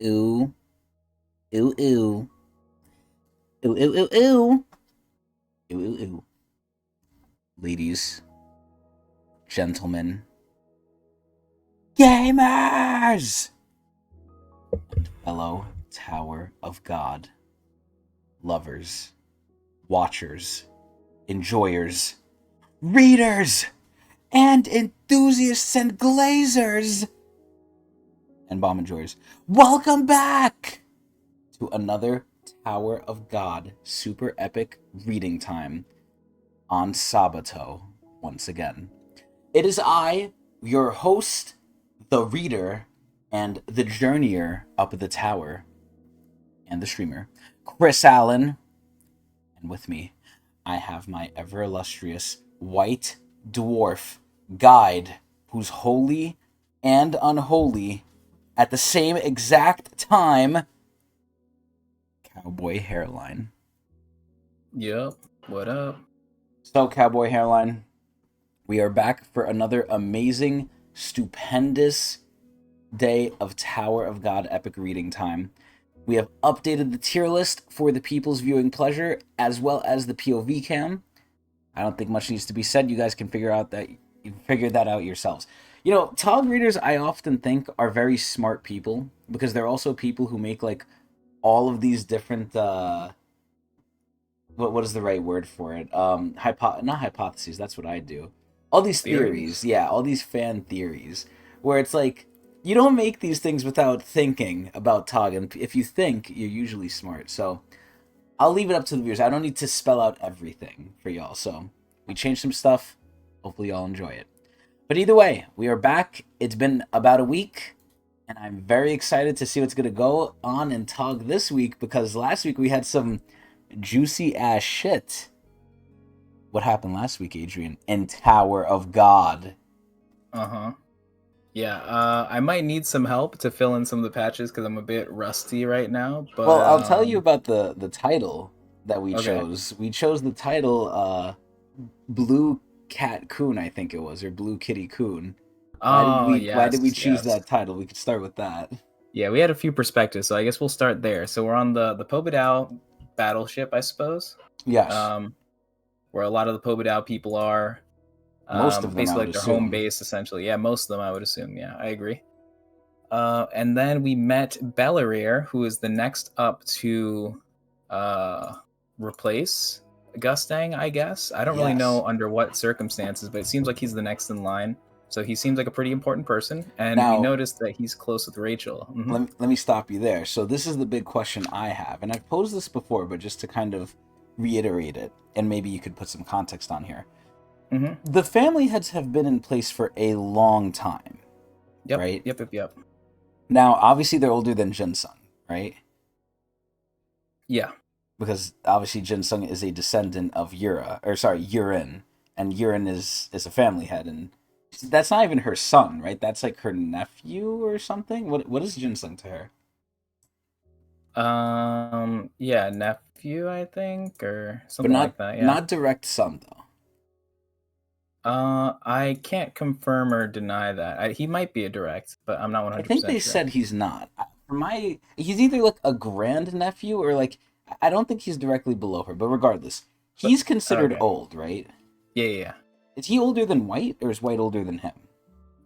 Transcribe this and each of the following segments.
Ooh, ooh, ooh, ooh, ooh, ooh, ooh, ooh, ooh, ooh. Ladies, gentlemen, gamers, and fellow Tower of God lovers, watchers, enjoyers, readers, and enthusiasts and glazers, and bomb enjoyers. Welcome back to another Tower of God super epic reading time on Sabato once again. It is I, your host, the reader, and the journeyer up the tower, and the streamer, Chris Allen. And with me, I have my ever illustrious white dwarf guide who's holy and unholy at the same exact time, Cowboy Hairline. Yep. What up? So, Cowboy Hairline, we are back for another amazing, stupendous day of Tower of God epic reading time. We have updated the tier list for the people's viewing pleasure as well as the POV cam. I don't think much needs to be said. You guys can figure that out yourselves. You know, Tog readers I often think are very smart people because they're also people who make like all of these different what is the right word for it? Not hypotheses, that's what I do. All these theories, Theories? yeah, all these fan theories where it's like you don't make these things without thinking about Tog, and if you think, you're usually smart. So I'll leave it up to the viewers. I don't need to spell out everything for y'all. So we changed some stuff. Hopefully y'all enjoy it. But either way, we are back. It's been about a week, and I'm very excited to see what's gonna go on in Tog this week because last week we had some juicy ass shit. What happened last week, Adrian? In Tower of God. Uh-huh. Yeah, I might need some help to fill in some of the patches because I'm a bit rusty right now, Well, but I'll tell you about the title that we okay. chose. We chose the title Blue Cat Coon, I think it was, or Blue Kitty Coon. Oh, Why did we yes, choose yes. that title? We could start with that. Yeah, we had a few perspectives, so I guess we'll start there. So we're on the Pobedao battleship, I suppose. Yes. Um, where a lot of the Pobedao people are. Most of them I Basically would like their home assume. base essentially. Yeah, most of them I would assume. Yeah, I agree. And then we met Bellerir, who is the next up to uh, replace Gustang, I guess. I don't really Yes. know under what circumstances, but it seems like he's the next in line. So he seems like a pretty important person. And we Now, noticed that he's close with Rachel. let me stop you there. So this is the big question I have, and I've posed this before, but just to kind of reiterate it, and maybe you could put some context on here. Mm-hmm. The family heads have been in place for a long time, Yep, right? yep, yep, yep. Now, obviously, they're older than Jinsung, right? Yeah. Because obviously, Jinsung is a descendant of Yurin, and Yurin is a family head, and that's not even her son, right? That's like her nephew or something. What is Jinsung to her? Yeah, nephew, I think, or But something not like that. Yeah. not direct son though. I can't confirm or deny that. He might be a direct, but I'm not I think 100% they sure. said he's not. He's either like a grand nephew or like I don't think he's directly below her. But regardless, But he's considered okay. old, right? Yeah, yeah, yeah. Is he older than White, or is White older than him?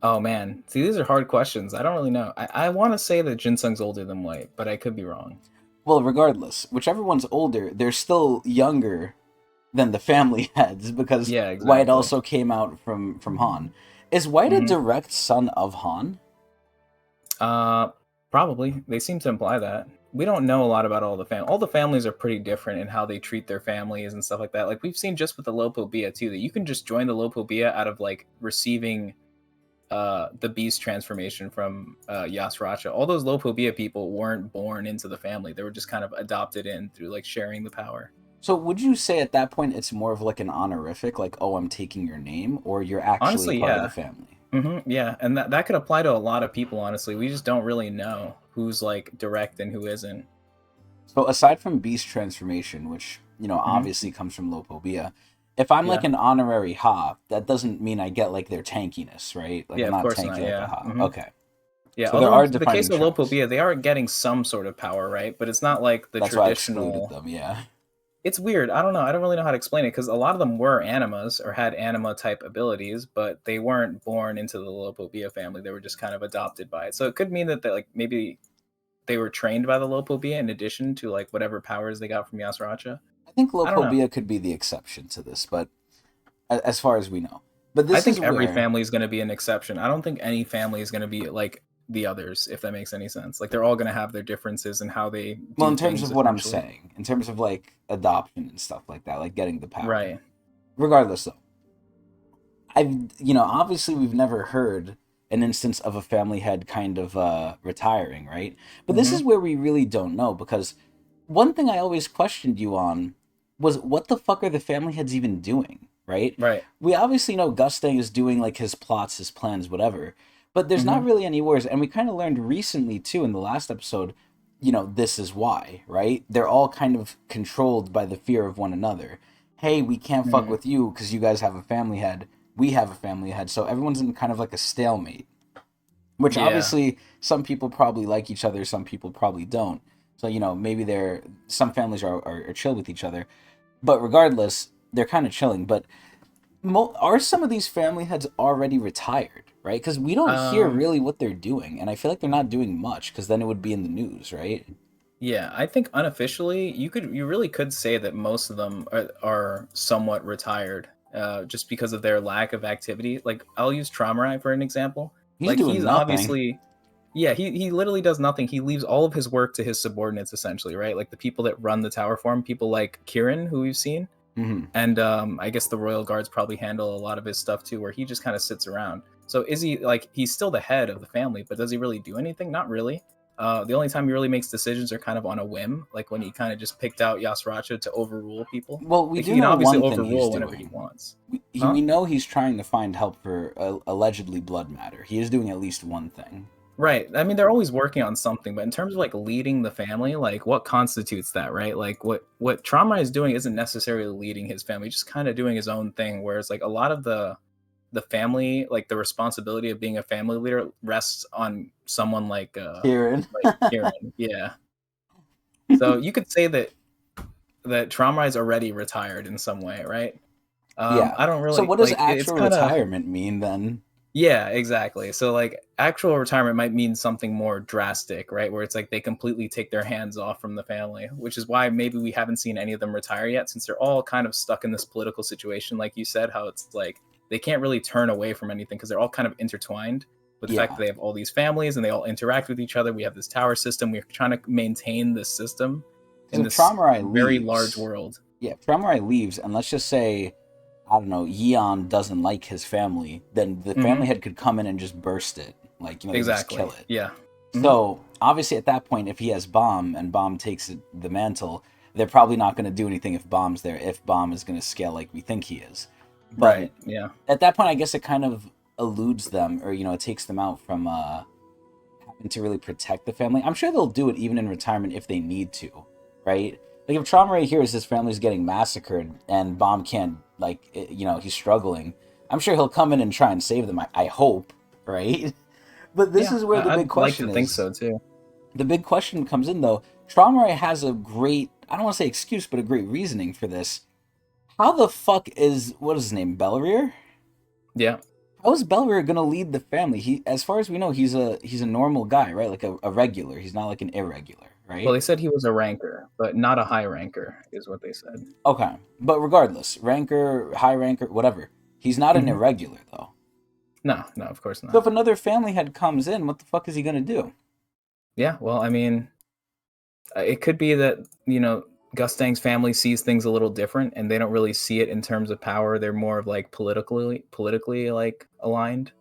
Oh man, see, these are hard questions. I don't really know. I want to say that Jinsung's older than White, but I could be wrong. Well, regardless, whichever one's older, they're still younger than the family heads because Yeah, White exactly. also came out from Han. Is White a hmm direct son of Han? Uh, Probably. They seem to imply that. We don't know a lot about all the All the families are pretty different in how they treat their families and stuff like that. Like we've seen just with the Lopobia too, that you can just join the Lopobia out of like receiving the beast transformation from Yasracha. All those Lopobia people weren't born into the family; they were just kind of adopted in through like sharing the power. So would you say at that point it's more of like an honorific, like, oh, I'm taking your name, or you're actually Honestly, part of the yeah, family? yeah, and that could apply to a lot of people. Honestly, we just don't really know who's like direct and who isn't. So aside from beast transformation, which, hmm obviously comes from Lopobia, if I'm like Yeah, an honorary Ha, that doesn't mean I get like their tankiness, right? Like yeah, I'm of not course tanky not. like a Yeah, Ha. Okay. Yeah, So there although in are the case defining of traits. Lopobia, they are getting some sort of power, right? But it's not like the That's why I excluded traditional. them. Yeah. It's weird. I don't know. I don't really know how to explain it because a lot of them were animas or had anima type abilities, but they weren't born into the Lopobia family. They were just kind of adopted by it. So it could mean that they like maybe they were trained by the Lopobia in addition to like whatever powers they got from Yasracha. I think I don't know. Lopobia could be the exception to this, but as far as we know. But I this is think every where, family is going to be an exception. I don't think any family is going to be like the others, if that makes any sense. Like they're all going to have their differences in how they well, do in terms things, of what I'm essentially. saying, in terms of like adoption and stuff like that, like getting the power. Right. Regardless, though, obviously we've never heard an instance of a family head kind of retiring, right? But this is Hmm. where we really don't know because one thing I always questioned you on was what the fuck are the family heads even doing, right? Right. We obviously know Gustang is doing like his plots, his plans, whatever, but there's not Hmm. really any wars. And we kind of learned recently too in the last episode, this is why, right? They're all kind of controlled by the fear of one another. Hey, we can't fuck Hmm. with you because you guys have a family head. We have a family head. So everyone's in kind of like a stalemate, which Yeah. obviously some people probably like each other, some people probably don't. So, maybe some families are chill with each other. But regardless, they're kind of chilling. But are some of these family heads already retired, right? Because we don't hear Um, really what they're doing. And I feel like they're not doing much because then it would be in the news, right? yeah, I think unofficially, you really could say that most of them are somewhat retired, just because of their lack of activity. Like I'll use Traumarai for an example. He's Like doing he's nothing. obviously, yeah, he literally does nothing. He leaves all of his work to his subordinates, essentially, right? Like the people that run the tower for him, people like Kieran, who we've seen, Hmm. and I guess the royal guards probably handle a lot of his stuff too, where he just kind of sits around. So is he like he's still the head of the family, but does he really do anything? Not really. The only time he really makes decisions are kind of on a whim, like when he kind of just picked out Yasracha to overrule people. Well, we Like he do can know obviously one thing he's overrule whenever he doing. wants, We huh? know he's trying to find help for allegedly blood matter. He is doing at least one thing. Right. I mean, they're always working on something, but in terms of like leading the family, like what constitutes that, right? Like what Trauma is doing isn't necessarily leading his family, just kind of doing his own thing. Whereas like a lot of the family, like the responsibility of being a family leader rests on someone Kieran. like Kieran. Yeah. So you could say that Trauma is already retired in some way, right? Yeah. I don't So really what does like it's actual kind of retirement mean then? yeah, exactly. So like actual retirement might mean something more drastic, right? Where it's like they completely take their hands off from the family, which is why maybe we haven't seen any of them retire yet since they're all kind of stuck in this political situation like you said how it's like they can't really turn away from anything because they're all kind of intertwined with the fact that Yeah. they have all these families and they all interact with each other. We have this tower system. We're trying to maintain this system Because in if this Traumarai very large leaves, world. yeah, if Traumarai leaves, and let's just say, I don't know, Yeon doesn't like his family, then the family Hmm. head could come in and just burst it. Like, they just kill Exactly. it. Yeah. Hmm. So obviously, at that point, if he has Bomb and Bomb takes the mantle, they're probably not going to do anything if Bomb's there. If Bomb is going to scale like we think he is, but Right. Yeah. at that point, I guess it kind of eludes them, or it takes them out from having to really protect the family. I'm sure they'll do it even in retirement if they need to, right? Like if Trauma right here is his family's getting massacred and Bomb can't, like, he's struggling. I'm sure he'll come in and try and save them. I hope, right? But this Yeah. is where the big I'd like to question think is. so too. The big question comes in though. Trauma has a great, I don't want to say excuse, but a great reasoning for this. How the fuck is what is his name, Belrier? Yeah. How is Belrier gonna lead the family? He, as far as we know, he's a normal guy, right? Like a regular. He's not like an irregular, Well, right? they said he was a ranker, but not a high ranker, is what they said. Okay, but regardless, ranker, high ranker, whatever. He's not an Hmm. irregular though. No, no, of course So not. if another family head comes in, what the fuck is he gonna do? Yeah, well, I mean, it could be that Gustang's family sees things a little different, and they don't really see it in terms of power. They're more of like politically like aligned.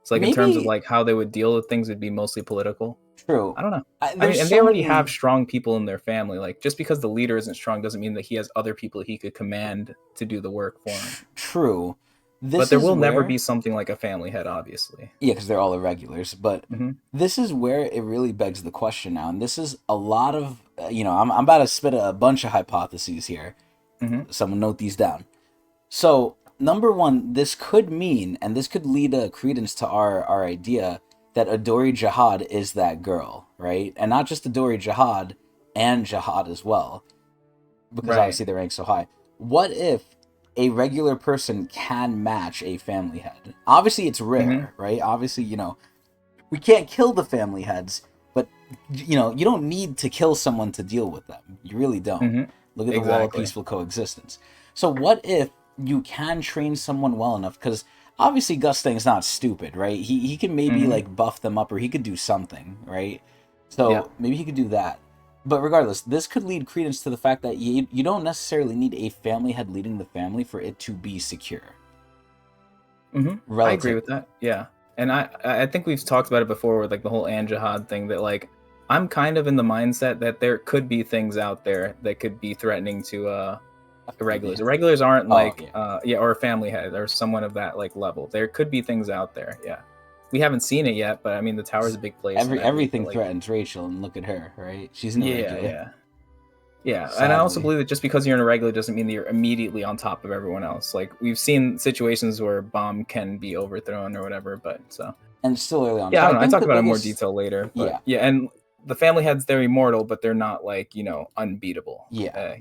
It's like in terms of Maybe like how they would deal with things, it'd be mostly political. true. I don't know. I mean, There's and they so already have many. strong people in their family. Like just because the leader isn't strong doesn't mean that he has other people he could command to do the work for him. True. But This there is will never be where, something like a family head, obviously. yeah, because they're all irregulars. But Hmm. this is where it really begs the question now, and this is a lot of I'm about to spit a bunch of hypotheses here. Hmm. Someone note these down. So number one, this could mean, and this could lead a credence to our idea that Adori Jihad is that girl, right? And not just Adori Jihad, and Jihad as well, because Right. obviously they rank so high. What if a regular person can match a family head? Obviously, it's Hmm. rare, right? Obviously, we can't kill the family heads, but you don't need to kill someone to deal with them. You really don't. Hmm. Look at the wall of Exactly. peaceful coexistence. So what if you can train someone well enough? Because obviously Gustang's not stupid, right? He can maybe Hmm. like buff them up, or he could do something, right? Yeah. So maybe he could do that. But regardless, this could lead credence to the fact that you don't necessarily need a family head leading the family for it to be secure, I agree with relatively. that. Yeah, and I think we've talked about it before with like the whole Anjihad thing. That like I'm kind of in the mindset that there could be things out there that could be threatening to A family irregulars. head. Irregulars aren't Oh like yeah. yeah, or a family head or someone of that like level. There could be things out there. Yeah, we haven't seen it yet, but I mean the tower's a big place, and I feel Everything like threatens Rachel, and look at her, right? She's an yeah, irregular, yeah. Yeah, and I also sadly, believe that just because you're in a regular doesn't mean that you're immediately on top of everyone else. Like we've seen situations where bomb can be overthrown or whatever, but so and still early on. yeah, So I I don't know. I think talk the about it in more biggest, detail later, but yeah, yeah, and the family heads they're immortal, but they're not like unbeatable. yeah,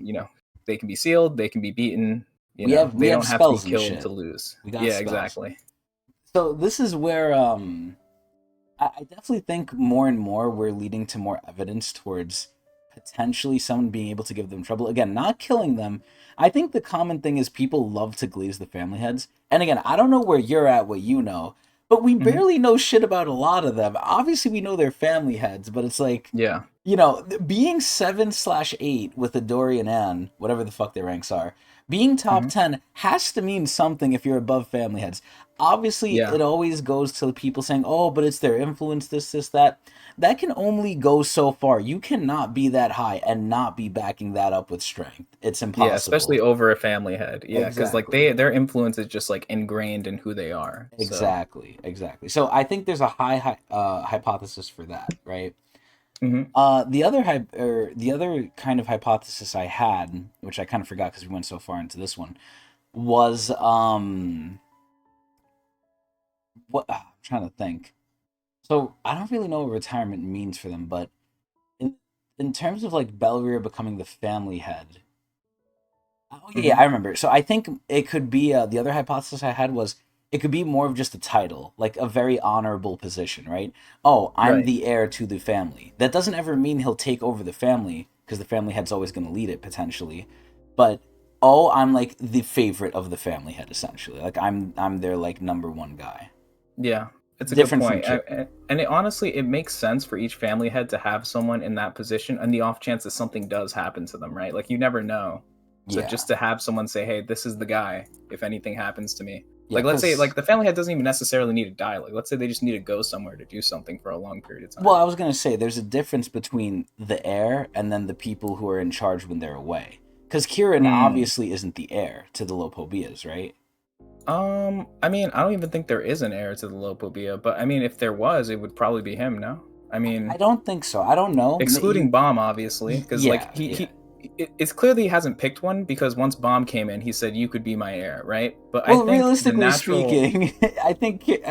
They can be sealed, they can be beaten. we They have don't have to be spells and killed to shit. lose. We got Yeah, spells. exactly. So this is where I definitely think more and more we're leading to more evidence towards potentially someone being able to give them trouble. Again, not killing them. I think the common thing is people love to glaze the family heads. And again, I don't know where you're at, what you know, but we Hmm. barely know shit about a lot of them. Obviously, we know they're family heads, but it's like, Yeah. being 7/8 with a Dory and Ann, whatever the fuck their ranks are, being top Hmm. 10 has to mean something if you're above family heads. Obviously, Yeah. it always goes to people saying, oh, but it's their influence, this, that. That can only go so far. You cannot be that high and not be backing that up with strength. It's Yeah, especially impossible. over a family head. Yeah, because like Exactly. their influence is just like ingrained in who they are. So. Exactly. So I think there's a hypothesis for that, right? Hmm. The other kind of hypothesis I had, which I kind of forgot because we went so far into this one, was I'm trying to think. So I don't really know what retirement means for them, but in in terms of like Belrier becoming the family head. Oh yeah, Hmm. I remember. So I think it could be the other hypothesis I had was it could be more of just a title, like a very honorable position, right? Oh, I'm Right. the heir to the family. That doesn't ever mean he'll take over the family because the family head's always going to lead it potentially. But oh, I'm like the favorite of the family head essentially. Like I'm their like number one guy. Yeah, it's a good Different from point. Kieran. And it honestly it makes sense for each family head to have someone in that position, and the off chance that something does happen to them, right? Like you never know. So Yeah. just to have someone say, "Hey, this is the guy. If anything happens to me." Yeah, Like let's say cuz like the family head doesn't even necessarily need to die. Like let's say they just need to go somewhere to do something for a long period of well, time. I was going to say there's a difference between the heir and then the people who are in charge when they're away. Cuz Kieran Mm. obviously isn't the heir to the Lopobias, right? I mean, I don't even think there is an heir to the Lopobia, but I mean, if there was, it would probably be him. No, I I mean, don't think so. I don't know. excluding Bomb, obviously, because like Yeah. it's clearly he hasn't picked one because once Bomb came in, he said you could be my heir, right? But I Well, think the realistically natural, speaking, I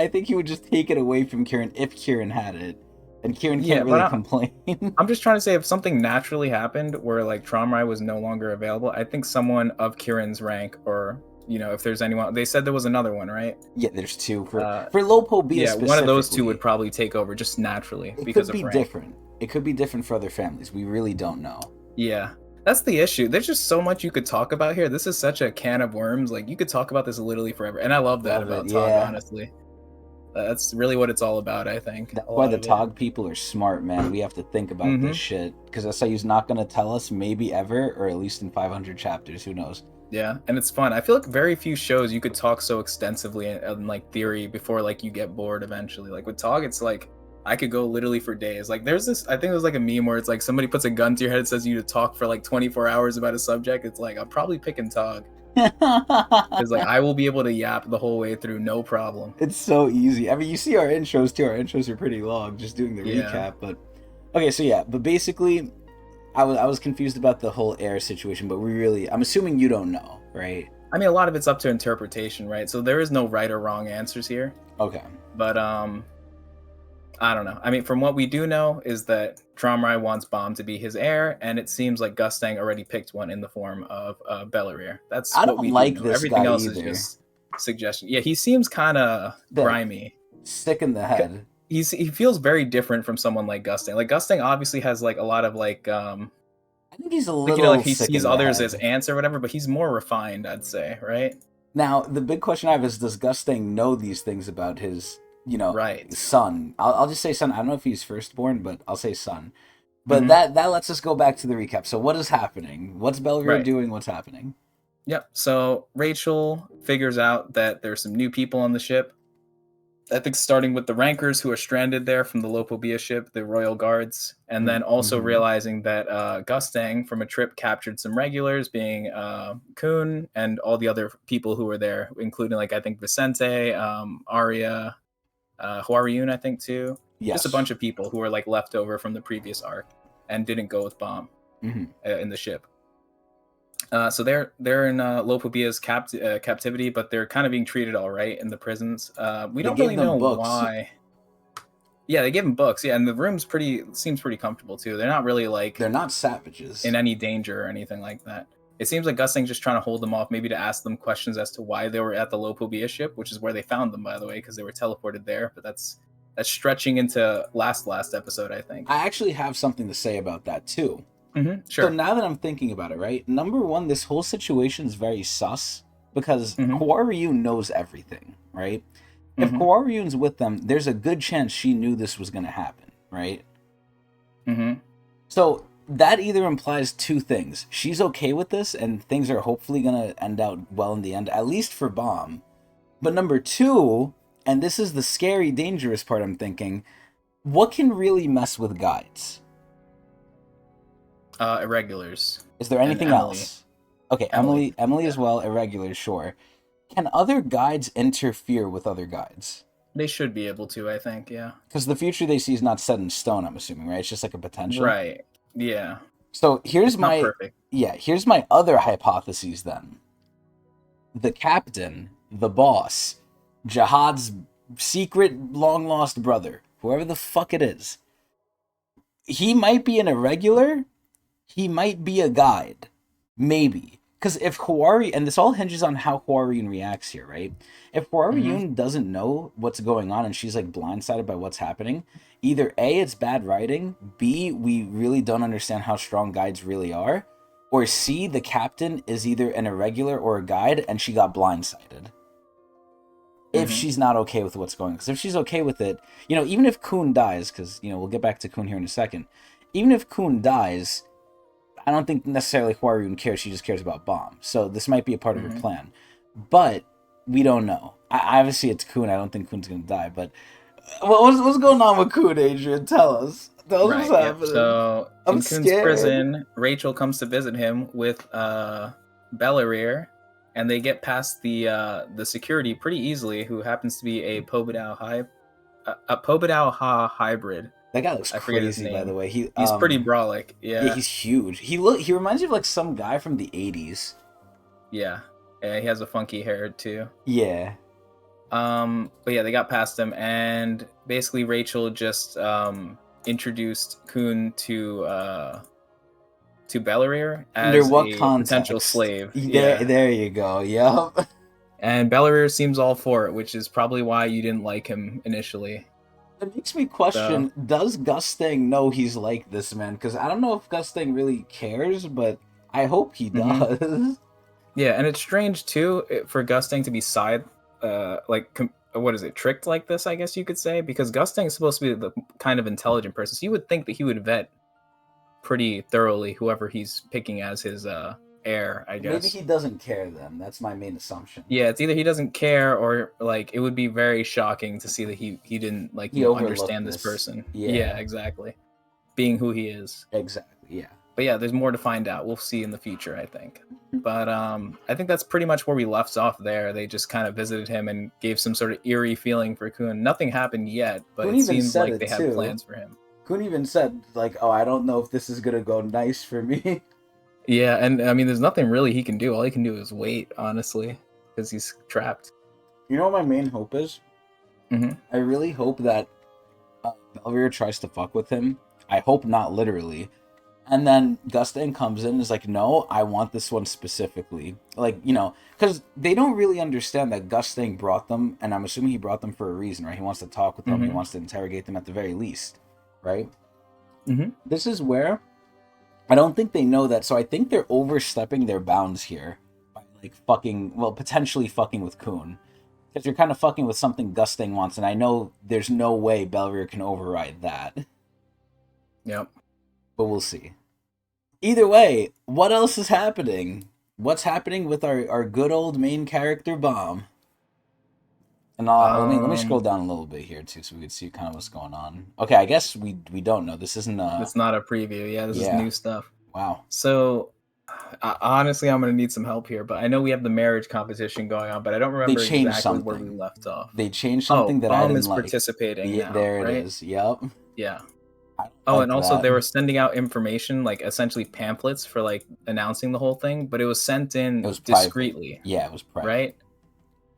think he would just take it away from Kieran if Kieran had it, and Kieran can't yeah, really but complain. I'm just trying to say if something naturally happened where like Tromrai was no longer available, I think someone of Kieran's rank or if there's anyone, they said there was another one, right? Yeah, there's two Uh, for Lopobia yeah, one of those two would specifically. probably take over just naturally It because could of be rank. different. It could be different for other families. We really don't know. Yeah. That's the issue. There's just so much you could talk about here. This is such a can of worms. Like you could talk about this literally forever. And I love that Love it. about Tog, Yeah. honestly. That's really what it's all about, I think. That's A why lot the of it. Tog people are smart, man. We have to think about this Mhm. shit because SIU's not going to tell us maybe ever, or at least in 500 chapters. Who knows? Yeah, and it's fun. I feel like very few shows you could talk so extensively in like theory before like you get bored eventually. Like with Tog, it's like I could go literally for days. Like there's this I think there's like a meme where it's like somebody puts a gun to your head and says you to talk for like 24 hours about a subject. It's like I'm probably picking Tog. Because like I will be able to yap the whole way through, no problem. It's so easy. I mean, you see our intros too. Our intros are pretty long, just doing the Yeah. recap. But okay, so yeah, but basically, I was confused about the whole air situation. But I'm assuming you don't know, right? I mean, a lot of it's up to interpretation, right? So there is no right or wrong answers here. Okay. But I don't know. I mean, from what we do know is that Tromrai wants Bomb to be his heir, and it seems like Gustang already picked one in the form of Bellerir. That's I what don't we do like know. this Everything guy else is either. just suggestion. Yeah, he seems kind of Like, grimy. sick in the head. He feels very different from someone like Gustang. Like Gustang obviously has like a lot of I think he's a like little he sick sees in the others as head. ants or whatever, but he's more refined, I'd say, right? Now, the big question I have is, does Gusting know these things about his, Right. son? I'll just say son. I don't know if he's firstborn, but I'll say son. But Hmm. that lets us go back to the recap. So what is happening? What's Belgrade Right. doing? What's happening? Yep. So Rachel figures out that there's some new people on the ship. I think starting with the rankers who are stranded there from the Lopobia ship, the Royal Guards, and then also Mm-hmm. realizing that Gustang from a trip captured some regulars, being Kuhn and all the other people who were there, including like I think Vicente, Arya, Huariyun, I think too. Just a Yes. bunch of people who were like left over from the previous arc and didn't go with Bomb Mm-hmm. in the ship. So they're in Lopobia's captivity, but they're kind of being treated all right in the prisons. We They don't gave really them know books. why. Yeah, they give them books. Yeah, and the room's seems pretty comfortable too. They're not really like They're not savages. in any danger or anything like that. It seems like Gusting's just trying to hold them off, maybe to ask them questions as to why they were at the Lopobia ship, which is where they found them, by the way, because they were teleported there. But that's stretching into last episode, I think. I actually have something to say about that too. So Sure. now that I'm thinking about it, right? Number one, this whole situation is very sus because Mm-hmm. Huaryu knows everything, right? If Mm-hmm. Huaryun's with them, there's a good chance she knew this was going to happen, right? Mm-hmm. So that either implies two things. She's okay with this, and things are hopefully going to end out well in the end, at least for Bomb. But number two, and this is the scary, dangerous part I'm thinking, what can really mess with guides? Irregulars. Is there And anything Emily. else? Okay, Emily as well, irregulars, sure. Can other guides interfere with other guides? They should be able to, I think, yeah. Because the future they see is not set in stone, I'm assuming, right? It's just like a potential. Right. Yeah. So here's It's not my perfect. here's my other hypotheses then. The captain, the boss, Jihad's secret long lost brother, whoever the fuck it is, he might be an irregular, he might be a guide. Maybe. Because if Huari, and this all hinges on how Huariyun reacts here, right? If Huariyun doesn't know what's going on and she's like blindsided by what's happening, either A, it's bad writing, B, we really don't understand how strong guides really are, or C, the captain is either an irregular or a guide and she got blindsided. If she's not okay with what's going on. Because if she's okay with it, even if Kuhn dies, because, we'll get back to Kuhn here in a second, even if Kuhn dies, I don't think necessarily Huarun cares. She just cares about Bomb. So this might be a part of her plan. But we don't know. Obviously, it's Kuhn. I don't think Kuhn's going to die. But what's going on with Kuhn, Adrian? Tell us. Tell us what's happening. So I'm in Kuhn's scared. prison, Rachel comes to visit him with Bellerir, and they get past the security pretty easily, who happens to be a Pobedao Ha hybrid. That guy looks I forget his crazy, by name. the way. He's pretty brolic. Yeah. Yeah, he's huge. He reminds me of like some guy from the 80s. Yeah. Yeah, he has a funky hair too. Yeah. But yeah, they got past him, and basically Rachel just introduced Kuhn to Bellerir Under as what a context? potential slave. There you go. Yup. And Bellerir seems all for it, which is probably why you didn't like him initially. It makes me question, does Gusting know he's like this, man? Because I don't know if Gusting really cares, but I hope he does. Yeah, and it's strange, too, for Gusting to be what is it, tricked like this, I guess you could say? Because Gusting is supposed to be the kind of intelligent person, so you would think that he would vet pretty thoroughly whoever he's picking as his heir, I guess. Maybe he doesn't care then. That's my main assumption. Yeah, it's either he doesn't care or like it would be very shocking to see that he didn't understand this person. Yeah, exactly. Being who he is. Exactly, yeah. But yeah, there's more to find out. We'll see in the future, I think. But I think that's pretty much where we left off there. They just kind of visited him and gave some sort of eerie feeling for Kuhn. Nothing happened yet, but it seems like they have plans for him. Kuhn even said, like, oh, I don't know if this is going to go nice for me. Yeah, and I mean, there's nothing really he can do. All he can do is wait, honestly, because he's trapped. You know what my main hope is? I really hope that Belvedere tries to fuck with him. I hope not literally. And then Gustang comes in and is like, no, I want this one specifically. Like, because they don't really understand that Gustang brought them, and I'm assuming he brought them for a reason, right? He wants to talk with them, he wants to interrogate them at the very least, right? This is where I don't think they know that, so I think they're overstepping their bounds here by, like, potentially fucking with Kun. Because you're kind of fucking with something Gustang wants, and I know there's no way Belvedere can override that. Yep. But we'll see. Either way, what else is happening? What's happening with our good old main character, Bomb? And let me scroll down a little bit here, too, so we can see kind of what's going on. Okay, I guess we don't know. This isn't It's not a preview. Yeah, this is new stuff. Wow. So, honestly, I'm going to need some help here, but I know we have the marriage competition going on, but I don't remember exactly where we left off. They changed something that I didn't like. Bomb is participating now, there right? it is. Yep. Yeah. And also they were sending out information, like essentially pamphlets for like announcing the whole thing, but it was sent in discreetly. Private. Yeah, it was private. Right?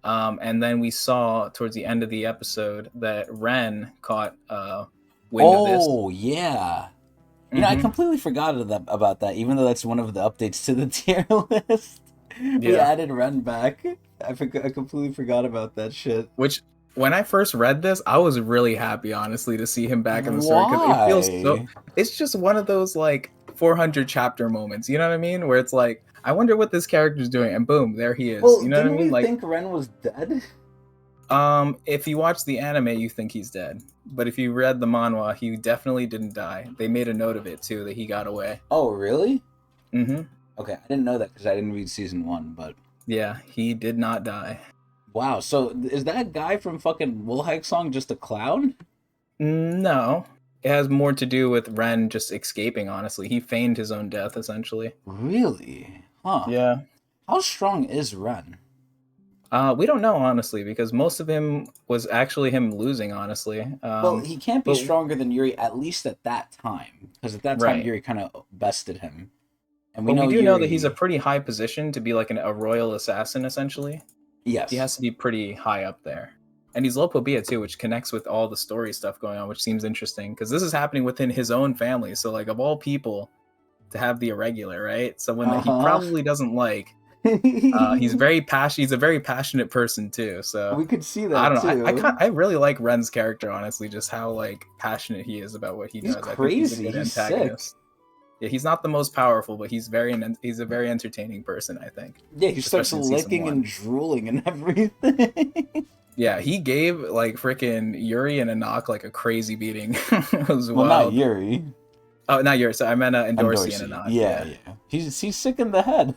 And then we saw towards the end of the episode that Ren caught wind of this. Oh, yeah. I completely forgot about that, even though that's one of the updates to the tier list. We added Ren back. I completely forgot about that shit. Which, when I first read this, I was really happy, honestly, to see him back in the story, because it feels so. It's just one of those like 400 chapter moments. You know what I mean? Where it's like, I wonder what this character's doing, and boom, there he is. Well, you know what I mean? Like, think Ren was dead? If you watch the anime, you think he's dead, but if you read the manhwa, he definitely didn't die. They made a note of it too, that he got away. Oh, really? Mm-hmm. Okay, I didn't know that because I didn't read season 1, but yeah, he did not die. Wow, so is that guy from fucking Woolhike Song just a clown? No. It has more to do with Ren just escaping, honestly. He feigned his own death, essentially. Really? Huh. Yeah. How strong is Ren? We don't know, honestly, because most of him was actually him losing, honestly. Well, he can't be stronger than Yuri, at least at that time. Because at that time, Yuri kind of bested him. And we know that he's a pretty high position to be like a royal assassin, essentially. Yes. He has to be pretty high up there. And he's Lopobia too, which connects with all the story stuff going on, which seems interesting. Because this is happening within his own family. So, like, of all people to have the irregular, right? Someone that he probably doesn't like. He's a very passionate person too. So we could see that. I don't know. I really like Ren's character, honestly, just how like passionate he is about what he does. Crazy. I think he's a good antagonist. Sick. Yeah, he's not the most powerful, but he's a very entertaining person, I think. Yeah, he starts licking and drooling and everything. Yeah, he gave like freaking Yuri and Anak like a crazy beating. It was well, wild. Not Yuri. Oh, not Yuri. So I meant Endorsi and Anak. Yeah. He's sick in the head.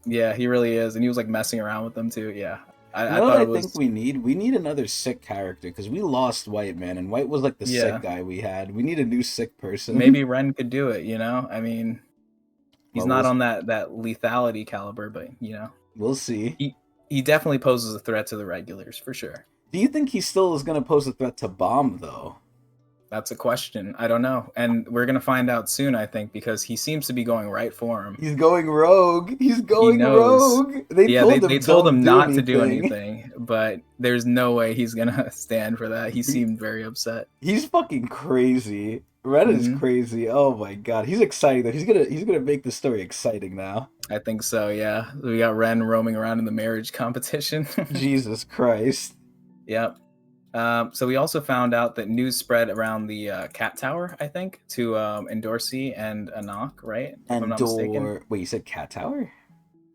Yeah, he really is, and he was like messing around with them too. Yeah, I think we need? We need another sick character because we lost White, man, and White was like the sick guy we had. We need a new sick person. Maybe Ren could do it. I mean, he's not on that lethality caliber, but we'll see. He definitely poses a threat to the regulars for sure. Do you think he still is going to pose a threat to Bomb though? That's a question. I don't know. And we're going to find out soon, I think, because he seems to be going right for him. He's going rogue. Rogue. They told him not to do anything, but there's no way he's going to stand for that. He seemed very upset. He's fucking crazy. Red is crazy. Oh my god. He's exciting though. He's gonna make the story exciting now. I think so, yeah. We got Ren roaming around in the marriage competition. Jesus Christ. Yep. So we also found out that news spread around the Cat Tower, I think, to Endorsi and Anak, right? If I'm not mistaken. Wait, you said Cat Tower?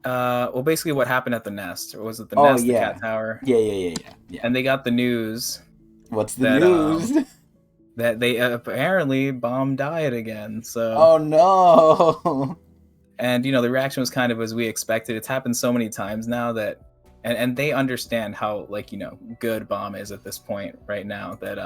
Well, basically what happened at the Nest. Or was it the Nest, the Cat Tower? Yeah. And they got the news. What's the news? That they apparently Bomb died again. So. Oh no. And the reaction was kind of as we expected. It's happened so many times now that. And they understand how good Bomb is at this point right now that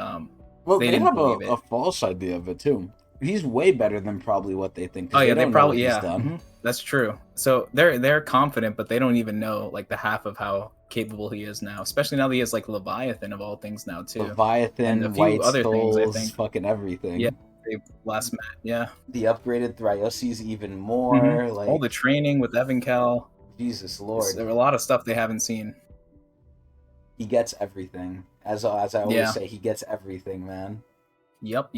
they have a false idea of it too. He's way better than probably what they think. Oh yeah, they probably he's done. Mm-hmm. That's true. So they're confident, but they don't even know like the half of how capable he is now. Especially now that he has like Leviathan of all things now too. Leviathan, and a few White other Skulls, things, I think. Fucking everything. Yeah, last match. Yeah. The upgraded Thryoses even more. Like all the training with Evankel. Jesus Lord. There are a lot of stuff they haven't seen. He gets everything. As I always say, he gets everything, man. Yep.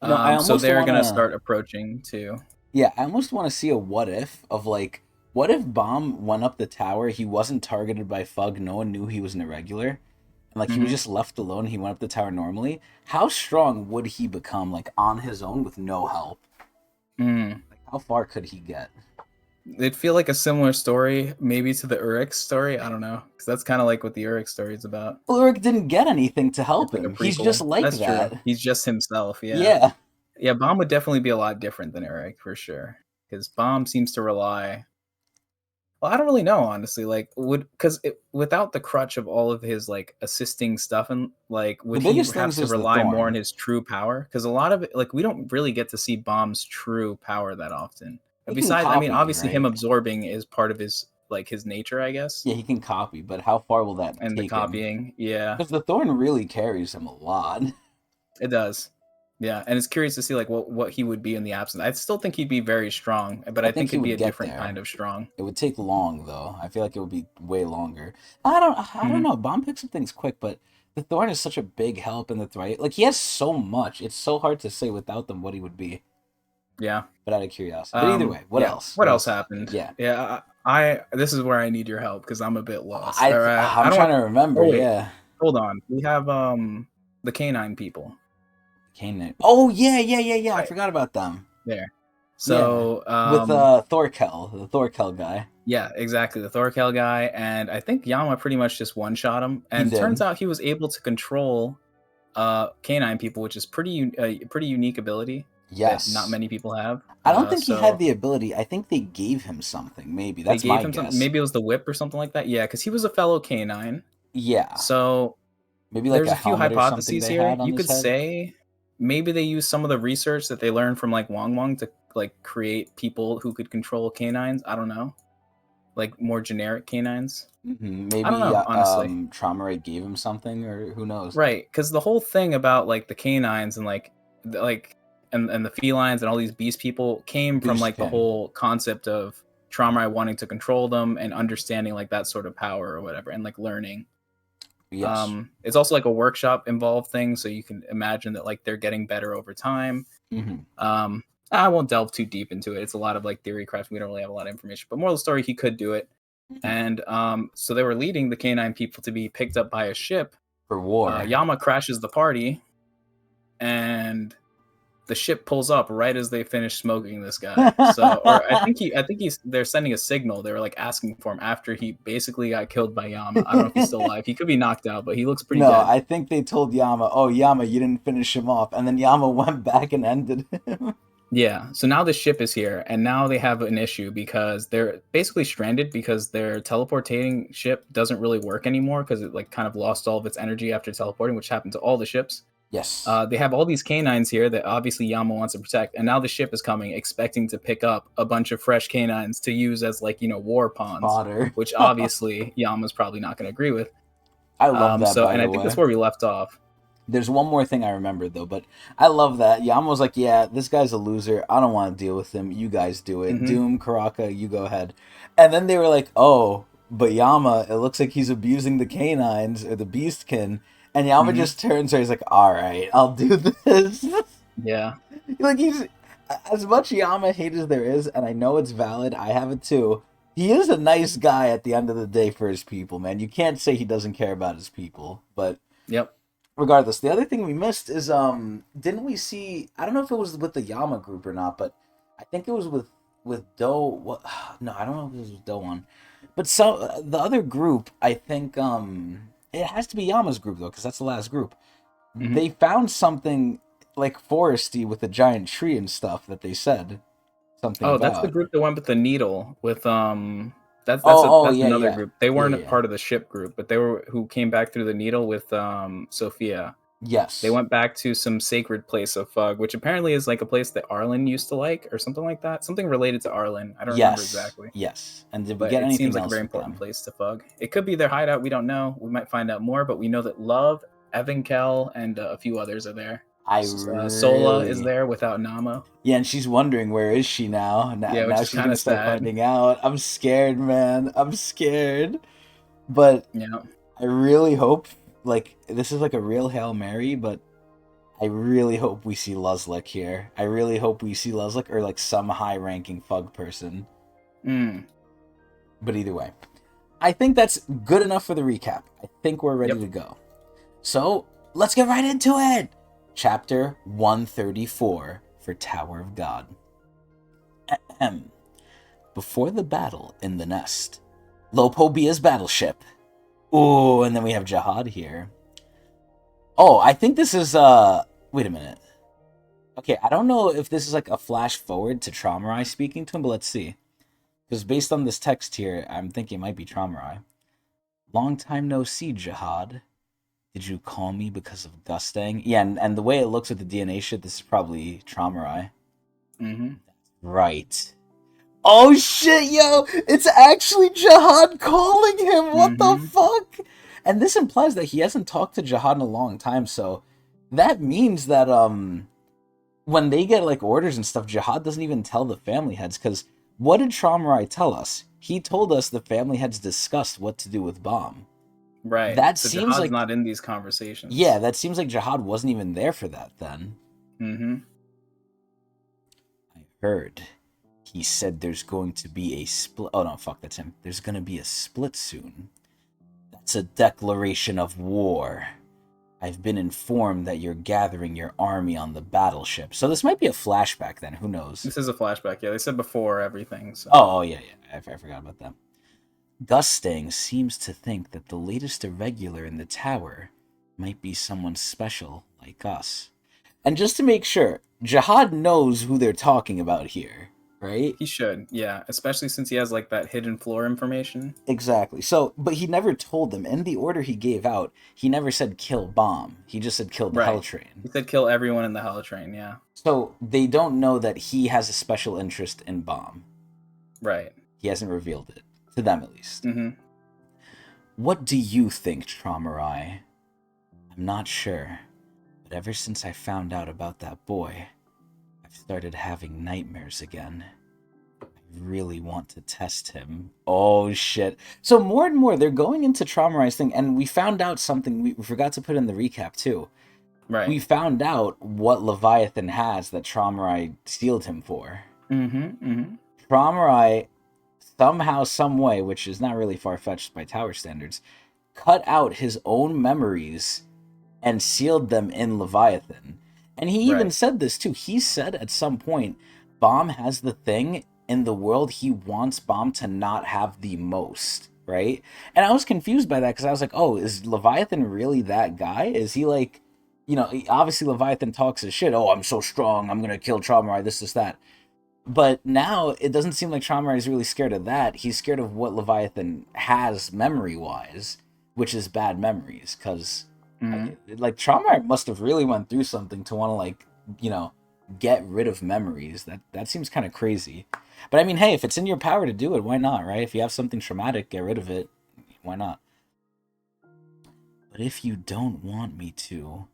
I So almost they're want gonna to. start approaching too. Yeah, I almost want to see a what if of like, what if Bomb went up the tower, he wasn't targeted by Fug, no one knew he was an irregular, and like he was Hmm. just left alone, he went up the tower normally. How strong would he become, like on his own with no help? Mm. Like how far could he get? It'd feel like a similar story, maybe to the Urix story. I don't know, because that's kind of like what the Urix story is about. Ulrich didn't get anything to help It's like a him. He's just prequel. like That's true. that. He's just himself. Yeah. Yeah. Yeah. Bomb would definitely be a lot different than Urix for sure, because Bomb seems to rely. Well, I don't really know, honestly. Like, would because without the crutch of all of his like assisting stuff, and like, The would he biggest have things to is the rely more on thorn. his true power? Because a lot of it, like, we don't really get to see Bomb's true power that often. He can Besides, I mean, copy, obviously, him right? absorbing is part of his like his nature, I guess, Yeah, he can copy, but how far will that and the take him? copying. Yeah, Because the thorn really carries him a lot. it does. Yeah, and it's curious to see like what he would be in the absence. I still think he'd be very strong, but I I think think he it'd be would a get different there. kind of strong. It would take long though. I feel like it would be way longer. I don't Hmm. know. Bomb picks up things quick, but the thorn is such a big help in the right. Like he has so much. It's so hard to say without them what he would be. Yeah. But out of curiosity. But either way, what Yeah. else? What What else else happened? happened? Yeah. Yeah. I this is where I need your help because I'm a bit lost. All right. I I'm don't trying want. to remember. Oh wait. Yeah. Hold on. We have the canine people. Canaan. Oh yeah. I Right forgot about them. there. Yeah. So With Thorkel, the Thorkel guy. yeah, exactly. The Thorkel guy, and I think Yama pretty much just one shot him. He And turns did. out he was able to control canine people, which is pretty unique ability that not Yes. many people have. I don't think he had So the ability. I think they gave him something. Maybe they that's gave my him something. guess. Maybe it was the whip or something like that. Yeah, because he was a fellow canine. Yeah. So Maybe like there's a a few helmet or something hypotheses they here. had on You his could head. say maybe they used some of the research that they learned from like Wong Wong to like create people who could control canines. I don't know, like more generic canines. I don't Maybe know, honestly. Trauma Ray gave him something, or who knows? Right, because the whole thing about like the canines and like and the felines and all these beast people came from like the Boostkin. whole concept of trauma wanting to control them and understanding like that sort of power or whatever and like learning. Yes. It's also like a workshop involved thing, so you can imagine that like they're getting better over time. hmm Um, I won't delve too deep into it. It's a lot of like theory craft. We don't really have a lot of information, but moral of the story, he could do it. And so they were leading the canine people to be picked up by a ship. For war. Yama crashes the party, and the ship pulls up right as they finish smoking this guy. So, or I think they're sending a signal. They were like asking for him after he basically got killed by Yama. I don't know if he's still alive. He could be knocked out, but he looks pretty No, dead. I think they told Yama, "Oh, Yama, you didn't finish him off," and then Yama went back and ended him. Yeah. So now the ship is here, and now they have an issue because they're basically stranded because their teleportating ship doesn't really work anymore because it like kind of lost all of its energy after teleporting, which happened to all the ships. Yes. They have all these canines here that obviously Yama wants to protect, and now the ship is coming, expecting to pick up a bunch of fresh canines to use as like war pawns, Fodder. which obviously Yama's probably not going to agree with. I love that, So, by and the I think that's way. where we left off. There's one more thing I remembered though, but I love that. Yama was like, "Yeah, this guy's a loser. I don't want to deal with him. You guys do it. Hmm. Doom, Karaka, you go ahead." And then they were like, "Oh, but Yama, it looks like he's abusing the canines or the beastkin." And Yama Hmm. just turns to her. He's like, "All right, I'll do this." Yeah. Like he's as much Yama hate as there is, and I know it's valid. I have it too. He is a nice guy at the end of the day for his people, man. You can't say he doesn't care about his people, but Yep. regardless, the other thing we missed is didn't we see, I don't know if it was with the Yama group or not, but I think it was with Do what no, I don't know if it was with Doan. But so the other group, I think it has to be Yama's group though cuz that's the last group. Hmm. They found something like foresty with a giant tree and stuff that they said something Oh, that's the about. group that went with the needle with Oh, that's yeah, another yeah. group. They Yeah, weren't a yeah. part of the ship group, but they were who came back through the needle with Sophia. They Yes. went back to some sacred place of Fug, which apparently is like a place that Arlen used to like or something like that. Something related to Arlen. I don't remember Yes. exactly. Yes. And did we But get it seems anything like a else very with important them? place to Fug. It could be their hideout. We don't know. We might find out more, but we know that Love, Evankel, and a few others are there. I Sola is really. there without Nama. Yeah, and she's wondering where is she now. Yeah, which Now is she's kind gonna of start sad. finding out. I'm scared, man. I'm scared. But Yeah. I really hope like this is like a real Hail Mary, but I really hope we see Luzlik here. I really hope we see Luzlik or like some high-ranking Fug person. Mm. But either way, I think that's good enough for the recap. I think we're ready to go. So let's get right into it. Chapter 134 for Tower of God. Ahem. Before the battle in the nest, Lopobia's battleship. Ooh, and then we have Jihad here. Oh, I think this is, wait a minute. Okay, I don't know if this is like a flash forward to Traumarai speaking to him, but let's see. Because based on this text here, I'm thinking it might be Traumarai. Long time no see, Jihad. Did you call me because of Gustang? Yeah, and the way it looks with the DNA shit, this is probably Traumarai. Mm-hmm. Right. Oh shit, yo! It's actually Jihad calling him! What the fuck? And this implies that he hasn't talked to Jihad in a long time, so that means that, when they get, like, orders and stuff, Jihad doesn't even tell the family heads, because what did Traumarai tell us? He told us the family heads discussed what to do with Bomb. Right. That so seems Jihad's like... not in these conversations. Yeah, that seems like Jihad wasn't even there for that, then. Mm-hmm. I heard... He said there's going to be a split... Oh, no, fuck, that's him. There's going to be a split soon. That's a declaration of war. I've been informed that you're gathering your army on the battleship. So this might be a flashback then, who knows? This is a flashback, yeah. They said before everything, so... Oh, yeah. I forgot about that. Gustang seems to think that the latest irregular in the tower might be someone special like us. And just to make sure, Jihad knows who they're talking about here. Right? He should, yeah. Especially since he has, like, that hidden floor information. Exactly. So, but he never told them. In the order he gave out, he never said kill Bomb. He just said kill the Hell Train. He said kill everyone in the Hell Train, yeah. So, they don't know that he has a special interest in Bomb. Right. He hasn't revealed it. To them, at least. Mm-hmm. What do you think, Traumarai? I'm not sure. But ever since I found out about that boy... started having nightmares again. I really want to test him. Oh shit. So more and more they're going into Traumarai's thing, and we found out something we forgot to put in the recap too. Right. We found out what Leviathan has that Traumarai sealed him for. Traumarai, somehow, some way, which is not really far-fetched by tower standards, cut out his own memories and sealed them in Leviathan. And he even said this, too. He said at some point, Bomb has the thing in the world he wants Bomb to not have the most, right? And I was confused by that, because I was like, oh, is Leviathan really that guy? Is he like, you know, obviously Leviathan talks his shit. Oh, I'm so strong, I'm going to kill Traumarai, this, that. But now, it doesn't seem like Traumarai is really scared of that. He's scared of what Leviathan has memory-wise, which is bad memories, because... like Traumarai must have really went through something to want to, like, you know, get rid of memories. That seems kind of crazy. But I mean, hey, if it's in your power to do it, why not, right? If you have something traumatic, get rid of it. Why not? But if you don't want me to,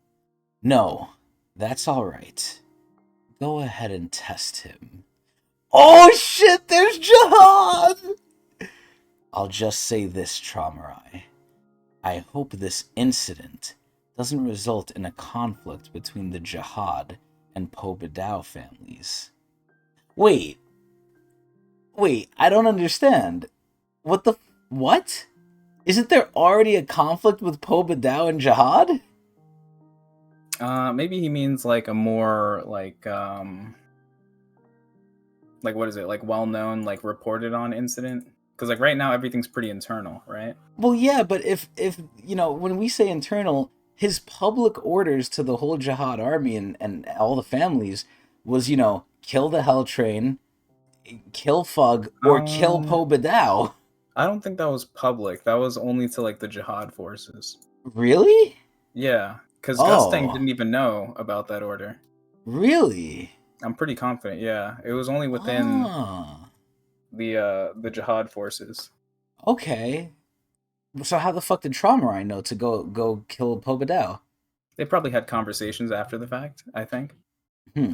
no, that's all right. Go ahead and test him. Oh shit, there's Jihad! I'll just say this, Traumarai. I hope this incident doesn't result in a conflict between the Jihad and Pobedao families. Wait, I don't understand. What? Isn't there already a conflict with Pobedao and Jihad? Maybe he means, like, a more, like, what is it? Like, well-known, like, reported on incident? Because, like, right now, everything's pretty internal, right? Well, yeah, but if you know, when we say internal, his public orders to the whole Jihad army and all the families was, you know, kill the Hell Train, kill Fug, or kill Pobedao. I don't think that was public. That was only to, like, the Jihad forces. Really? Yeah, because Gustang didn't even know about that order. Really? I'm pretty confident, yeah. It was only within... the Jihad forces. Okay. So how the fuck did Traumarai know to go kill Pobedao? They probably had conversations after the fact, I think.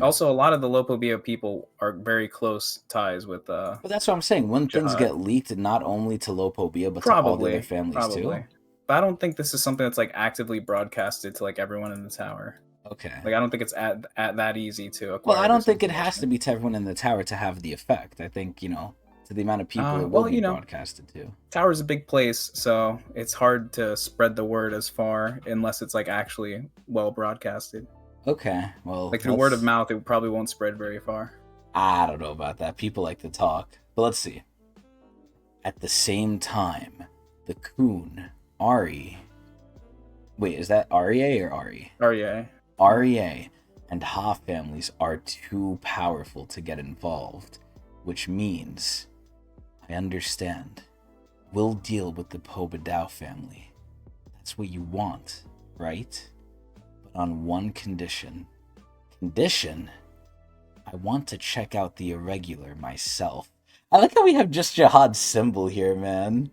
Also, a lot of the Lopobia people are very close ties with But that's what I'm saying. When Jihad. Things get leaked not only to Lopobia, but to all the other families too. But I don't think this is something that's, like, actively broadcasted to, like, everyone in the tower. Okay. Like I don't think it's at that easy to Well, I acquire don't this think it has to information. be to everyone in the tower to have the effect. I think, to the amount of people it will Well, be broadcasted to. Tower's a big place, so it's hard to spread the word as far unless it's like actually well broadcasted. Okay, well, Like through word of mouth, it probably won't spread very far. I don't know about that. People like to talk. But let's see. At the same time, the Coon, Ari. Wait, is that REA or Ari? REA. REA and Ha families are too powerful to get involved, which means, I understand, we'll deal with the Pobadao family. That's what you want, right? But on one condition. Condition? I want to check out the irregular myself. I like how we have just Jihad's symbol here, man.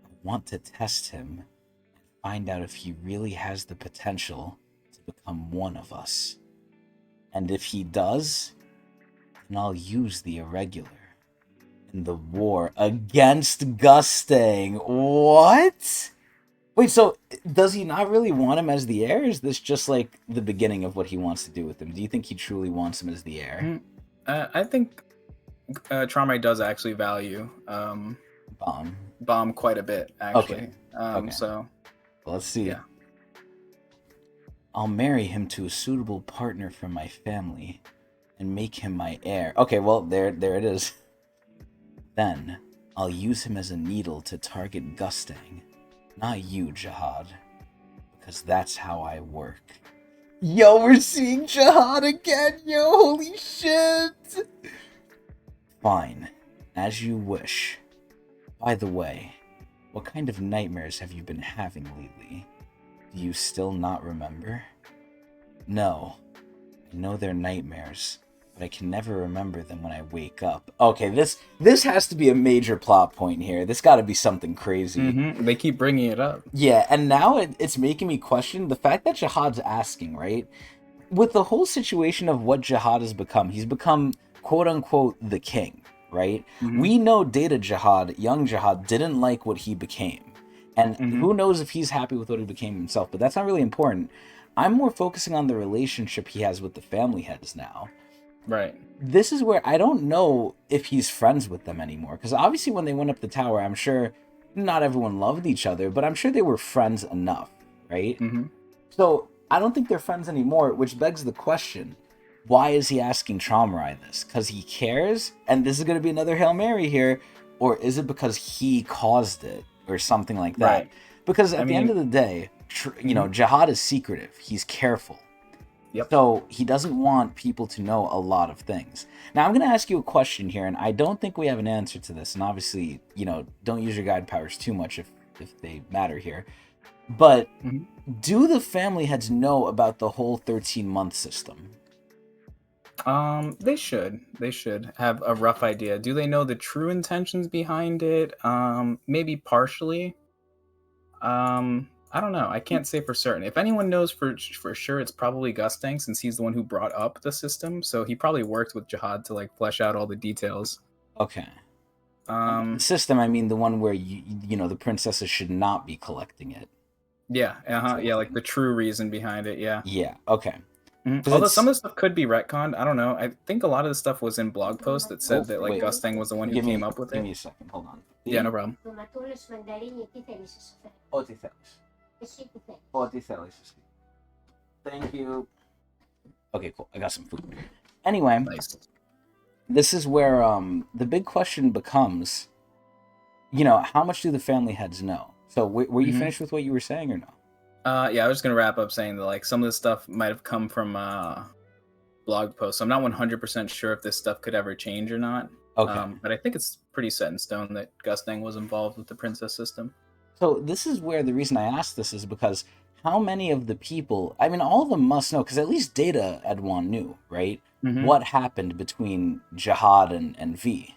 I want to test him and find out if he really has the potential to become one of us. And if he does, then I'll use the irregular in the war against Gusting. What? Wait, so does he not really want him as the heir? Or is this just like the beginning of what he wants to do with him? Do you think he truly wants him as the heir? I think Traumai does actually value Bomb quite a bit, actually. Okay. So let's see. Yeah. I'll marry him to a suitable partner from my family and make him my heir. Okay, well, there it is. Then I'll use him as a needle to target Gusting. Not you, Jihad. Because that's how I work. Yo, we're seeing Jihad again, yo, holy shit! Fine, as you wish. By the way, what kind of nightmares have you been having lately? Do you still not remember? No, I know they're nightmares, but I can never remember them when I wake up. Okay, this has to be a major plot point here. This got to be something crazy. They keep bringing it up. Yeah, and now it's making me question the fact that Jihad's asking, right? With the whole situation of what Jihad has become, he's become quote-unquote the king, right? We know Data Jihad, young Jihad, didn't like what he became. And who knows if he's happy with what he became himself, but that's not really important. I'm more focusing on the relationship he has with the family heads now. Right. This is where I don't know if he's friends with them anymore. Because obviously when they went up the tower, I'm sure not everyone loved each other, but I'm sure they were friends enough, right? So I don't think they're friends anymore, which begs the question, why is he asking Traumarai this? Because he cares? And this is going to be another Hail Mary here. Or is it because he caused it? Or something like that? Right. Because at the end of the day, Jihad is secretive. He's careful. Yep. So he doesn't want people to know a lot of things. Now I'm going to ask you a question here, and I don't think we have an answer to this. And obviously, don't use your guide powers too much if they matter here. But do the family heads know about the whole 13-month system? They should have a rough idea. Do they know the true intentions behind it? Maybe partially. I don't know. I can't say for certain. If anyone knows for sure, it's probably Gusting, since he's the one who brought up the system. So he probably worked with Jihad to like flesh out all the details. Okay. The system, I mean the one where the princesses should not be collecting it. Yeah. Yeah, like the true reason behind it. Yeah. Yeah. Okay. Although some of the stuff could be retconned. I don't know. I think a lot of the stuff was in blog posts that said that like Gusting was the one who came up with it. Give me a second. Hold on. Yeah, no problem. Thank you. Okay, cool. I got some food. Anyway, Nice. This is where the big question becomes, how much do the family heads know? So were you finished with what you were saying or no? Yeah, I was just gonna wrap up saying that like some of the stuff might have come from blog posts. So I'm not 100% sure if this stuff could ever change or not. Okay. But I think it's pretty set in stone that Gusting was involved with the princess system. So this is where the reason I asked this is because how many of the people, I mean, all of them must know, because at least Data Edwan knew, right? What happened between Jihad and V.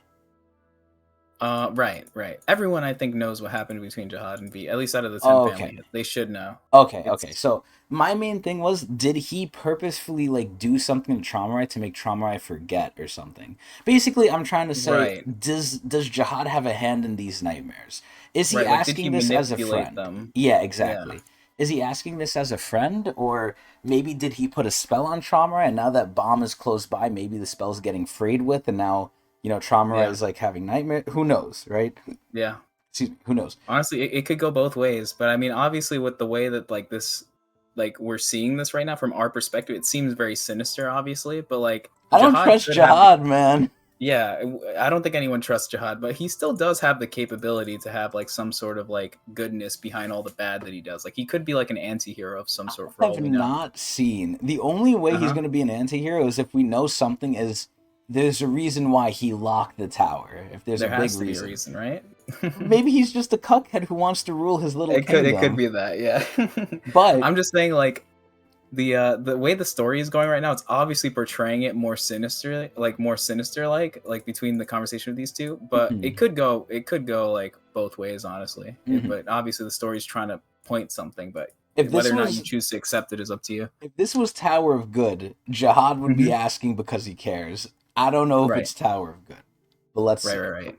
Right. Everyone, I think, knows what happened between Jihad and V, at least out of the 10 family. They should know. Okay. So my main thing was, did he purposefully like do something to Traumarai to make Traumarai forget or something? Basically, I'm trying to say, does Jihad have a hand in these nightmares? Is he asking this as a friend? Them? Yeah, exactly. Is he asking this as a friend, or maybe did he put a spell on Trauma, and now that bomb is close by, maybe the spell's getting frayed with, and now Trauma Yeah, is like having nightmare. Who knows, right? yeah. Excuse me. Who knows? Honestly, it could go both ways, but I mean, obviously, with the way that like this, like we're seeing this right now from our perspective, it seems very sinister, obviously. But like I don't Jihad trust could have the Jihad, man. yeah. I don't think anyone trusts Jihad, but he still does have the capability to have like some sort of like goodness behind all the bad that he does. Like he could be like an anti-hero of some sort for I have all we know. not seen. The only way Uh he's huh. going to be an anti-hero is if we know something is there's a reason why he locked the tower. If there's a There big has to be a reason. reason, right? Maybe he's just a cuckhead who wants to rule his little It could kingdom. be that, yeah. But I'm just saying like the way the story is going right now, it's obviously portraying it more sinister, like between the conversation of these two. But mhm, it could go like both ways, honestly. mhm. But obviously the story's trying to point something, but if this whether or not you was choose to accept it is up to you. if this was Tower of Good, Jihad would be Hmm. asking because he cares. I don't know if Right, it's Tower of Good, but let's right, see. right, right.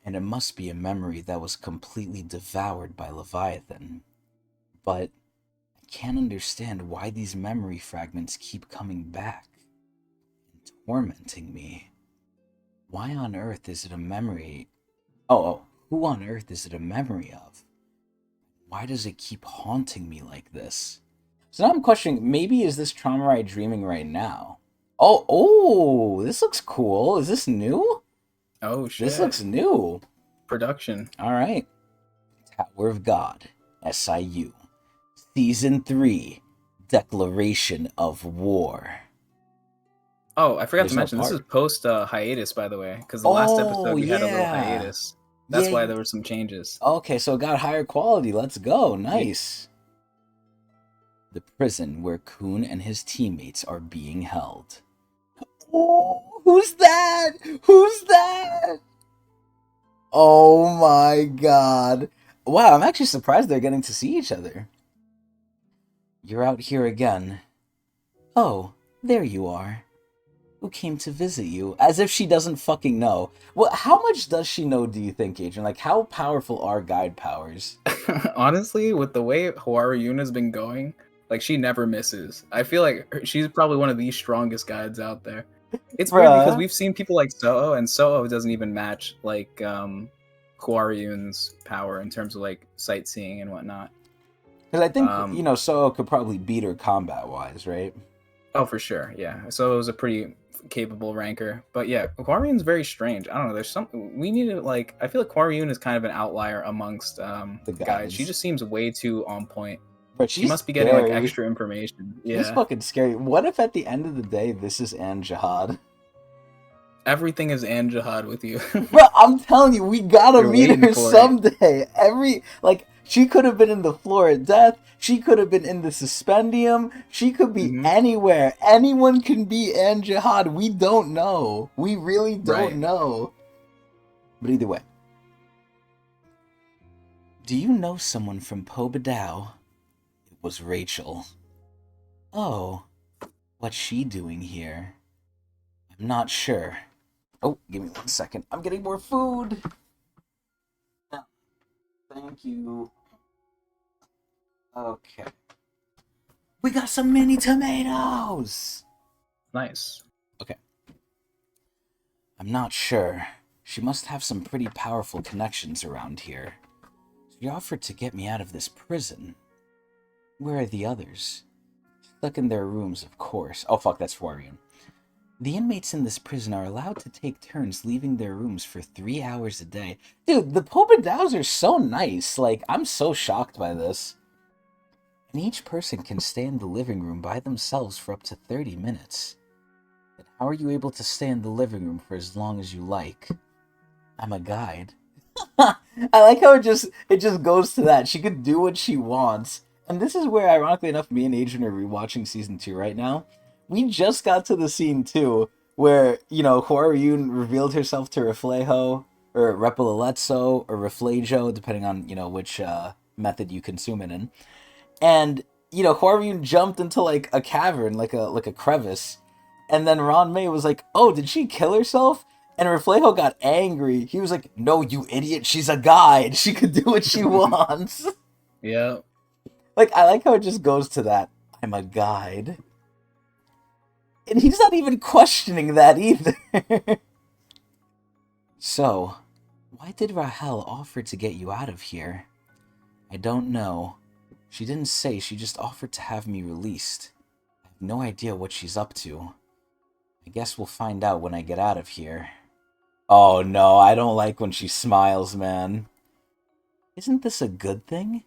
And it must be a memory that was completely devoured by Leviathan. But I can't understand why these memory fragments keep coming back and tormenting me. Why on earth is it a memory? Who on earth is it a memory of? Why does it keep haunting me like this? So now I'm questioning, maybe is this Traumaride dreaming right now? This looks cool. Is this new? Oh This shit! looks new. Production. All right. Tower of God, SIU. Season 3, Declaration of War. Oh, I forgot to There's no mention this is part. post hiatus, by the way, because the last Oh, episode we had a little yeah. hiatus. That's Yeah. why there were some changes. Okay, so it got higher quality. Let's go. Yeah. Nice. The prison where Kuhn and his teammates are being held. Oh, who's that? Who's that? Oh my god. Wow, I'm actually surprised they're getting to see each other. You're out here again. Oh, there you are. Who came to visit you? As if she doesn't fucking know. Well, how much does she know, do you think, Adrian? Like, how powerful are guide powers? Honestly, with the way Hawaru Yuna's been going, like she never misses. I feel like she's probably one of the strongest guides out there. It's weird because Bruh. we've seen people like Soho, and Soho doesn't even match like Hawaru Yuna's power in terms of like sightseeing and whatnot. Because I think, Um, Soho could probably beat her combat-wise, right? oh, for sure, yeah. So it was a pretty capable ranker, but yeah, Hawaru very strange. I don't know. There's some we need to like. I feel like Hawaru is kind of an outlier amongst The guides. She guys. just seems way too on point. But She she's must be getting like scary. extra information. She's Yeah. fucking scary. What if at the end of the day, this is Anne Jihad? Everything is An Jihad with you. Bro, I'm telling you, we gotta You're meet waiting her for it. someday. She could have been in the floor of death. She could have been in the suspendium. She could be Hmm. anywhere. Anyone can be Anne Jihad. We don't know. We really don't Right. know. But either way. Do you know someone from Pobadao? It was Rachel. Oh, what's she doing here? I'm not sure. Oh, give me 1 second. I'm getting more food. Thank you. Okay. We got some mini tomatoes! Nice. Okay. I'm not sure. She must have some pretty powerful connections around here. She offered to get me out of this prison. Where are the others? Stuck in their rooms, of course. Oh, fuck, that's Florian. The inmates in this prison are allowed to take turns leaving their rooms for 3 hours a day. Dude, the Popadows are so nice. Like, I'm so shocked by this. And each person can stay in the living room by themselves for up to 30 minutes. Then how are you able to stay in the living room for as long as you like? I'm a guide. I like how it just goes to that. She could do what she wants. And this is where, ironically enough, me and Adrian are rewatching season 2 right now. We just got to the scene too where, Huaruyun revealed herself to Reflejo, or Repoleletso, or Reflejo, depending on, which method you consume it in. And, Huaruyun jumped into like a cavern, like a crevice. And then Ron May was like, oh, did she kill herself? And Reflejo got angry. He was like, no, you idiot, she's a guide. She could do what she wants. Yeah. Like, I like how it just goes to that. I'm a guide. And he's not even questioning that either. So, why did Rahel offer to get you out of here? I don't know. She didn't say, she just offered to have me released. I have no idea what she's up to. I guess we'll find out when I get out of here. Oh no, I don't like when she smiles, man. Isn't this a good thing?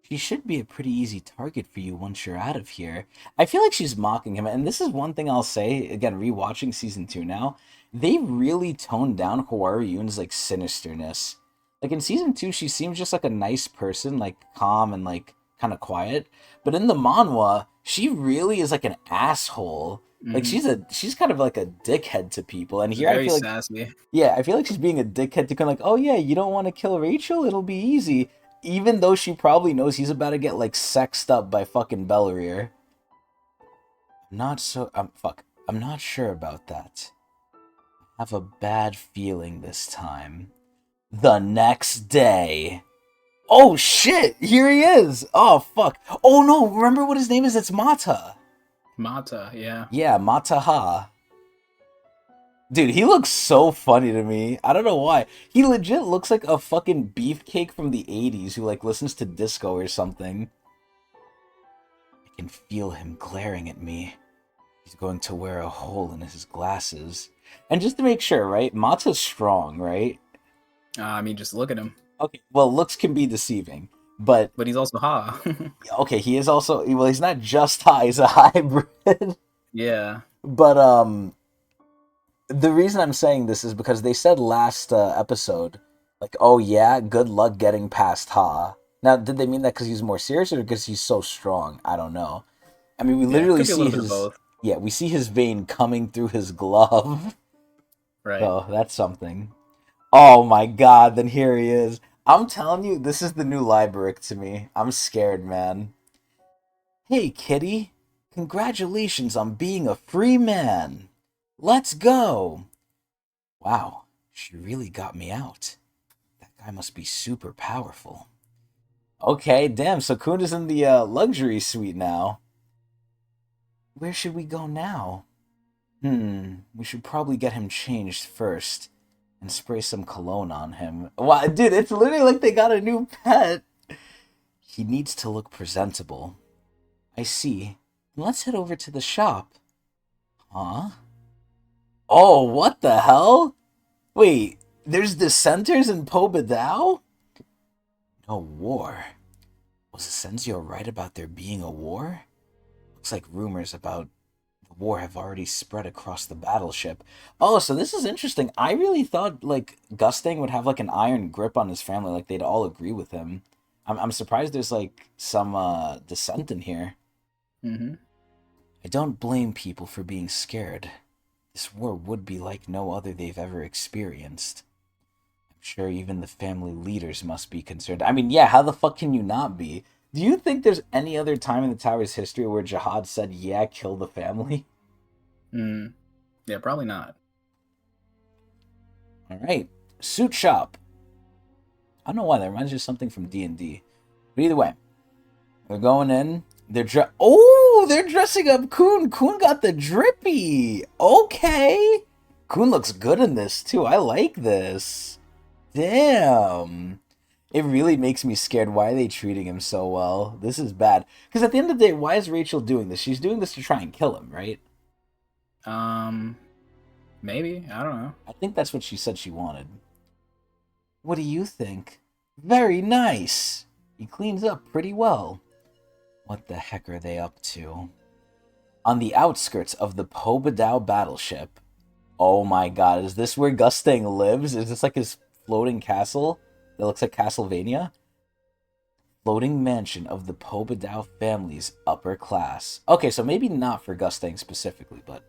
She should be a pretty easy target for you once you're out of here. I feel like she's mocking him, and this is one thing I'll say, again, rewatching season 2 now, they really toned down Hwaru Yoon's, like, sinisterness. Like, in season 2, she seems just like a nice person, like, calm and, like, kind of quiet. But in the manhwa, she really is, like, an asshole. Like, Hmm. she's kind of like a dickhead to people, and She's here I very feel like, sassy. yeah, I feel like she's being a dickhead to kind of like, oh yeah, you don't want to kill Rachel? It'll be easy. Even though she probably knows he's about to get, like, sexed up by fucking Bellerir. I'm not sure about that. I have a bad feeling this time. The next day. Oh shit! Here he is! Oh fuck. Oh no, remember what his name is? It's Mata. Mata, yeah. Yeah, Mataha. Dude, he looks so funny to me. I don't know why. He legit looks like a fucking beefcake from the 80s who, like, listens to disco or something. I can feel him glaring at me. He's going to wear a hole in his glasses. And just to make sure, right? Mata's strong, right? I mean, just look at him. Okay, well, looks can be deceiving. But, But he's also Ha. okay, he is also... Well, he's not just high, he's a hybrid. Yeah. But, the reason I'm saying this is because they said last episode, like, oh yeah, good luck getting past Ha. Now, did they mean that because he's more serious or because he's so strong? I don't know. I mean, we Yeah, literally could be a see little bit of his... both. Yeah, we see his vein coming through his glove. Right. So, that's something. Oh my god, then here he is. I'm telling you, this is the new Liberic to me. I'm scared, man. Hey, kitty. Congratulations on being a free man. Let's go. Wow, she really got me out. That guy must be super powerful. Okay, damn, so Kun is in the luxury suite now. Where should we go now? We should probably get him changed first and spray some cologne on him. Wow, dude, it's literally like they got a new pet. He needs to look presentable. I see. Let's head over to the shop. Huh? Oh, what the hell? Wait, there's dissenters in Pobadao? No war. Was Asensio right about there being a war? Looks like rumors about the war have already spread across the battleship. Oh, so this is interesting. I really thought, like, Gusting would have, like, an iron grip on his family, like they'd all agree with him. I'm surprised there's, like, some dissent in here. Mm-hmm. I don't blame people for being scared. This war would be like no other they've ever experienced. I'm sure even the family leaders must be concerned. I mean, yeah, how the fuck can you not be? Do you think there's any other time in the Tower's history where Jihad said, yeah, kill the family? Yeah, probably not. Alright, suit shop. I don't know why, that reminds me of something from D&D. But either way, we're going in. They're dressing up Kun. Kun got the drippy. Okay. Kun looks good in this, too. I like this. Damn. It really makes me scared. Why are they treating him so well? This is bad. Because at the end of the day, why is Rachel doing this? She's doing this to try and kill him, right? Maybe. I don't know. I think that's what she said she wanted. What do you think? Very nice. He cleans up pretty well. What the heck are they up to? On the outskirts of the Pobadao battleship. Oh my god, is this where Gustang lives? Is this like his floating castle that looks like Castlevania? Floating mansion of the Pobadao family's upper class. Okay, so maybe not for Gustang specifically, but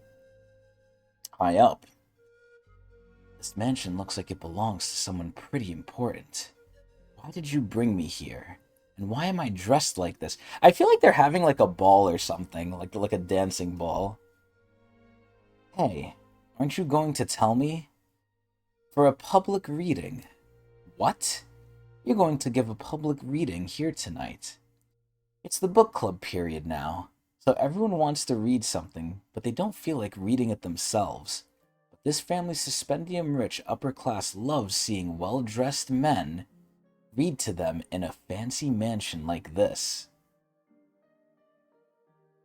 high up. This mansion looks like it belongs to someone pretty important. Why did you bring me here? And why am I dressed like this? I feel like they're having like a ball or something, like a dancing ball. Hey, aren't you going to tell me? For a public reading. What? You're going to give a public reading here tonight. It's the book club period now, so everyone wants to read something, but they don't feel like reading it themselves. But this family's suspendium rich upper class loves seeing well dressed men read to them in a fancy mansion like this.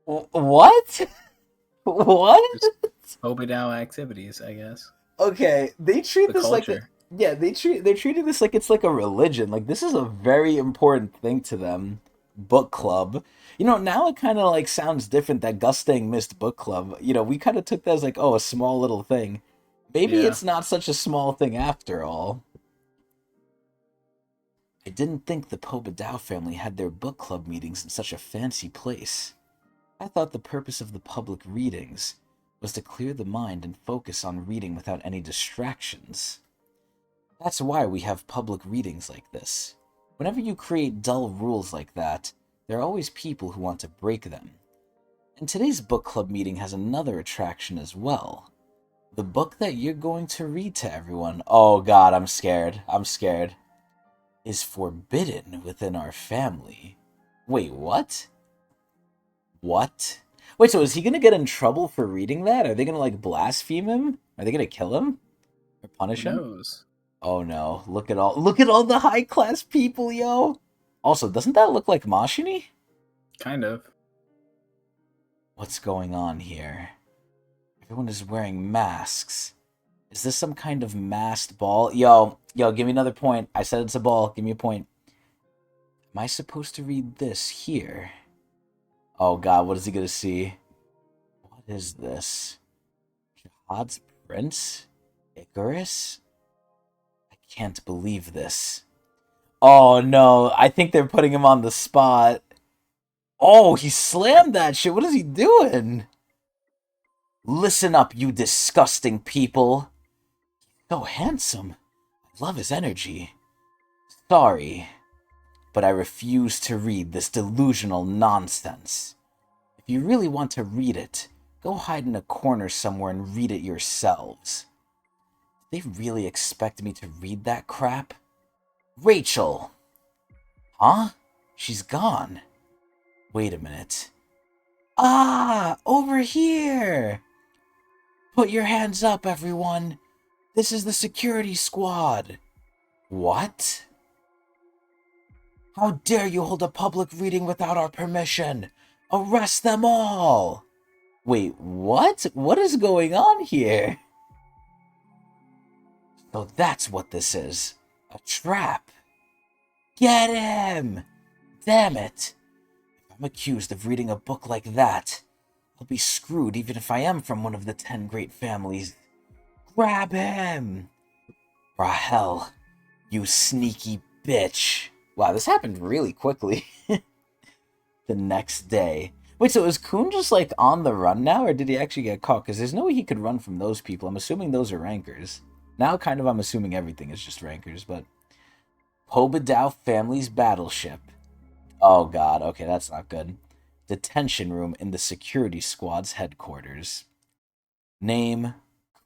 What? What? Just Obadiah activities, I guess. Okay, they treat The this like a, culture. yeah, they're treating this like it's like a religion. Like this is a very important thing to them. Book club. Now it kind of like sounds different that Gusting missed book club. We kind of took that as like, oh, a small little thing. Maybe Yeah. it's not such a small thing after all. I didn't think the Pobadao family had their book club meetings in such a fancy place. I thought the purpose of the public readings was to clear the mind and focus on reading without any distractions. That's why we have public readings like this. Whenever you create dull rules like that, there are always people who want to break them. And today's book club meeting has another attraction as well. The book that you're going to read to everyone, oh god, I'm scared, is forbidden within our family. Wait, what? What? Wait, so is he gonna get in trouble for reading that? Are they gonna like blaspheme him? Are they gonna kill him? Or Who punish him? knows? Oh no, look at all the high class people, yo! Also, doesn't that look like Mashini? Kind of. What's going on here? Everyone is wearing masks. Is this some kind of masked ball? Yo, give me another point. I said it's a ball. Give me a point. Am I supposed to read this here? Oh god, what is he gonna see? What is this? Jihad's Prince? Icarus? I can't believe this. Oh no, I think they're putting him on the spot. Oh, he slammed that shit. What is he doing? Listen up, you disgusting people. So handsome. I love his energy. Sorry, but I refuse to read this delusional nonsense. If you really want to read it, go hide in a corner somewhere and read it yourselves. Do they really expect me to read that crap? Rachel! Huh? She's gone. Wait a minute. Ah! Over here! Put your hands up, everyone! This is the security squad! What? How dare you hold a public reading without our permission? Arrest them all! Wait, what? What is going on here? So that's what this is. A trap. Get him! Damn it! If I'm accused of reading a book like that, I'll be screwed even if I am from one of the 10 great families. Grab him! Rahel, you sneaky bitch. Wow, this happened really quickly. The next day. Wait, so is Kun just like on the run now, or did he actually get caught? Because there's no way he could run from those people. I'm assuming those are rankers. Now, kind of, I'm assuming everything is just rankers, but Pobadao family's battleship. Oh god, okay, that's not good. Detention room in the security squad's headquarters. Name,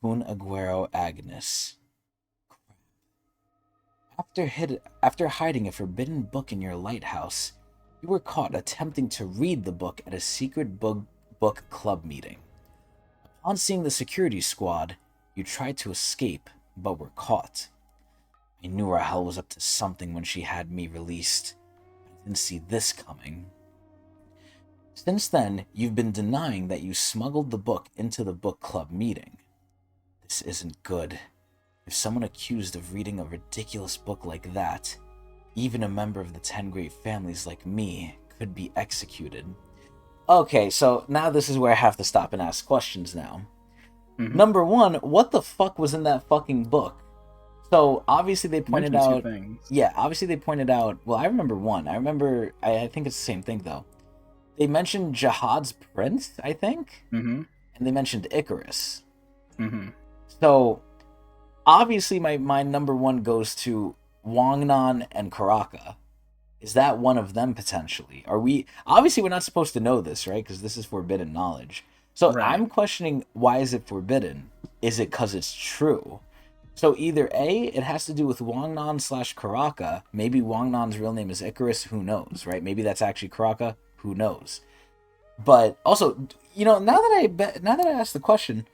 Kun Aguero Agnes. After hiding a forbidden book in your lighthouse, you were caught attempting to read the book at a secret book club meeting. Upon seeing the security squad, you tried to escape, but were caught. I knew Rahel was up to something when she had me released. I didn't see this coming. Since then, you've been denying that you smuggled the book into the book club meeting. This isn't good. If someone accused of reading a ridiculous book like that, even a member of the 10 great families like me could be executed. Okay, so now this is where I have to stop and ask questions now. Mm-hmm. Number one, what the fuck was in that fucking book? So obviously they pointed out. Yeah, obviously they pointed out. Well, I remember one. I think it's the same thing though. They mentioned Jihad's Prince, I think, Mm-hmm. and they mentioned Icarus. Mm-hmm. So obviously my number one goes to Wangnan and Karaka. Is that one of them potentially? Obviously we're not supposed to know this, right? Because this is forbidden knowledge. So Right. I'm questioning, why is it forbidden? Is it because it's true? So either A, it has to do with Wangnan slash Karaka. Maybe Wangnan's real name is Icarus. Who knows, right? Maybe that's actually Karaka. Who knows? But also, now that I asked the question,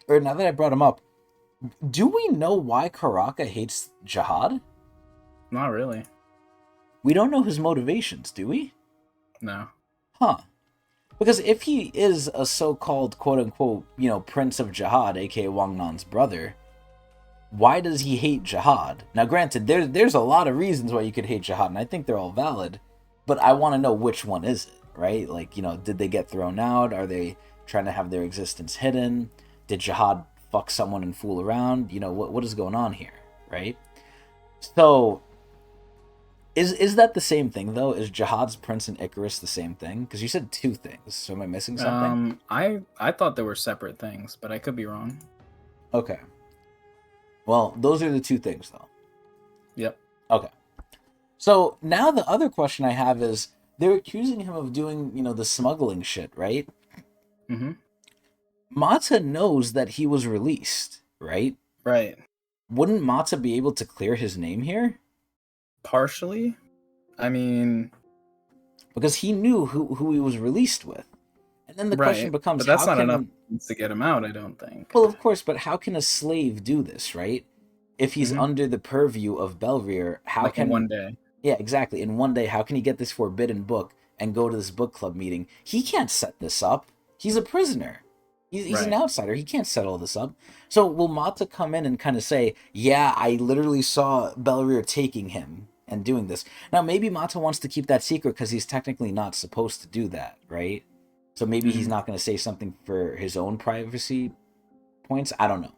or now that I brought him up, do we know why Karaka hates Jihad? Not really. We don't know his motivations, do we? No. Huh. Because if he is a so-called quote-unquote, Prince of Jihad, aka Wangnan's brother, why does he hate Jihad? Now, granted, there's a lot of reasons why you could hate Jihad, and I think they're all valid, but I want to know which one is it, right? Like, did they get thrown out? Are they trying to have their existence hidden? Did Jihad fuck someone and fool around? What is going on here, right? So, is that the same thing, though? Is Jihad's Prince and Icarus the same thing? Because you said two things, so am I missing something? I thought they were separate things, but I could be wrong. Okay. Well, those are the two things, though. Yep. Okay. So now the other question I have is, they're accusing him of doing, the smuggling shit, right? Mm-hmm. Mata knows that he was released, right? Right. Wouldn't Mata be able to clear his name here? Partially. I mean, Because he knew who he was released with. And then the question becomes, but that's how not enough can... to get him out, I don't think. Well, of course, but how can a slave do this, right? If he's Mhm. under the purview of Belrier, how Like can... in one day. Yeah, exactly. In one day, how can he get this forbidden book and go to this book club meeting? He can't set this up. He's a prisoner. He's an Right. outsider. He can't set all this up. So will Mata come in and kind of say, yeah, I literally saw Belrier taking him and doing this. Now, maybe Mata wants to keep that secret because he's technically not supposed to do that, right? So maybe he's Mhm. not going to say something for his own privacy points. I don't know.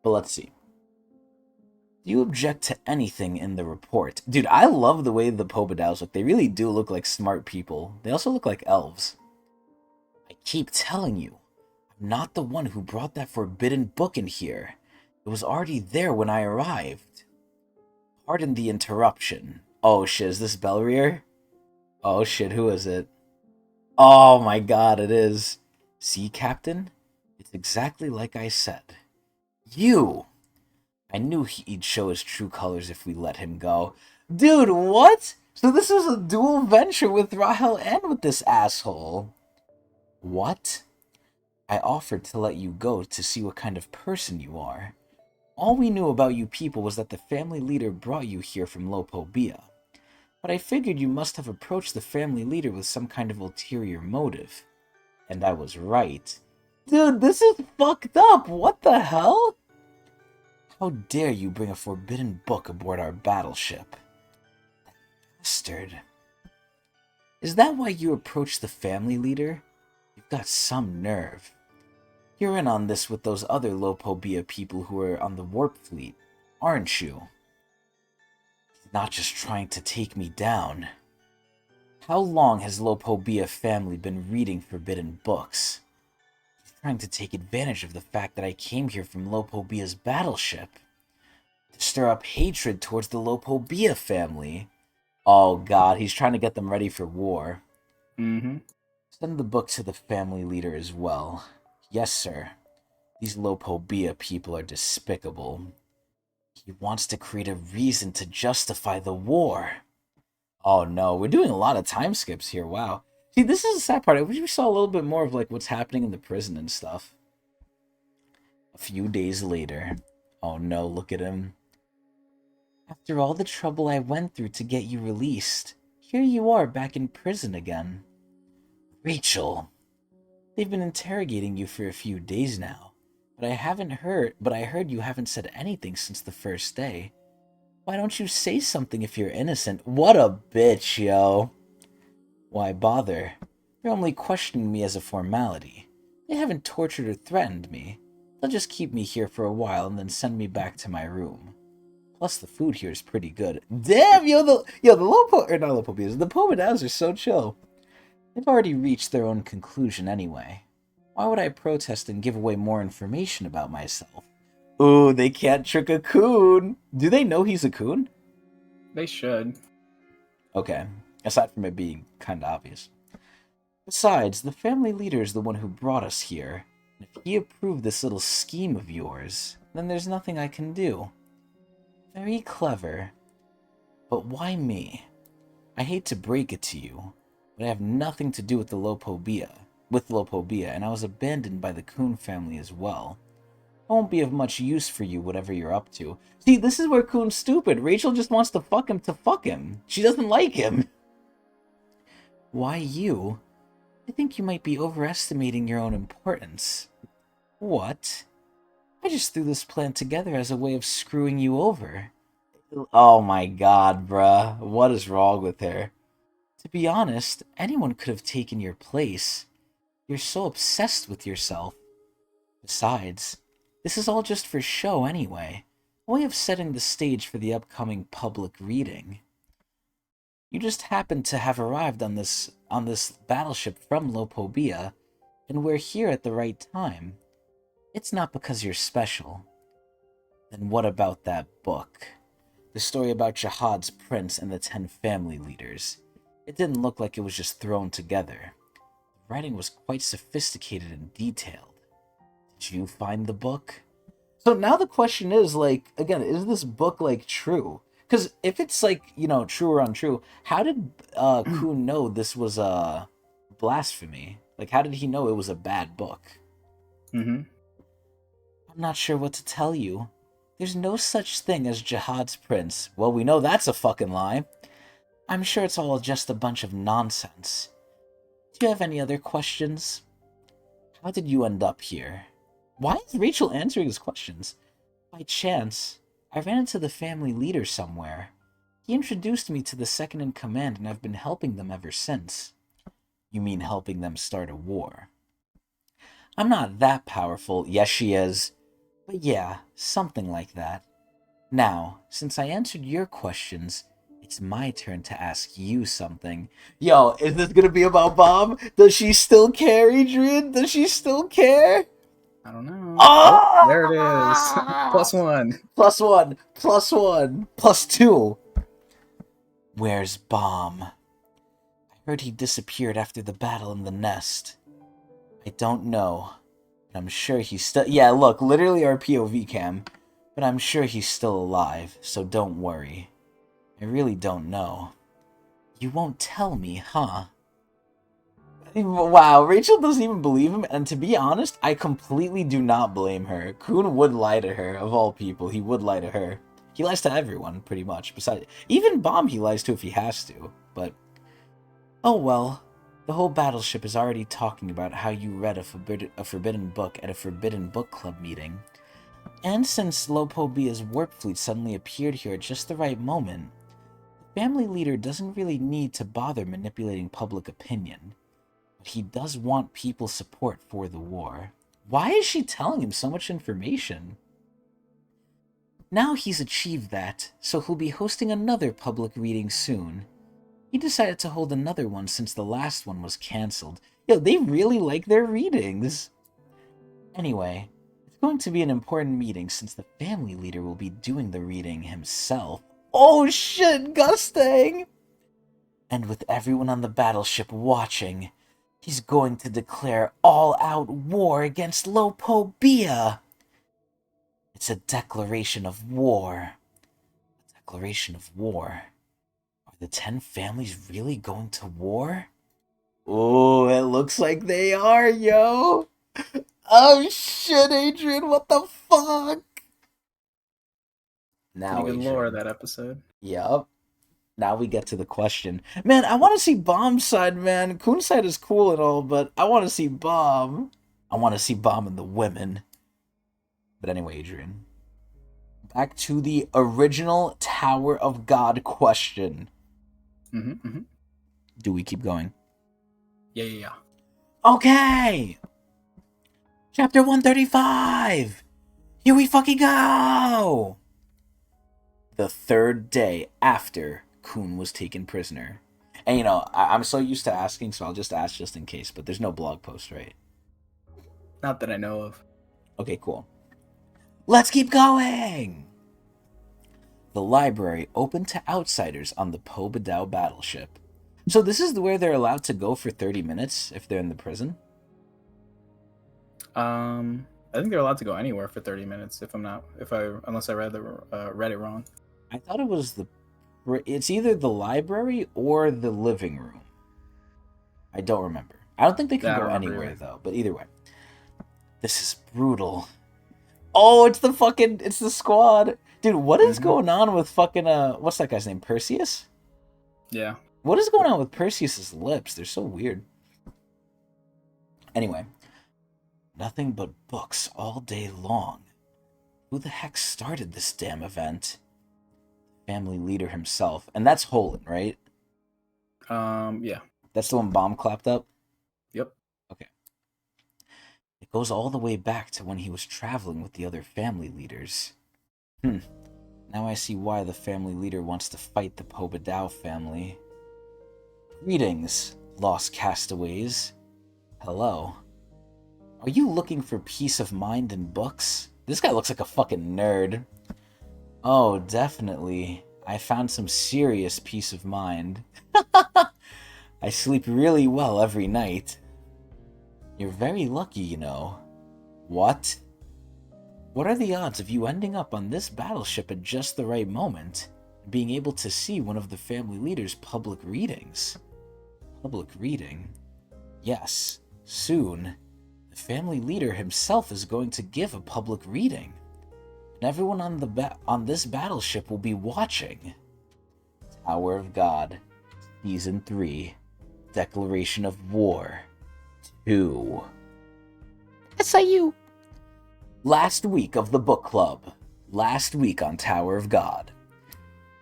But let's see. Do you object to anything in the report? Dude, I love the way the Pobodaos look. They really do look like smart people. They also look like elves. I keep telling you, I'm not the one who brought that forbidden book in here. It was already there when I arrived. Pardon the interruption. Oh shit, is this Belrier? Oh shit, who is it? Oh my god, it is. See, Captain? It's exactly like I said. You! I knew he'd show his true colors if we let him go. Dude, what? So this was a dual venture with Rahel and with this asshole. What? I offered to let you go to see what kind of person you are. All we knew about you people was that the family leader brought you here from Lopobia. But I figured you must have approached the family leader with some kind of ulterior motive. And I was right. Dude, this is fucked up. What the hell? How dare you bring a forbidden book aboard our battleship? Bastard. Is that why you approached the family leader? You've got some nerve. You're in on this with those other Lopobia people who are on the warp fleet, aren't you? Not just trying to take me down. How long has Lopobia family been reading forbidden books? He's trying to take advantage of the fact that I came here from Lopobia's battleship. To stir up hatred towards the Lopobia family. Oh god, he's trying to get them ready for war. Mm-hmm. Send the book to the family leader as well. Yes, sir. These Lopobia people are despicable. He wants to create a reason to justify the war. Oh no, we're doing a lot of time skips here, wow. See, this is the sad part. I wish we saw a little bit more of like what's happening in the prison and stuff. A few days later. Oh no, look at him. After all the trouble I went through to get you released, here you are back in prison again. Rachel. They've been interrogating you for a few days now, but I heard you haven't said anything since the first day. Why don't you say something if you're innocent? What a bitch, yo. Why bother? They're only questioning me as a formality. They haven't tortured or threatened me. They'll just keep me here for a while and then send me back to my room. Plus, the food here is pretty good. Damn, the Pomadows are so chill. They've already reached their own conclusion anyway. Why would I protest and give away more information about myself? Ooh, they can't trick a coon. Do they know he's a coon? They should. Okay, aside from it being kinda obvious. Besides, the family leader is the one who brought us here. And if he approved this little scheme of yours, then there's nothing I can do. Very clever. But why me? I hate to break it to you, but I have nothing to do with Lopobia, and I was abandoned by the Coon family as well. I won't be of much use for you, whatever you're up to. See, this is where Coon's stupid. Rachel just wants to fuck him. She doesn't like him. Why you? I think you might be overestimating your own importance. What? I just threw this plan together as a way of screwing you over. Oh my god, bruh. What is wrong with her? To be honest, anyone could have taken your place. You're so obsessed with yourself. Besides, this is all just for show anyway. A way of setting the stage for the upcoming public reading. You just happened to have arrived on this battleship from Lopobia, and we're here at the right time. It's not because you're special. Then what about that book? The story about Jihad's prince and the 10 family leaders. It didn't look like it was just thrown together. The writing was quite sophisticated and detailed. Did you find the book? So now the question is, like, again, is this book, like, true? Because if it's, like, you know, true or untrue, how did Kuhn know this was a blasphemy? Like, how did he know it was a bad book? Mm-hmm. I'm not sure what to tell you. There's no such thing as Jihad's prince. Well, we know that's a fucking lie. I'm sure it's all just a bunch of nonsense. Do you have any other questions? How did you end up here? Why is Rachel answering his questions? By chance, I ran into the family leader somewhere. He introduced me to the second-in-command, and I've been helping them ever since. You mean helping them start a war? I'm not that powerful. Yes, she is. But yeah, something like that. Now, since I answered your questions, it's my turn to ask you something. Yo, is this gonna be about Bob? Does she still care, Adrian? Does she still care? I don't know. Oh! Oh, there it is. +1. +1. +1. +2. Where's Bomb? I heard he disappeared after the battle in the nest. I don't know. But I'm sure he's still... Yeah, look, literally our POV cam. But I'm sure he's still alive, so don't worry. I really don't know. You won't tell me, huh? Wow, Rachel doesn't even believe him, and to be honest, I completely do not blame her. Kuhn would lie to her, of all people. He would lie to her. He lies to everyone, pretty much. Besides, even Bomb he lies to if he has to, but... Oh well. The whole battleship is already talking about how you read a forbidden book at a forbidden book club meeting. And since Lopobia's warp fleet suddenly appeared here at just the right moment, the family leader doesn't really need to bother manipulating public opinion. But he does want people's support for the war. Why is she telling him so much information? Now he's achieved that, so he'll be hosting another public reading soon. He decided to hold another one since the last one was cancelled. Yo, they really like their readings. Anyway, it's going to be an important meeting since the family leader will be doing the reading himself. Oh shit, Gustang! And with everyone on the battleship watching, he's going to declare all-out war against Lopobia. It's a declaration of war. A declaration of war. Are the 10 families really going to war? Oh, it looks like they are, yo! Oh shit, Adrian, what the fuck? Now, Pretty good Adrian. lore, that episode. Yup. Now we get to the question. Man, I want to see Bomb's side, man. Kuhn's side is cool and all, but I want to see Bomb. I want to see Bomb and the women. But anyway, Adrian. Back to the original Tower of God question. Do we keep going? Yeah. Okay! Chapter 135! Here we fucking go! The third day after Kuhn was taken prisoner. And you know, I'm so used to asking, so I'll just ask just in case, but there's no blog post, right? Not that I know of. Okay, cool. Let's keep going! The library opened to outsiders on the Po Badao battleship. So this is where they're allowed to go for 30 minutes if they're in the prison? I think they're allowed to go anywhere for 30 minutes unless I read it wrong. I thought it was it's either the library or the living room. I don't remember. I don't think they can Yeah, I go don't remember anywhere either. though, but either way. This is brutal. Oh, it's the squad. Dude, what is going on with fucking what's that guy's name? Perseus? Yeah. What is going on with Perseus's lips? They're so weird. Anyway, nothing but books all day long. Who the heck started this damn event? Family leader himself. And that's Holland, right? Yeah. That's the one Bomb clapped up? Yep. Okay. It goes all the way back to when he was traveling with the other family leaders. Now I see why the family leader wants to fight the Pobadao family. Greetings, lost castaways. Hello. Are you looking for peace of mind in books? This guy looks like a fucking nerd. Oh, definitely. I found some serious peace of mind. I sleep really well every night. You're very lucky, you know. What? What are the odds of you ending up on this battleship at just the right moment, and being able to see one of the family leader's public readings? Public reading? Yes, soon. The family leader himself is going to give a public reading, and everyone on this battleship will be watching. Tower of God, Season 3, Declaration of War 2. SIU! Last week of the book club. Last week on Tower of God.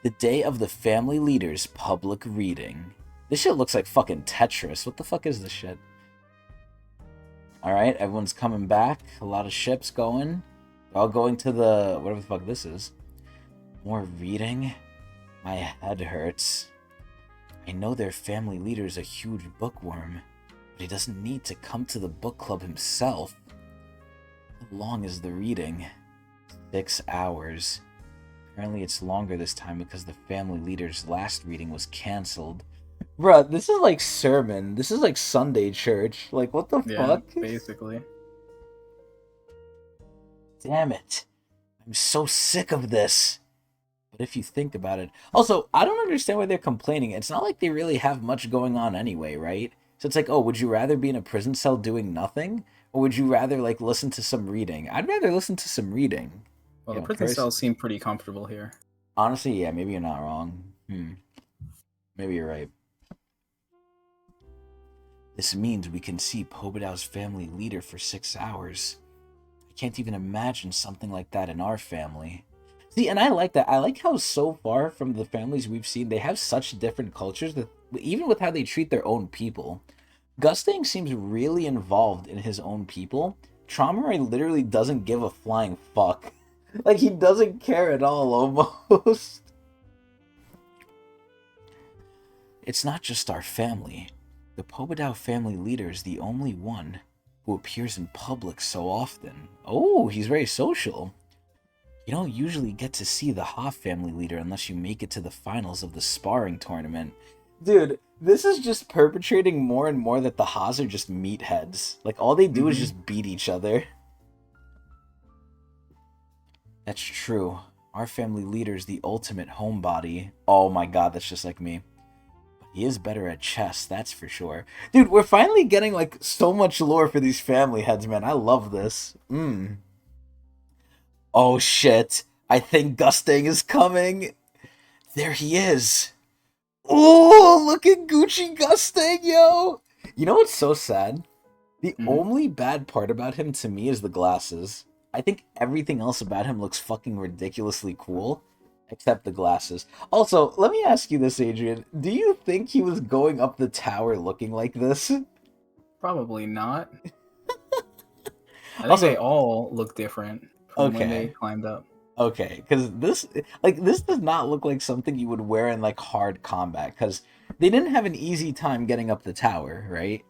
The day of the family leader's public reading. This shit looks like fucking Tetris. What the fuck is this shit? Alright, everyone's coming back. A lot of ships going. They're all going to the... whatever the fuck this is. More reading? My head hurts. I know their family leader's a huge bookworm, but he doesn't need to come to the book club himself. How long is the reading? 6 hours. Apparently it's longer this time because the family leader's last reading was cancelled. Bruh, this is like sermon. This is like Sunday church. Like, what the fuck? Basically. Damn it. I'm so sick of this. But if you think about it... Also, I don't understand why they're complaining. It's not like they really have much going on anyway, right? So it's like, oh, would you rather be in a prison cell doing nothing? Or would you rather, like, listen to some reading? I'd rather listen to some reading. Well, the prison cells seem pretty comfortable here. Honestly, yeah, maybe you're not wrong. Maybe you're right. This means we can see Pobadao's family leader for 6 hours. I can't even imagine something like that in our family. See, and I like that. I like how so far from the families we've seen, they have such different cultures, that even with how they treat their own people. Gusting seems really involved in his own people. Traumaray literally doesn't give a flying fuck. Like, he doesn't care at all, almost. It's not just our family. The Pobadao family leader is the only one who appears in public so often. Oh, he's very social. You don't usually get to see the Ha family leader unless you make it to the finals of the sparring tournament. Dude, this is just perpetrating more and more that the Ha's are just meatheads. Like, all they do is just beat each other. That's true. Our family leader is the ultimate homebody. Oh my god, that's just like me. But he is better at chess, that's for sure. Dude, we're finally getting, like, so much lore for these family heads, man. I love this. Oh shit. I think Gusting is coming. There he is. Oh, look at Gucci Gusting, yo! You know what's so sad? The only bad part about him to me is the glasses. I think everything else about him looks fucking ridiculously cool, except the glasses. Also, let me ask you this, Adrian. Do you think he was going up the tower looking like this? Probably not. I think they all look different from when they climbed up. Okay, because this does not look like something you would wear in, like, hard combat, because they didn't have an easy time getting up the tower, right?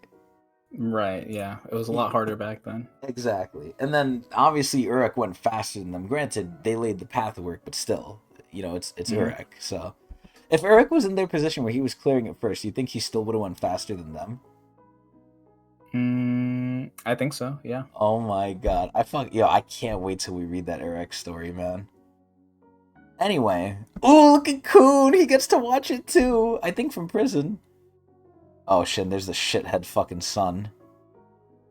Right, yeah. It was a lot harder back then. Exactly. And then, obviously, Uruk went faster than them. Granted, they laid the path work, but still, you know, it's Uruk, so... If Uruk was in their position where he was clearing it first, you think he still would have went faster than them? I think so. Yeah. Oh my god. I can't wait till we read that Eric story, man. Anyway. Ooh, look at Coon! He gets to watch it too! I think from prison. Oh shit, and there's the shithead fucking son.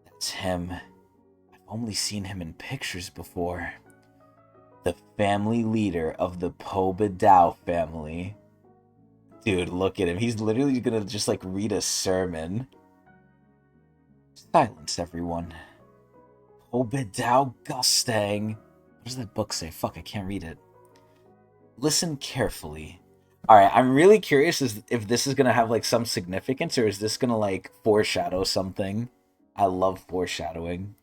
That's him. I've only seen him in pictures before. The family leader of the Pobedao family. Dude, look at him. He's literally gonna just like read a sermon. Silence, everyone. Pobedao Gustang. What does that book say? Fuck, I can't read it. Listen carefully. Alright, I'm really curious if this is gonna have like some significance, or is this gonna like foreshadow something? I love foreshadowing.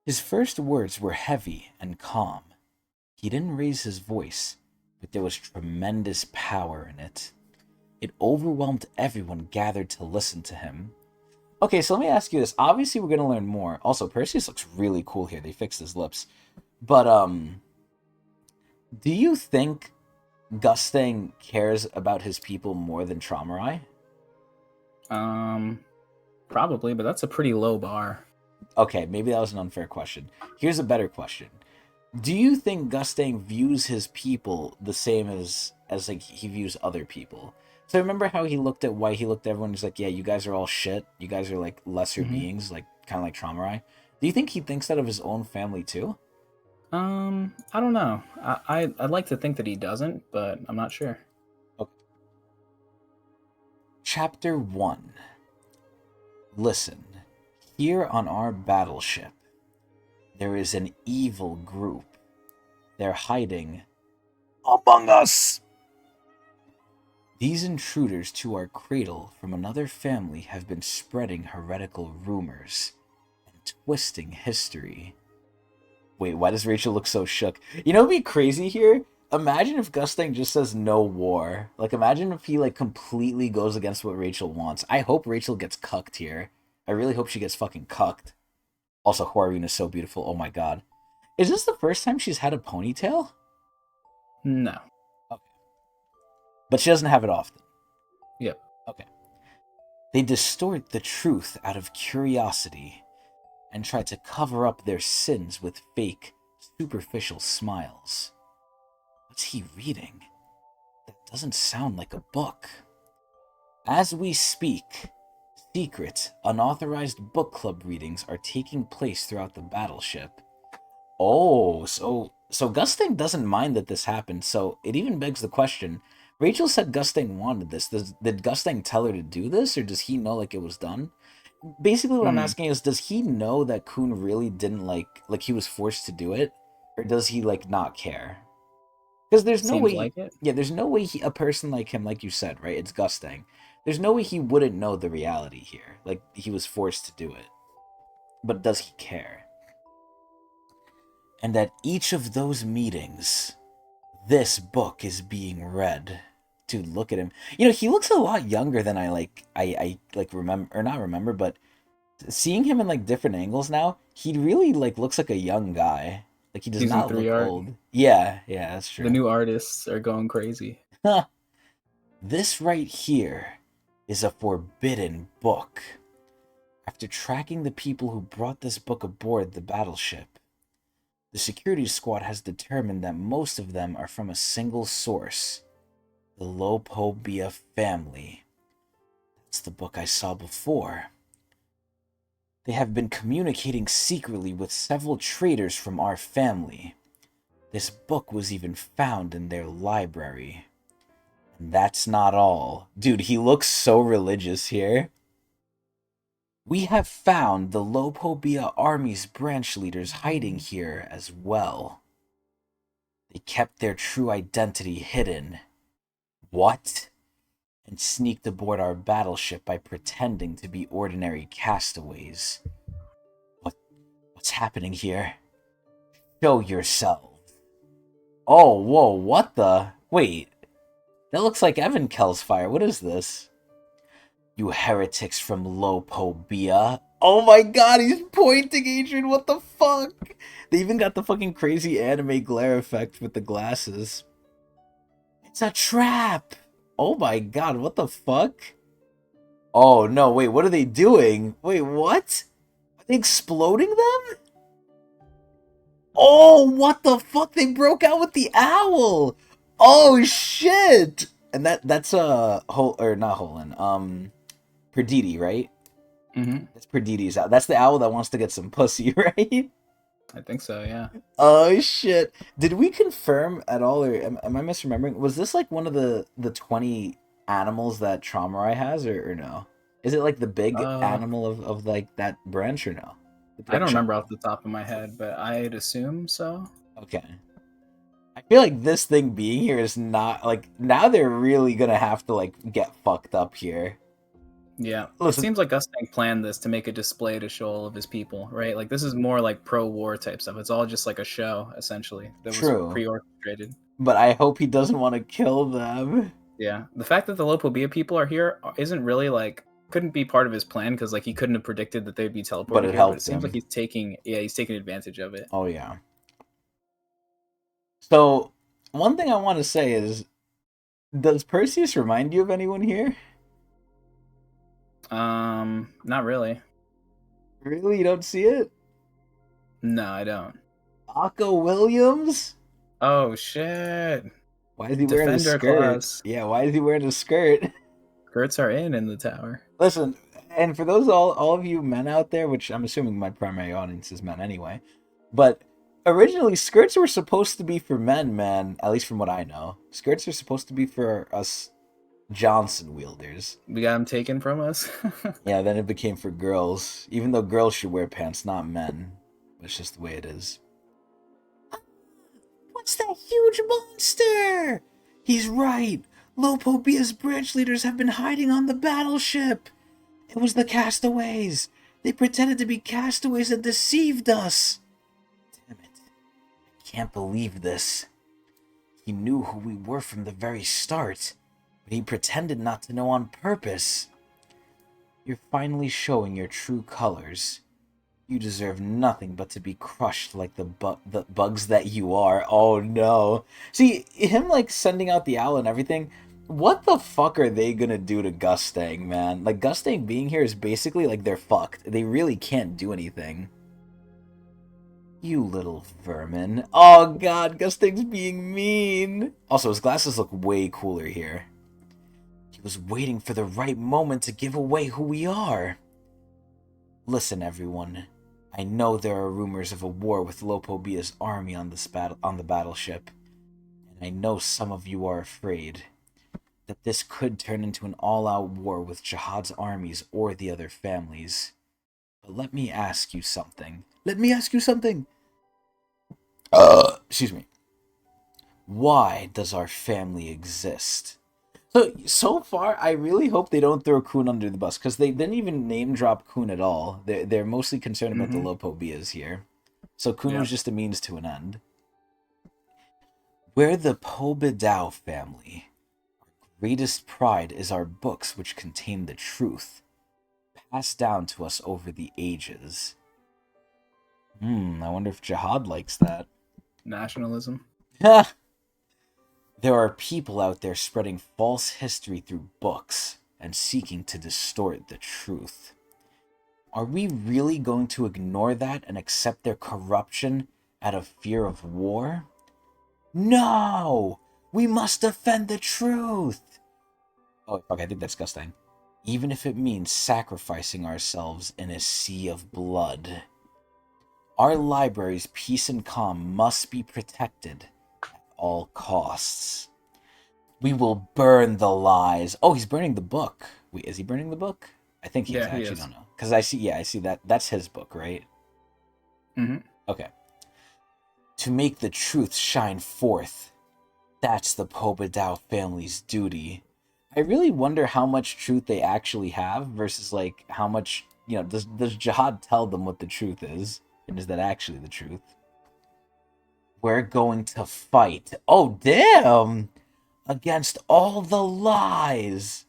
His first words were heavy and calm. He didn't raise his voice, but there was tremendous power in it. It overwhelmed everyone gathered to listen to him. Okay, so let me ask you this. Obviously, we're going to learn more. Also, Perseus looks really cool here. They fixed his lips. But, do you think Gustang cares about his people more than Traumarai? Probably, but that's a pretty low bar. Okay, maybe that was an unfair question. Here's a better question. Do you think Gustang views his people the same as like he views other people? So remember how he looked at everyone, he's like, yeah, you guys are all shit. You guys are like lesser beings, like kind of like Traumarai. Do you think he thinks that of his own family too? I don't know. I'd like to think that he doesn't, but I'm not sure. Okay. Chapter 1. Listen, here on our battleship, there is an evil group. They're hiding among us. These intruders to our cradle from another family have been spreading heretical rumors and twisting history. Wait, why does Rachel look so shook? You know what'd be crazy here? Imagine if Gustang just says no war. Like, imagine if he, like, completely goes against what Rachel wants. I hope Rachel gets cucked here. I really hope she gets fucking cucked. Also, Huarun is so beautiful. Oh my god. Is this the first time she's had a ponytail? No. Okay. But she doesn't have it often. Yep. Okay. They distort the truth out of curiosity and try to cover up their sins with fake, superficial smiles. What's he reading? That doesn't sound like a book. As we speak, secret, unauthorized book club readings are taking place throughout the battleship. Oh, so Gustang doesn't mind that this happened, so it even begs the question. Rachel said Gustang wanted this. Did Gustang tell her to do this, or does he know like it was done? Basically what I'm asking is, does he know that Kun really didn't like he was forced to do it, or does he like not care? Because there's no Seems way like it. yeah, there's no way a person like him, like you said, right? It's Gustang. There's no way he wouldn't know the reality here. Like he was forced to do it. But does he care? And at each of those meetings, this book is being read. Dude, look at him. You know, he looks a lot younger than I remember, or not remember, but seeing him in like different angles now, he really like looks like a young guy. Like he does He's in not look 3 art. old. Yeah, that's true. The new artists are going crazy. This right here is a forbidden book. After tracking the people who brought this book aboard the battleship, the security squad has determined that most of them are from a single source, the Lopobia family. That's the book I saw before. They have been communicating secretly with several traders from our family. This book was even found in their library. And that's not all. Dude, he looks so religious here. We have found the Lopobia army's branch leaders hiding here as well. They kept their true identity hidden. What? And sneaked aboard our battleship by pretending to be ordinary castaways. What's happening here? Show yourselves. Oh, whoa, what the? Wait, that looks like Evan Kelsfire. What is this? You heretics from Lopobia. Oh my god, he's pointing, Adrian, what the fuck? They even got the fucking crazy anime glare effect with the glasses. It's a trap! Oh my god, what the fuck? Oh no, wait, what are they doing? Wait, what? Are they exploding them? Oh, what the fuck? They broke out with the owl. Oh shit! And that's Hol or not Holland. Perditi, right? Mm-hmm. That's Perditi's owl. That's the owl that wants to get some pussy, right? I think so. Yeah. Oh shit! Did we confirm at all, or am I misremembering? Was this like one of the 20 animals that Traumarai has, or no? Is it like the big Uh, animal of like that branch, or no? The I don't branch. remember off the top of my head, but I'd assume so. Okay. I feel like this thing being here is not like now they're really gonna have to like get fucked up here. Yeah, it Listen, seems like Gustang planned this to make a display to show all of his people, right? Like this is more like pro-war type stuff. It's all just like a show, essentially, that was true, pre-orchestrated. but I hope he doesn't want to kill them. Yeah, the fact that the Lopobia people are here isn't really like couldn't be part of his plan because like he couldn't have predicted that they'd be But teleported it here. But it helped seems like him. he's taking advantage of it. Oh yeah. So one thing I want to say is, does Perseus remind you of anyone here? Not really. Really, you don't see it? No, I don't. Akko Williams? Oh shit! Why is he wearing a Defender skirt? class. Yeah, why is he wearing a skirt? Skirts are in the tower. Listen, and for those all of you men out there, which I'm assuming my primary audience is men anyway, but originally skirts were supposed to be for men, man. At least from what I know, skirts are supposed to be for us Johnson wielders. We got him taken from us. Yeah, then it became for girls, even though girls should wear pants, not men. It's just the way it is. What's that huge monster? He's right. Lopobia's branch leaders have been hiding on the battleship. It was the castaways. They pretended to be castaways and deceived us. Damn it. I can't believe this. He knew who we were from the very start, but he pretended not to know on purpose. You're finally showing your true colors. You deserve nothing but to be crushed like the bugs that you are. Oh no. See, him like sending out the owl and everything, what the fuck are they gonna do to Gustang, man? Like, Gustang being here is basically like they're fucked. They really can't do anything. You little vermin. Oh god, Gustang's being mean. Also, his glasses look way cooler here. He was waiting for the right moment to give away who we are. Listen, everyone. I know there are rumors of a war with Lopobia's army on the battleship, and I know some of you are afraid that this could turn into an all-out war with Jihad's armies or the other families. But let me ask you something. Excuse me. Why does our family exist? So far, I really hope they don't throw Kun under the bus, because they didn't even name drop Kun at all. They're mostly concerned about the Mm-hmm. Lopobias here. So Kun Yeah. was just a means to an end. We're the Pobidao family. Our greatest pride is our books, which contain the truth, passed down to us over the ages. I wonder if Jihad likes that. Nationalism. There are people out there spreading false history through books and seeking to distort the truth. Are we really going to ignore that and accept their corruption out of fear of war? No! We must defend the truth! Oh, fuck, I think that's disgusting. Even if it means sacrificing ourselves in a sea of blood. Our library's peace and calm must be protected at all costs. We will burn the lies. Oh, he's burning the book. Wait, is he burning the book? I think he is. Yeah, I he actually is. don't know. Because I see that. That's his book, right? Mm-hmm. Okay. To make the truth shine forth. That's the Pobidao family's duty. I really wonder how much truth they actually have versus, like, how much, does Jihad tell them what the truth is? And is that actually the truth? We're going to fight. Oh, damn! Against all the lies.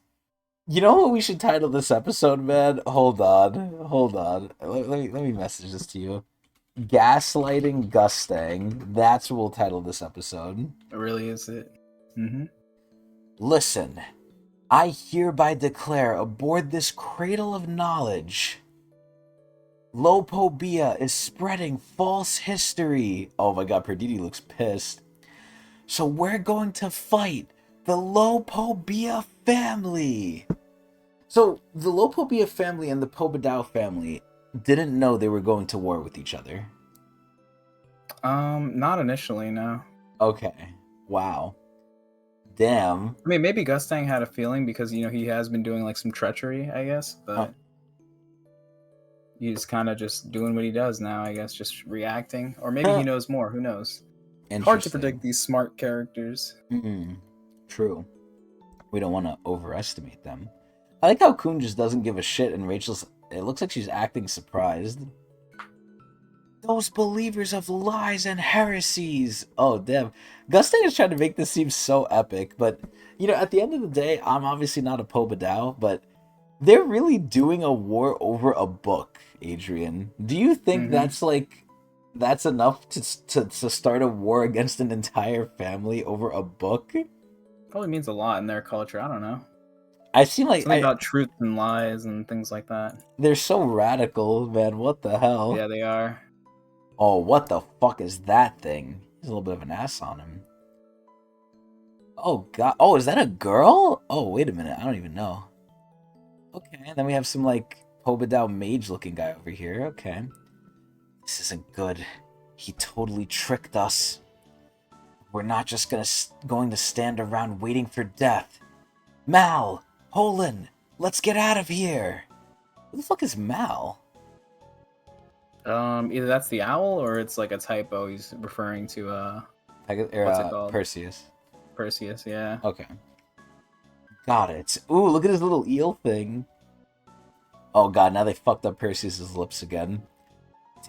You know what we should title this episode, man? Hold on. Let me message this to you. Gaslighting Gustang. That's what we'll title this episode. It really is it. Mm-hmm. Listen, I hereby declare aboard this cradle of knowledge, Lopobia is spreading false history. Oh my god, Perditi looks pissed. So we're going to fight the Lopobia family. So the Lopobia family and the Pobedao family didn't know they were going to war with each other. Not initially, no. Okay. Wow. Damn. I mean, maybe Gustang had a feeling because he has been doing like some treachery, I guess, Oh, but he's kind of just doing what he does now, I guess, just reacting, or maybe he knows more. Who knows? Hard to predict these smart characters. True. We don't want to overestimate them. I like how Kun just doesn't give a shit, and Rachel's. It looks like she's acting surprised. Those believers of lies and heresies. Oh, damn. Gusting is trying to make this seem so epic, but, at the end of the day, I'm obviously not a Pobedao, but they're really doing a war over a book, Adrian. Do you think that's enough to start a war against an entire family over a book? Probably means a lot in their culture. I don't know. I've seen something about truth and lies and things like that. They're so radical, man. What the hell? Yeah, they are. Oh, what the fuck is that thing? There's a little bit of an ass on him. Oh, God. Oh, is that a girl? Oh, wait a minute. I don't even know. Okay, and then we have some, Pobedao mage-looking guy over here. Okay. This isn't good. He totally tricked us. We're not just going to stand around waiting for death. Mal! Holin! Let's get out of here! Who the fuck is Mal? Either that's the owl or it's like a typo. He's referring to what's it called? Perseus. Perseus, yeah. Okay. Got it. Ooh, look at his little eel thing. Oh god, now they fucked up Perseus's lips again.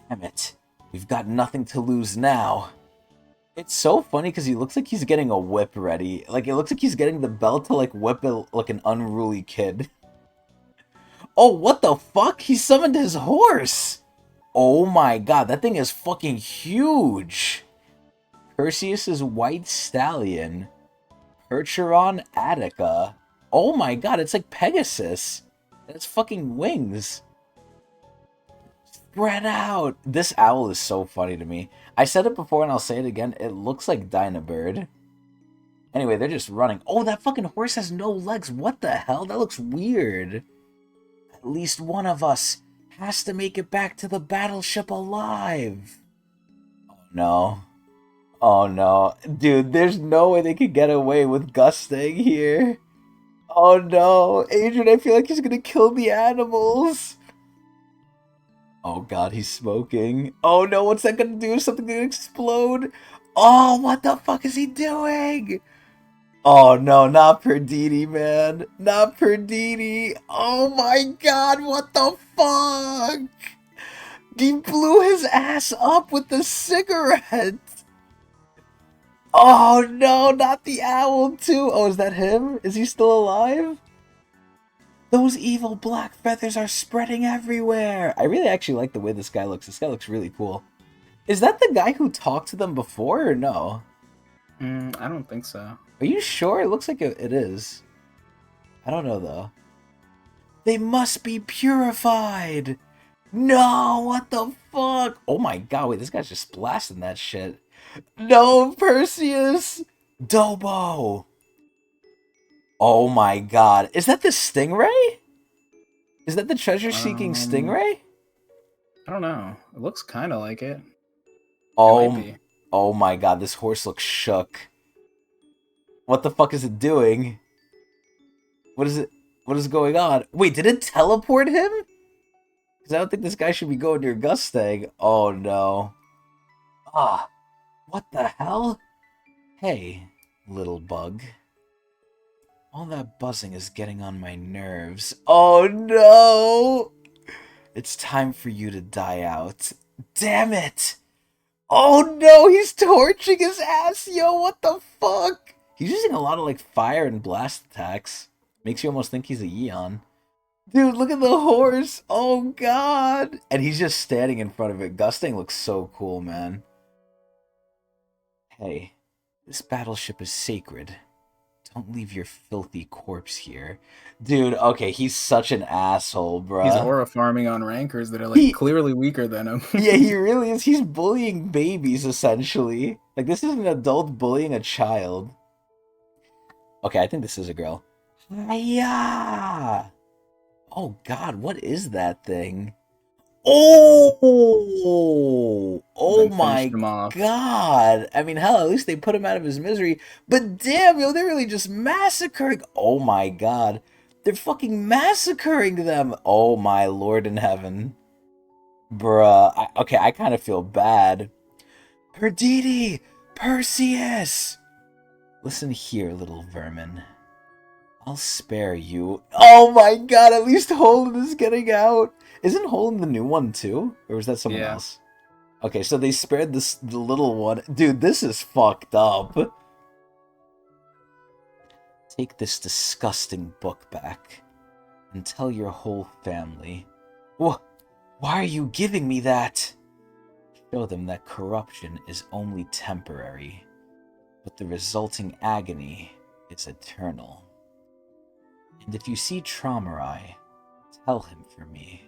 Damn it. We've got nothing to lose now. It's so funny because he looks like he's getting a whip ready. Like, it looks like he's getting the belt to, whip it like an unruly kid. Oh, what the fuck? He summoned his horse! Oh my god, that thing is fucking huge! Perseus's white stallion. Percheron Attica. Oh my god, it's like Pegasus. It's fucking wings. Spread out! This owl is so funny to me. I said it before and I'll say it again. It looks like Dynabird. Anyway, they're just running. Oh, that fucking horse has no legs. What the hell? That looks weird. At least one of us has to make it back to the battleship alive. Oh no. Oh no. Dude, there's no way they could get away with Gusting here. Oh no. Adrian, I feel like he's gonna kill the animals. Oh god, he's smoking. Oh no, what's that gonna do? Is something gonna explode? Oh, what the fuck is he doing? Oh no, not Perditi, man. Not Perditi. Oh my god, what the fuck? He blew his ass up with the cigarette. Oh no, not the owl too. Oh, is that him? Is he still alive? Those evil black feathers are spreading everywhere. I really actually like the way this guy looks. This guy looks really cool. Is that the guy who talked to them before or no? I don't think so. Are you sure? It looks like it is. I don't know, though. They must be purified! No, what the fuck? Oh my god, wait, this guy's just blasting that shit. No, Perseus! Dobo! Oh my god. Is that the Stingray? Is that the treasure-seeking Stingray? I don't know. It looks kind of like it. Oh my god, this horse looks shook. What the fuck is it doing? What is going on? Wait, did it teleport him? Because I don't think this guy should be going near GUSTANG. Oh no. Ah, what the hell? Hey, little bug. All that buzzing is getting on my nerves. Oh no! It's time for you to die out. Damn it! Oh no, he's torching his ass, yo, what the fuck? He's using a lot of, fire and blast attacks. Makes you almost think he's a Yeon. Dude, look at the horse! Oh god! And he's just standing in front of it. GUSTANG looks so cool, man. Hey, this battleship is sacred. Don't leave your filthy corpse here. Dude, okay, he's such an asshole, He's bruh. aura farming on rankers that are like He, clearly weaker than him. yeah, he really is. He's bullying babies, essentially. Like, this is an adult bullying a child. Okay, I think this is a girl. Hiya! Oh, God, what is that thing? Oh! And Oh then finished my him off. God! I mean, hell, at least they put him out of his misery. But damn, yo, they're really just massacring. Oh my God. They're fucking massacring them. Oh my Lord in heaven. Bruh. Okay, I kind of feel bad. Perditi! Perseus! Listen here, little vermin. I'll spare you. Oh my God, at least Holden is getting out. Isn't Holden the new one too? Or was that someone Yeah. else? Okay, so they spared the little one. Dude, this is fucked up. Take this disgusting book back and tell your whole family. Why are you giving me that? Show them that corruption is only temporary, but the resulting agony is eternal. And if you see Traumarai, tell him for me.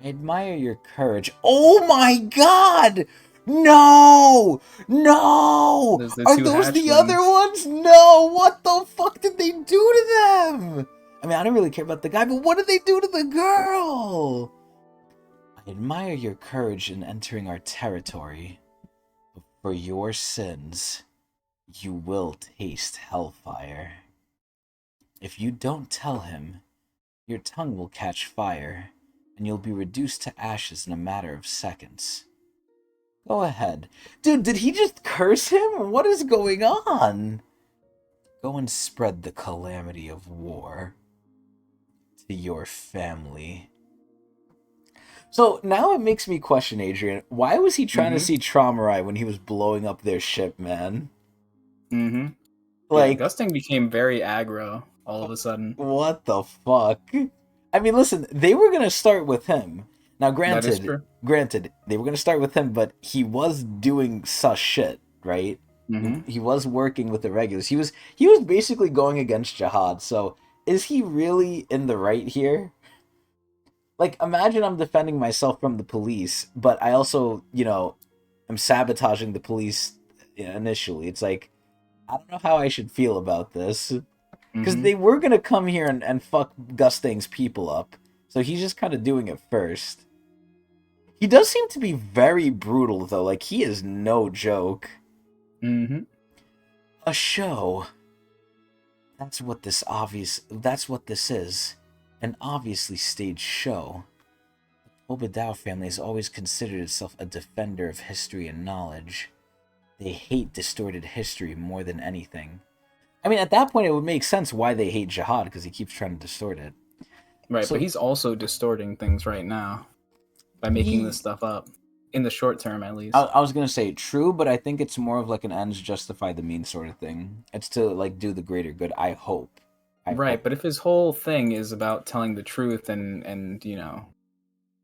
I admire your courage. Oh my God! No! No! There's the Are two those the other hatchlings. ones? No! What the fuck did they do to them? I mean, I don't really care about the guy, but what did they do to the girl? I admire your courage in entering our territory, but for your sins, you will taste hellfire. If you don't tell him, your tongue will catch fire, and you'll be reduced to ashes in a matter of seconds. Go ahead. Dude, did he just curse him? What is going on? Go and spread the calamity of war to your family. So now it makes me question, Adrian, why was he trying to see Traumarai when he was blowing up their ship, man? Mm-hmm. Like, yeah, Gusting became very aggro all of a sudden. what the fuck? I mean, listen, they were gonna start with him. Now, That is true. granted, they were gonna start with him, but he was doing sus shit, right? Mm-hmm. He was working with the regulars. He was basically going against Jihad. So, is he really in the right here? Like, imagine I'm defending myself from the police, but I also, am sabotaging the police initially. It's like, I don't know how I should feel about this. Because Mm-hmm. they were going to come here and fuck Gustang's people up. So he's just kind of doing it first. He does seem to be very brutal, though. Like, he is no joke. Mm-hmm. A show. That's what this is. An obviously staged show. The Obadao family has always considered itself a defender of history and knowledge. They hate distorted history more than anything. I mean, at that point, it would make sense why they hate Jihad, because he keeps trying to distort it. Right, So, but he's also distorting things right now by making this stuff up. In the short term, at least. I was going to say true, but I think it's more of like an ends justify the means sort of thing. It's to like do the greater good, I hope. Right, but if his whole thing is about telling the truth and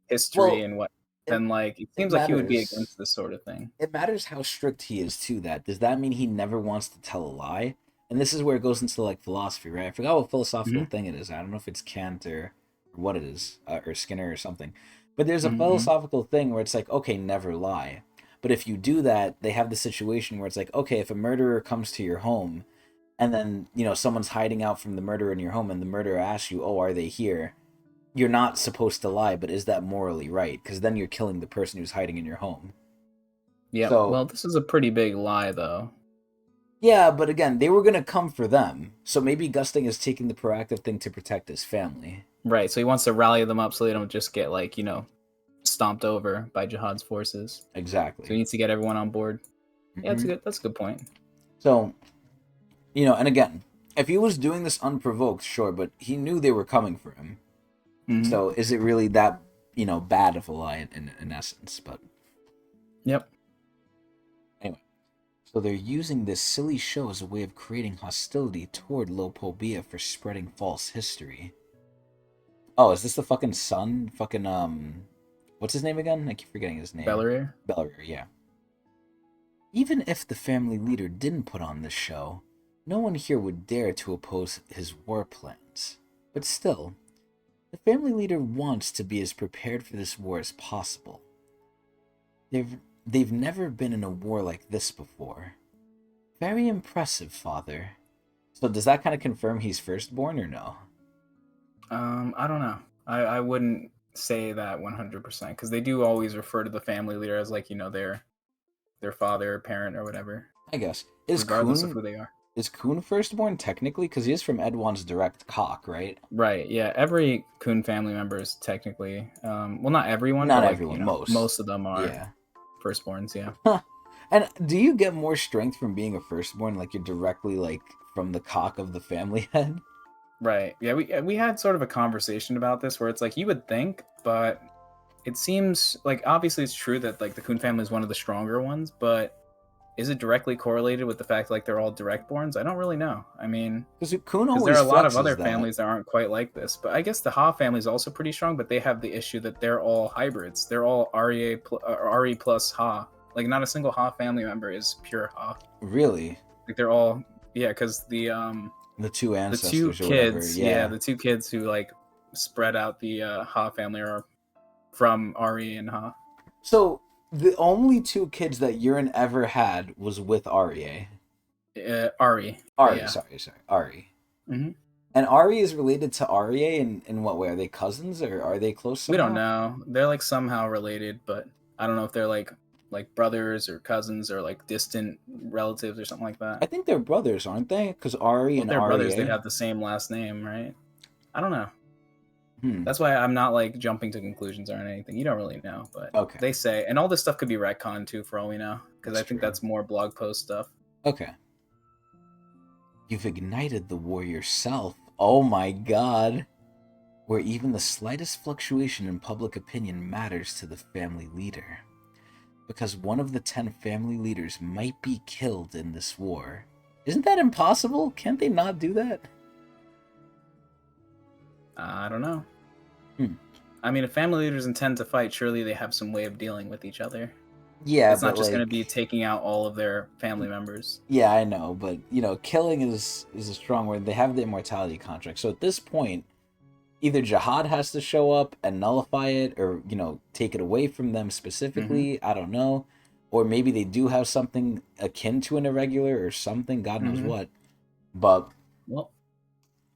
history and what, then like it seems like he would be against this sort of thing. It matters how strict he is to that. Does that mean he never wants to tell a lie? And this is where it goes into like philosophy, right? I forgot what philosophical thing it is. I don't know if it's Kant or what it is, or Skinner or something. But there's a philosophical thing where it's like, okay, never lie. But if you do that, they have the situation where it's like, okay, if a murderer comes to your home, and then someone's hiding out from the murderer in your home, and the murderer asks you, "Oh, are they here?" You're not supposed to lie, but is that morally right? Because then you're killing the person who's hiding in your home. Yeah, So, well, this is a pretty big lie, though. Yeah, but again, they were going to come for them. So maybe Gusting is taking the proactive thing to protect his family. Right, so he wants to rally them up so they don't just get, like, stomped over by Jihad's forces. Exactly. So he needs to get everyone on board. Yeah, that's a good point. So, and again, if he was doing this unprovoked, sure, but he knew they were coming for him. So is it really that, bad of a lie in essence? But Yep. Anyway, so they're using this silly show as a way of creating hostility toward Lopobia for spreading false history. Oh, is this the fucking son? What's his name again? I keep forgetting his name. Bellerir, yeah. Even if the family leader didn't put on this show, No one here would dare to oppose his war plans. But still, the family leader wants to be as prepared for this war as possible. They've never been in a war like this before. Very impressive, Father. So does that kind of confirm he's firstborn or no? I don't know. I wouldn't say that 100% because they do always refer to the family leader as like their father or parent or whatever, I guess. Is regardless of Kuhn who they are. is Kuhn firstborn technically? Because he is from Edwin's direct cock, right? Right. Yeah. Every Kun family member is technically, well, not everyone, Not but like everyone, most. most of them are Yeah. firstborns. Yeah. Huh. And do you get more strength from being a firstborn? Like you're directly like from the cock of the family head? Right. Yeah. We had sort of a conversation about this where it's like you would think, but it seems like obviously it's true that like the Kun family is one of the stronger ones, but is it directly correlated with the fact like they're all direct borns? I don't really know. I mean, Because Kuhn because there are always a lot of flexes other that. families that aren't quite like this. But I guess the Ha family is also pretty strong, but they have the issue that they're all hybrids. They're all RE plus Ha. Like not a single Ha family member is pure Ha. Really? Like they're all because The two the two ancestors or whatever, kids, yeah, yeah. the two kids who like spread out the Ha family are from RE and Ha. So the only two kids that Urine ever had was with Arya. RE, but Ari, yeah. sorry, Ari. Hmm. And Ari is related to Arya in what way? Are they cousins or are they close We don't somehow? know. They're like somehow related, but I don't know if they're like brothers or cousins or like distant relatives or something like that. I think they're brothers, aren't they? Because Ari Well, if and they're brothers, they'd Arya. have the same last name, right? I don't know. Hmm. That's why I'm not like jumping to conclusions or anything. You don't really know, but Okay, they say, and all this stuff could be retconned too, for all we know, because that's I think true. that's more blog post stuff. Okay. You've ignited the war yourself. Oh my god. Where even the slightest fluctuation in public opinion matters to the family leader. Because one of the 10 family leaders might be killed in this war. Isn't that impossible? Can't they not do that? I don't know. Hmm. I mean, if family leaders intend to fight, surely they have some way of dealing with each other. Yeah, It's not but just going to be like, taking out all of their family members. yeah, I know, but you know, killing is a strong word. They have the immortality contract, so at this point, either Jihad has to show up and nullify it, or you know, take it away from them Hmm. specifically. I don't know, or maybe they do have something akin to an irregular or something. God knows Hmm. what, but Well,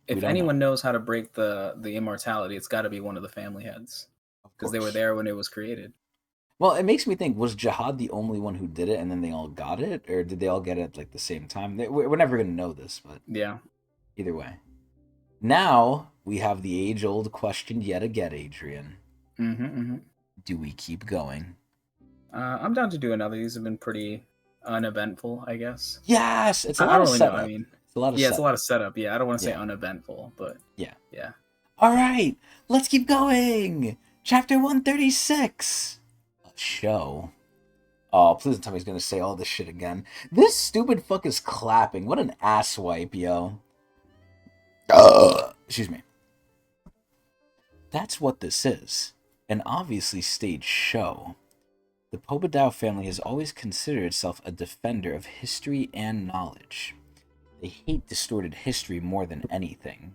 we if don't know. anyone knows how to break the immortality, it's got to be one of the family heads Of because they were course. there when it was created. Well, it makes me think: was Jihad the only one who did it, and then they all got it, or did they all get it at like the same time? We're never gonna know this, but Yeah. either way. Now we have the age-old question yet again, Adrian. Hmm. Hmm. Do we keep going? I'm down to do another. These have been pretty uneventful, I guess. Yes, it's a I lot don't of really know. I setup. mean, It's a lot of yeah, it's a lot setup. of setup. Yeah, I don't want to say Yeah, uneventful, but yeah. yeah. All right, let's keep going. Chapter 136. A show. Oh, please don't tell me he's gonna say all this shit again. This stupid fuck is clapping. What an asswipe, yo. Excuse me. That's what this is. An obviously staged show. The Pobedao family has always considered itself a defender of history and knowledge. They hate distorted history more than anything.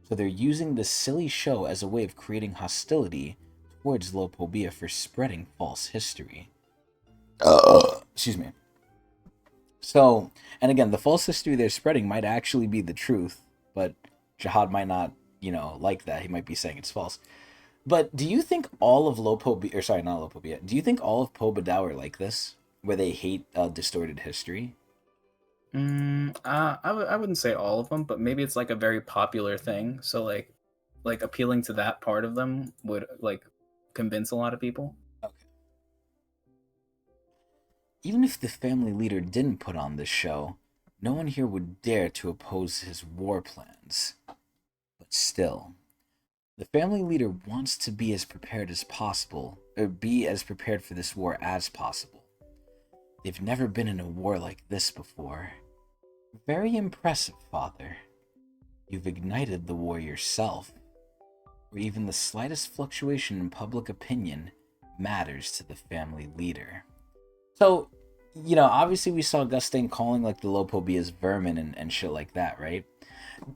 So they're using this silly show as a way of creating hostility towards Lopobia for spreading false history. Excuse me. So, and again, the false history they're spreading might actually be the truth, but Jihad might not, you know, like that. He might be saying it's false. But do you think all of Lopobia, or sorry, not Lopobia, do you think all of Pobedao are like this, where they hate distorted history? I wouldn't say all of them, but maybe it's like a very popular thing. So like appealing to that part of them would like convince a lot of people. Okay. Even if the family leader didn't put on this show, no one here would dare to oppose his war plans. But still, the family leader wants to be as prepared as possible, or be as prepared for this war as possible. They've never been in a war like this before. Very impressive, Father. You've ignited the war yourself, where even the slightest fluctuation in public opinion matters to the family leader. So, obviously we saw Gusting calling like the Lopobias vermin and shit like that, right?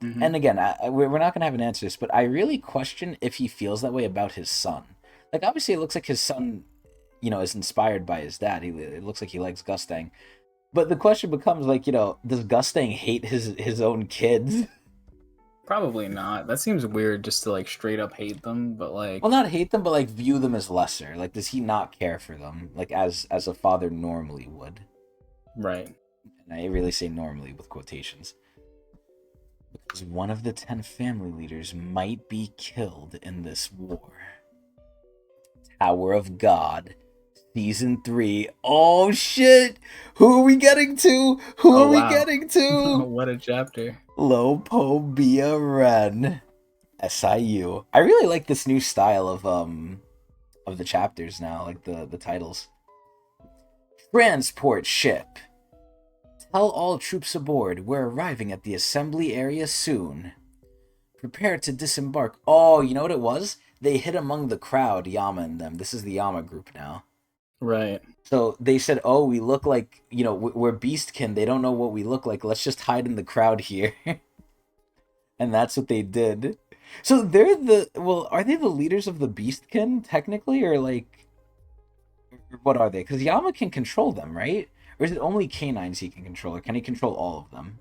Hmm. And again, we're not gonna have an answer to this, but I really question if he feels that way about his son. Like, obviously, it looks like his son, is inspired by his dad. It looks like he likes Gusting, but the question becomes like, does Gusting hate his own kids? Probably not. That seems weird just to like straight up hate them, but Well, like, not hate them, but like view them as lesser. Like, does he not care for them, like as a father normally would? right. And I really say normally with quotations. Because one of the 10 family leaders might be killed in this war. Tower of God, Season 3. Oh shit! Who are we getting to? Who Oh are we wow. getting to? What a chapter. Lopobia Ren. SIU. I really like this new style of the chapters now, like the titles. Transport ship. Tell all troops aboard we're arriving at the assembly area soon. Prepare to disembark. Oh, you know what it was? They hid among the crowd, Yama and them. This is the Yama group now. Right. So they said, "Oh, we look like we're beastkin. They don't know what we look like. Let's just hide in the crowd here," and that's what they did. So they're are they the leaders of the beastkin technically, or like what are they? Because Yama can control them, right? Or is it only canines he can control, or can he control all of them?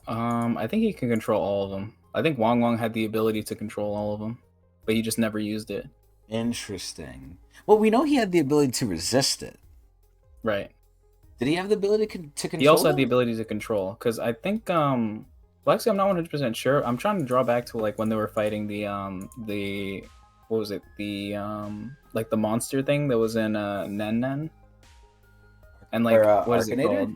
I think he can control all of them. I think Wong Wong had the ability to control all of them, but he just never used it. Interesting. Well, we know he had the ability to resist it. Right. Did he have the ability to He control also had the them? ability to control, because I think well, actually I'm not 100% sure. I'm trying to draw back to like when they were fighting the what was it, the like the monster thing that was in Nen Nen, and Or like what is it Arkanator? called?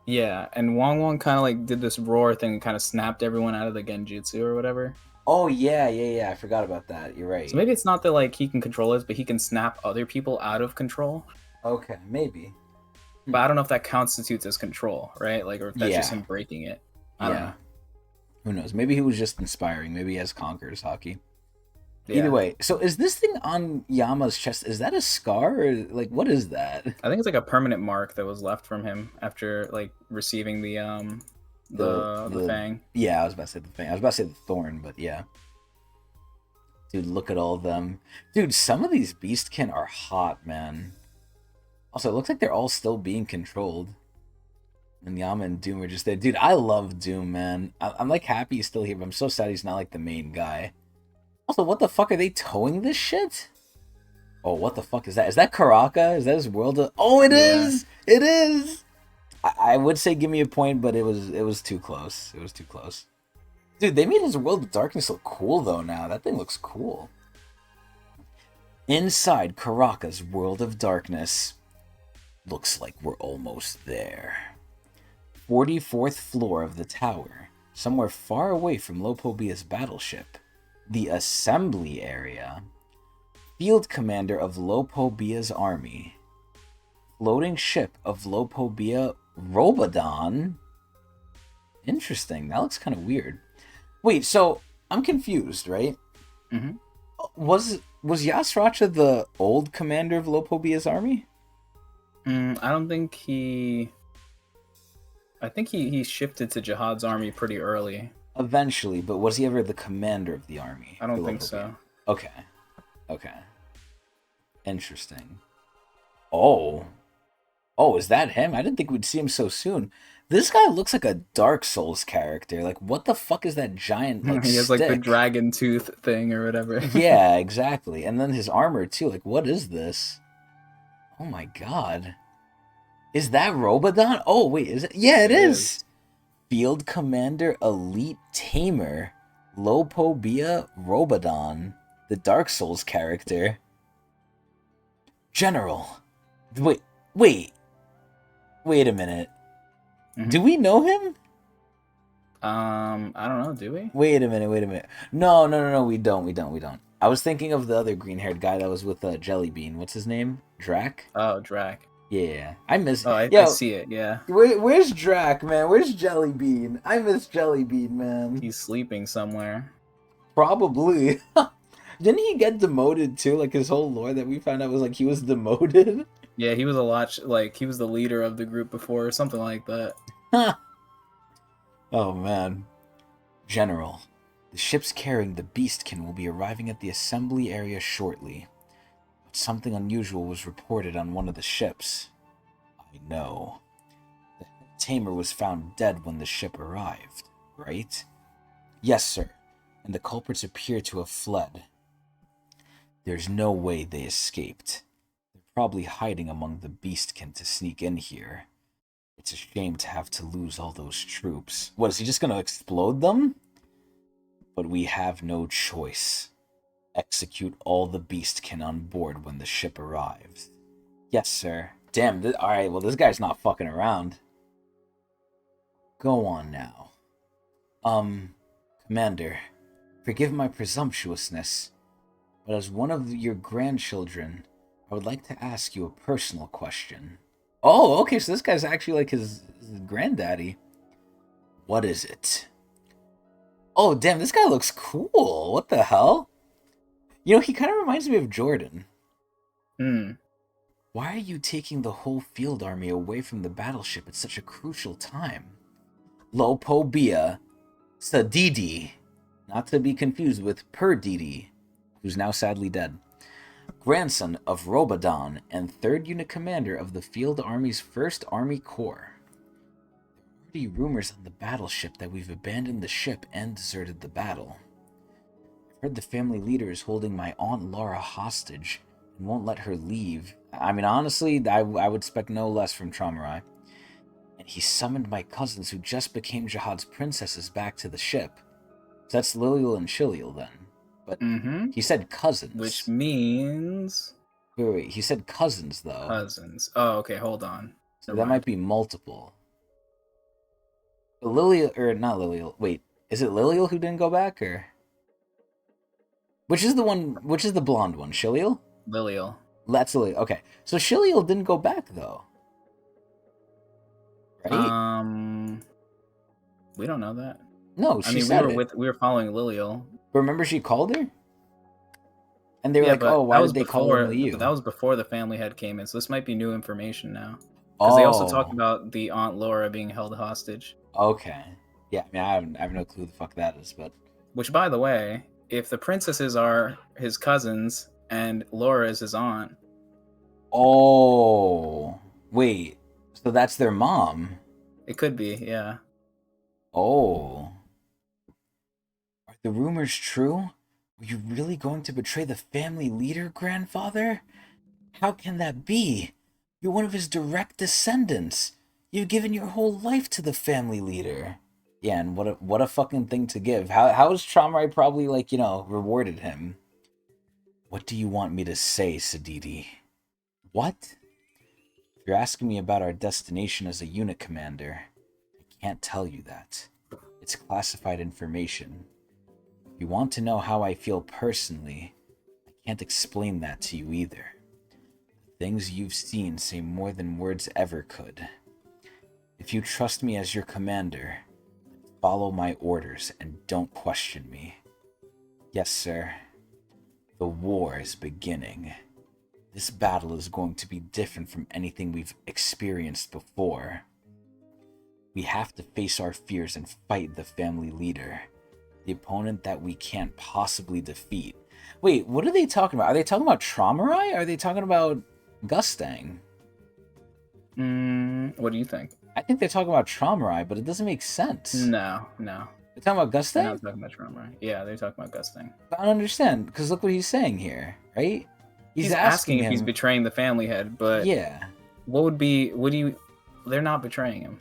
Yeah, and Wong Wong kind of like did this roar thing and kind of snapped everyone out of the genjutsu or whatever. Oh yeah. I forgot about that. You're So right. maybe it's not that like he can control us, but he can snap other people out of control. Okay, maybe. But I don't know if that constitutes as control, right? Like, or if that's just Yeah, him breaking it. I don't yeah. know. Who knows? Maybe he was just inspiring. Maybe he has Conqueror's hockey. Either Yeah, way, so is this thing on Yama's chest? Is that a scar or like what is that? I think it's like a permanent mark that was left from him after like receiving The the the fang. yeah, I was about to say the thing. I was about to say the thorn, but yeah. Dude, look at all of them. Dude, some of these beastkin are hot, man. Also, it looks like they're all still being controlled. And Yama and Doom are just there. Dude, I love Doom, man. I'm like happy he's still here, but I'm so sad he's not like the main guy. Also, what the fuck are they towing this shit? Oh, what the fuck is that? Is that Karaka? Is that his world? Oh, it Yeah, is. It is. I would say give me a point, but it was too close. It was too close. Dude, they made his world of darkness look cool though. Now that thing looks cool. Inside Karaka's world of darkness, looks like we're almost there. 44th floor of the tower, somewhere far away from Lopobia's battleship. The assembly area. Field commander of Lopobia's army. Floating ship of Lopobia Robodon. Interesting. That looks kind of weird. Wait, so I'm confused, right? hmm Was Yasracha the old commander of Lopobia's army? I don't think he. I think he shifted to Jihad's army pretty early. Eventually, but was he ever the commander of the army I for don't think Lopobia? so. Okay. Okay. Interesting. Oh. Oh, is that him? I didn't think we'd see him so soon. This guy looks like a Dark Souls character. Like, what the fuck is that giant, like, He has like the stick? dragon tooth thing or whatever. Yeah, exactly. And then his armor, too. Like, what is this? Oh my god. Is that Robodon? Oh, wait, is it? Yeah, it It is. is. Field Commander Elite Tamer Lopobia Robodon, the Dark Souls character. General. Wait, wait, wait a minute. Do Mhm. we know him? I don't know. Do we? Wait a minute, wait a minute. No, we don't. I was thinking of the other green-haired guy that was with Jellybean. What's his name? Drac? Oh, Drac. Yeah, I miss. Oh, I Yo, see it. Yeah, where's Drac, man? Where's Jellybean? I miss Jellybean, man. he's sleeping somewhere. Probably. Didn't he get demoted too? Like his whole lore that we found out was like he was demoted. Yeah, he was a lot like he was the leader of the group before or something like that. Oh man. General, the ships carrying the Beastkin will be arriving at the assembly area shortly. But something unusual was reported on one of the ships. I know. The tamer was found dead when the ship arrived, right? Yes, sir. And the culprits appear to have fled. There's no way they escaped. They're probably hiding among the Beastkin to sneak in here. It's a shame to have to lose all those troops. What, is he just gonna explode them? But we have no choice. Execute all the Beastkin on board when the ship arrives. Yes, sir. Damn, alright, well, this guy's not fucking around. Go on now. Commander, forgive my presumptuousness, but as one of your grandchildren, I would like to ask you a personal question. Oh, okay, so this guy's actually like his granddaddy. What is it? Oh, damn, this guy looks cool. What the hell? You know, he kind of reminds me of Jordan. Hmm. Why are you taking the whole field army away from the battleship at such a crucial time? Lopobia Sadidi, not to be confused with Perdidi, who's now sadly dead, grandson of Robadan and 3rd Unit Commander of the Field Army's 1st Army Corps. There are already rumors on the battleship that we've abandoned the ship and deserted the battle. I've heard the family leader is holding my Aunt Laura hostage and won't let her leave. I mean, honestly, I would expect no less from Traumarai. And he summoned my cousins who just became Jihad's princesses back to the ship. So that's Lilial and Shilial then. But he said cousins. Which means... Wait, he said cousins, though. Cousins. Oh, okay, hold on. So that might be multiple. But Lilial, or not Lilial, wait, is it Lilial who didn't go back, or? Which is the blonde one, Shilial? Lilial. That's Lilial, okay. So Shilial didn't go back, though. Right? We don't know that. No, she said we were following Lilial. Remember she called her? And they were like, oh, why did they call her Liu? But that was before the family head came in, so this might be new information now. Because they also talked about the Aunt Laura being held hostage. Okay. Yeah, I mean, I have no clue who the fuck that is, but... Which, by the way, if the princesses are his cousins and Laura is his aunt... Oh. Wait. So that's their mom? It could be, yeah. Oh. Are the rumors true? Were you really going to betray the family leader, grandfather? How can that be? You're one of his direct descendants. You've given your whole life to the family leader. Yeah, and what a fucking thing to give. How has Traumarai probably, like, rewarded him? What do you want me to say, Sadidi? What? If you're asking me about our destination as a unit commander, I can't tell you that. It's classified information. If you want to know how I feel personally, I can't explain that to you either. The things you've seen say more than words ever could. If you trust me as your commander, follow my orders and don't question me. Yes, sir. The war is beginning. This battle is going to be different from anything we've experienced before. We have to face our fears and fight the family leader, the opponent that we can't possibly defeat. Wait, what are they talking about? Are they talking about Traumarai? Or are they talking about Gustang? What do you think? I think they're talking about Traumarai, but it doesn't make sense. No. They're talking about Gustang? They're not talking about Traumarai. Yeah, they're talking about Gustang. I don't understand, because look what he's saying here, right? He's asking if he's betraying the family head, but... Yeah. They're not betraying him.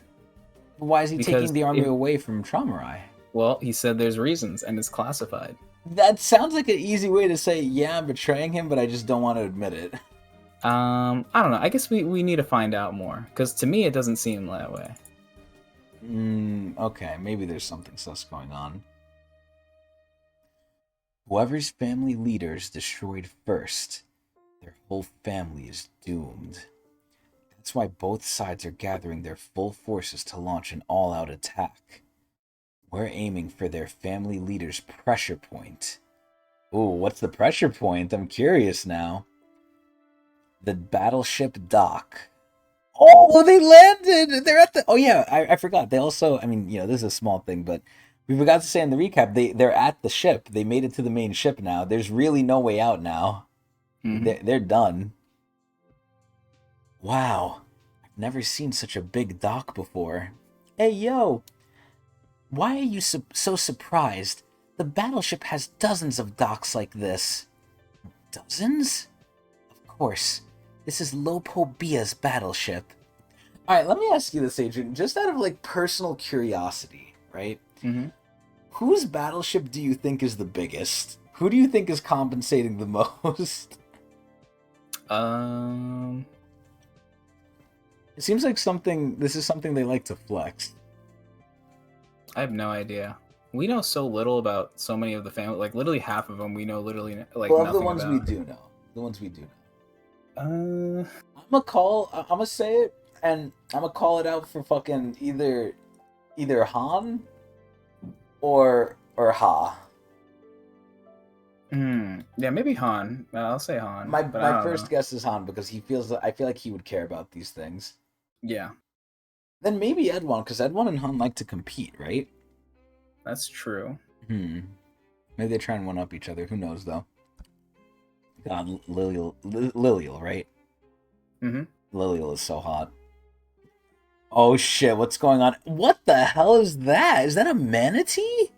Why is he taking the army away from Traumarai? Well, he said there's reasons, and it's classified. That sounds like an easy way to say, yeah, I'm betraying him, but I just don't want to admit it. I don't know. I guess we need to find out more, because to me it doesn't seem that way. Okay, maybe there's something sus going on. Whoever's family leader is destroyed first, their whole family is doomed. That's why both sides are gathering their full forces to launch an all-out attack. We're aiming for their family leader's pressure point. Ooh, what's the pressure point? I'm curious now. The battleship dock. Oh, they landed! They're at the... Oh, yeah, I forgot. They also... I mean, this is a small thing, but we forgot to say in the recap, they're at the ship. They made it to the main ship now. There's really no way out now. Mm-hmm. They're done. Wow. I've never seen such a big dock before. Hey, yo! Why are you so surprised? The battleship has dozens of docks like this. Dozens? Of course. This is Lopobia's battleship. Alright, let me ask you this, Adrian, just out of, like, personal curiosity, right? Mm-hmm. Whose battleship do you think is the biggest? Who do you think is compensating the most? It seems like this is something they like to flex. I have no idea. We know so little about so many of the family. Like literally half of them, we know literally like Well, of nothing the ones about. we do know. The ones we do know. Uh, I'm gonna say it, and I'm gonna call it out for fucking either Han or Ha. Yeah, maybe Han. I'll say Han. My But first guess is Han because I feel like he would care about these things. Yeah, Then maybe Edwin, because Edwin and Han like to compete, right? that's true. Maybe they try and one up each other. Who knows though? God, Lilial, right? Mm-hmm. Lilial is so hot. Oh shit, what's going on? What the hell is that? Is that a manatee?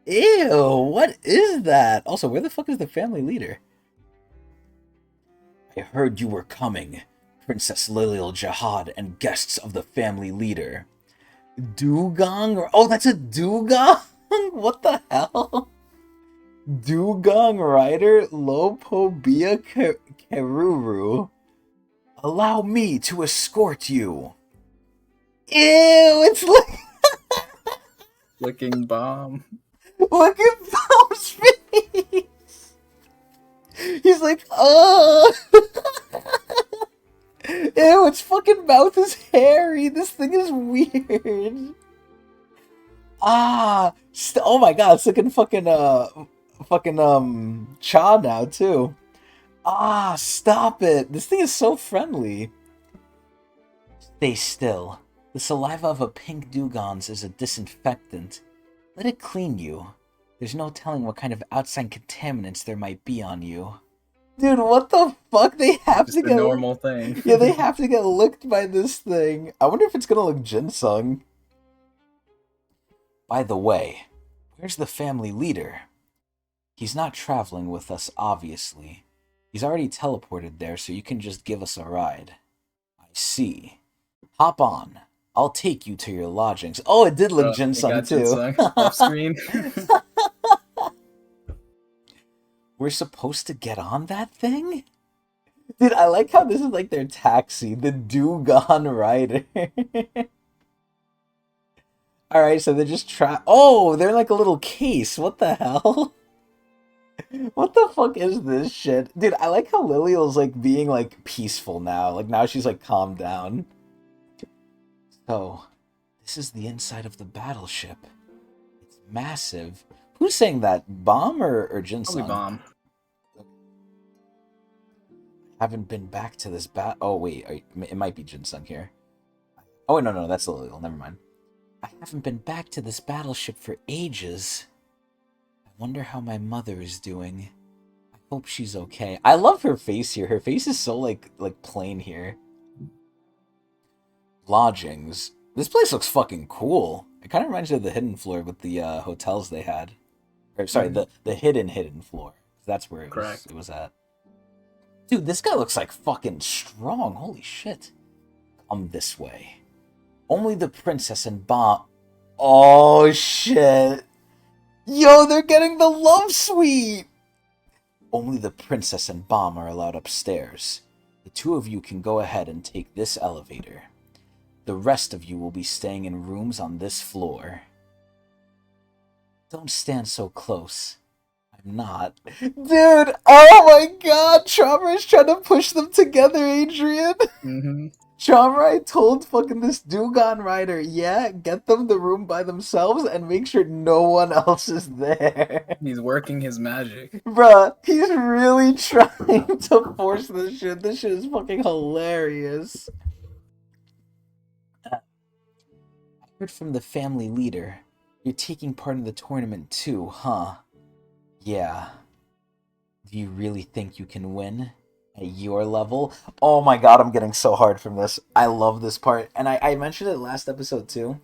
Ew, what is that? Also, where the fuck is the family leader? I heard you were coming, Princess Lilial Jihad and guests of the family leader. Dugong? Oh, that's a dugong? What the hell? Dugong Rider Lopobia Keruru. Allow me to escort you. Ew, it's like... Licking bomb. Look at Bob's face! He's like, oh! Ew, its fucking mouth is hairy. This thing is weird. Ah, oh my god, it's looking fucking Cha now too. Ah, stop it. This thing is so friendly. Stay still. The saliva of a pink dugong's is a disinfectant. Let it clean you. There's no telling what kind of outside contaminants there might be on you. Dude, what the fuck? They have Just to a get normal thing. Yeah, they have to get licked by this thing. I wonder if it's gonna look ginseng. By the way, where's the family leader? He's not traveling with us, obviously. He's already teleported there, so you can just give us a ride. I see. Hop on. I'll take you to your lodgings. Oh, it did look ginseng too. Ginseng off screen. We're supposed to get on that thing? Dude, I like how this is like their taxi, the Dugon Rider. Alright, so they're just oh, they're like a little case. What the hell? What the fuck is this shit? Dude, I like how Lilial's like being like peaceful now. Like now she's like calmed down. So, this is the inside of the battleship. It's massive. Who's saying that? Bomb or Ginseng? Probably bomb. Haven't been back to this Oh, wait. It might be Ginseng here. Oh, wait, no, that's Lilial. Never mind. I haven't been back to this battleship for ages. I wonder how my mother is doing. I hope she's okay. I love her face here. Her face is so, like plain here. Lodgings. This place looks fucking cool. It kind of reminds me of the hidden floor with the hotels they had. Or, sorry, the hidden floor. That's where it was at. Dude, this guy looks like fucking strong. Holy shit. Come this way. Only the princess and Bomb. Oh, shit. Yo, they're getting the love suite. Only the princess and Bomb are allowed upstairs. The two of you can go ahead and take this elevator. The rest of you will be staying in rooms on this floor. Don't stand so close. I'm not. Dude, oh my god, Traumer is trying to push them together, Adrian. Mm-hmm. Chomrai told fucking this Dugon rider, yeah, get them the room by themselves and make sure no one else is there. He's working his magic. Bruh, he's really trying to force this shit. This shit is fucking hilarious. I heard from the family leader. You're taking part in the tournament too, huh? Yeah. Do you really think you can win? At your level? Oh my god, I'm getting so hard from this. I love this part. And I mentioned it last episode too.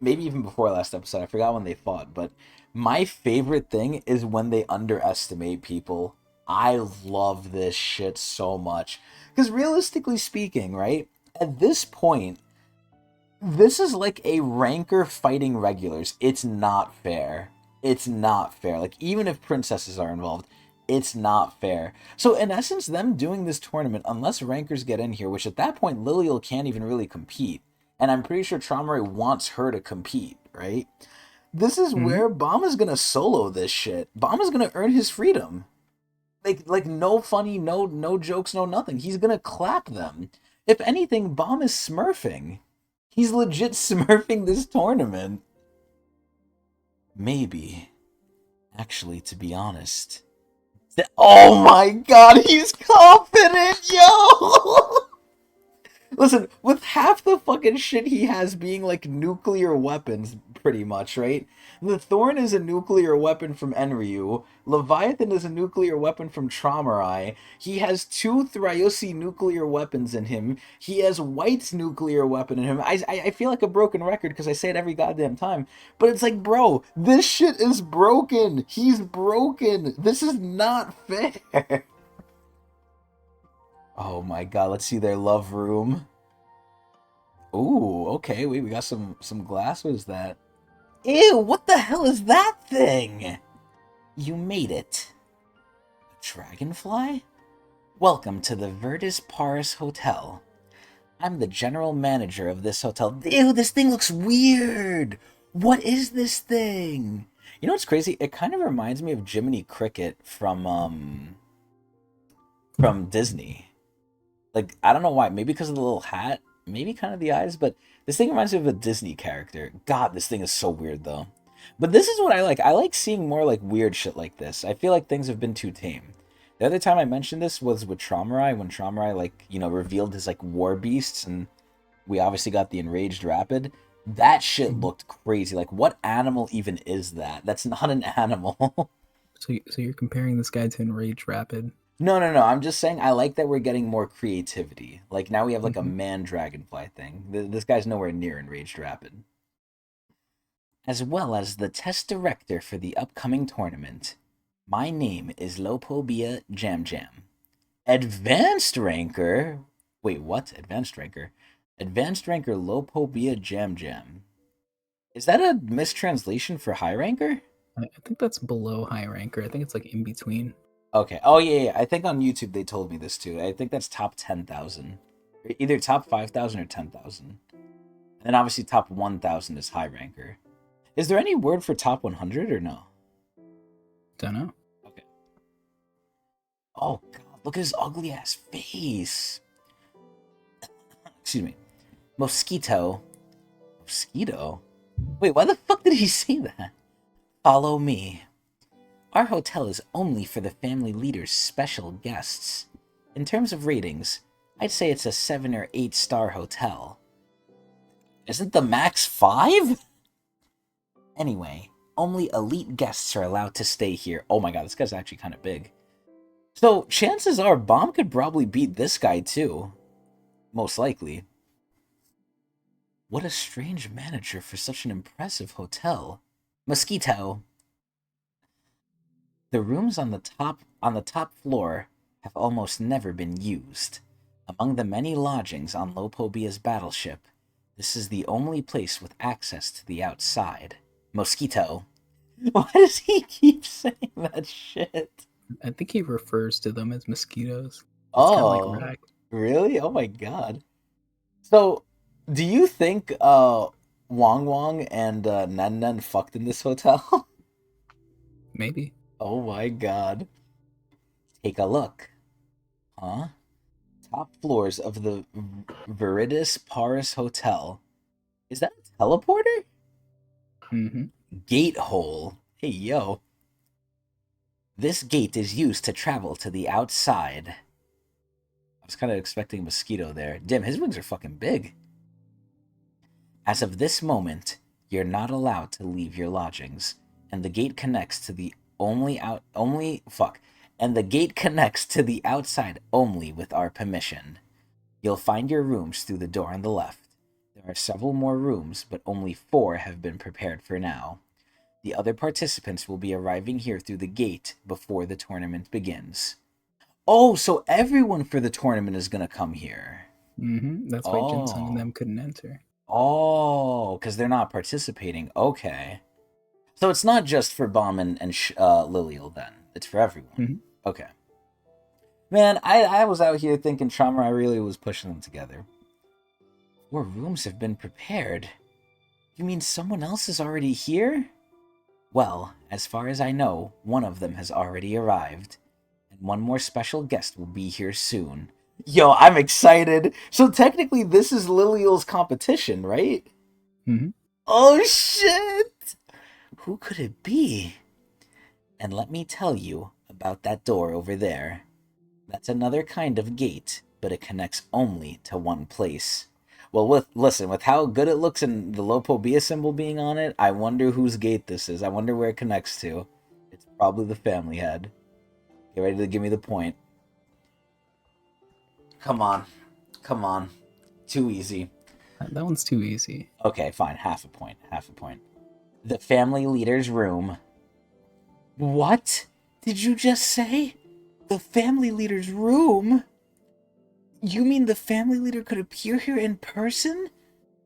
Maybe even before last episode. I forgot when they fought. But my favorite thing is when they underestimate people. I love this shit so much. Because realistically speaking, right? At this point, this is like a ranker fighting regulars. It's not fair. It's not fair. Like, even if princesses are involved, it's not fair. So, in essence, them doing this tournament, unless rankers get in here, which at that point, Lilial can't even really compete. And I'm pretty sure Traumerei wants her to compete, right? This is Mhm. where Bama's gonna solo this shit. Bama's gonna earn his freedom. Like no funny, no jokes, no nothing. He's gonna clap them. If anything, Bam is smurfing. He's legit smurfing this tournament. Maybe. Actually, to be honest. Oh my god, he's confident, yo! Listen, with half the fucking shit he has being like nuclear weapons, pretty much, right? The Thorn is a nuclear weapon from Enryu. Leviathan is a nuclear weapon from Traumerei. He has two Thriosi nuclear weapons in him. He has White's nuclear weapon in him. I feel like a broken record because I say it every goddamn time. But it's like, bro, this shit is broken. He's broken. This is not fair. Oh my god, let's see their love room. Ooh, okay, wait, we got some glass. What is that? Ew, what the hell is that thing? You made it. A dragonfly? Welcome to the Virtus Paris Hotel. I'm the general manager of this hotel. Ew, this thing looks weird. What is this thing? You know what's crazy? It kind of reminds me of Jiminy Cricket from Disney. Like, I don't know why. Maybe because of the little hat. Maybe kind of the eyes. But this thing reminds me of a Disney character. God, this thing is so weird, though. But this is what I like. I like seeing more, like, weird shit like this. I feel like things have been too tame. The other time I mentioned this was with Traumerei, when Traumerei, like, you know, revealed his, like, war beasts, and we obviously got the Enraged Rapid. That shit Mhm. looked crazy. Like, what animal even is that? That's not an animal. So you're comparing this guy to Enraged Rapid. No, no, no. I'm just saying I like that we're getting more creativity. Like now we have like a Mhm. man dragonfly thing. This guy's nowhere near Enraged Rapid. As well as the test director for the upcoming tournament. My name is Lopobia Jam Jam. Advanced ranker? Wait, what? Advanced ranker? Advanced ranker Lopobia Jam Jam. Is that a mistranslation for high ranker? I think that's below high ranker. I think it's like in between. Okay. Oh yeah, yeah. I think on YouTube they told me this too. I think that's top 10,000. Either top 5,000 or 10,000. And then obviously top 1,000 is high ranker. Is there any word for top 100 or no? Don't know. Okay. Oh god, look at his ugly ass face. Excuse me. Mosquito. Mosquito? Wait, why the fuck did he say that? Follow me. Our hotel is only for the family leader's special guests. In terms of ratings, I'd say it's a 7 or 8 star hotel. Isn't the max 5? Anyway, only elite guests are allowed to stay here. Oh my god, this guy's actually kind of big. So, chances are Bomb could probably beat this guy too. Most likely. What a strange manager for such an impressive hotel. Mosquito. The rooms on the top floor have almost never been used. Among the many lodgings on Lopobia's battleship, this is the only place with access to the outside. Mosquito. Why does he keep saying that shit? I think he refers to them as mosquitoes. It's kind of like Oh, rack. really? Oh my god. So, do you think Wong Wong and Nen Nen fucked in this hotel? Maybe. Oh my god. Take a look. Huh? top floors of the Viridis Paris Hotel. Is that a teleporter? Mm-hmm. Gate hole. Hey, yo. This gate is used to travel to the outside. I was kind of expecting a mosquito there. Damn, his wings are fucking big. As of this moment, you're not allowed to leave your lodgings, and the gate connects to the and the gate connects to the outside only with our permission. You'll find your rooms through the door on the left. There are several more rooms, but only 4 have been prepared for now. The other participants will be arriving here through the gate before the tournament begins. Oh, so everyone for the tournament is gonna come here. Mm-hmm. That's why Ginseng and them couldn't enter. Oh, because they're not participating. Okay. So it's not just for Bomb and Lilial then. It's for everyone. Mm-hmm. Okay. Man, I was out here thinking Trauma I really was pushing them together. 4 rooms have been prepared. You mean someone else is already here? Well, as far as I know, one of them has already arrived. And one more special guest will be here soon. Yo, I'm excited. So technically this is Lilial's competition, right? Mm-hmm. Oh shit! Who could it be? And let me tell you about that door over there. That's another kind of gate, but it connects only to one place. Well, with how good it looks and the Lopobia symbol being on it, I wonder whose gate this is. I wonder where it connects to. It's probably the family head. Get ready to give me the point. Come on. Come on. Too easy. That one's too easy. Okay, fine. Half a point. Half a point. The family leader's room. What did you just say? The family leader's room? You mean the family leader could appear here in person?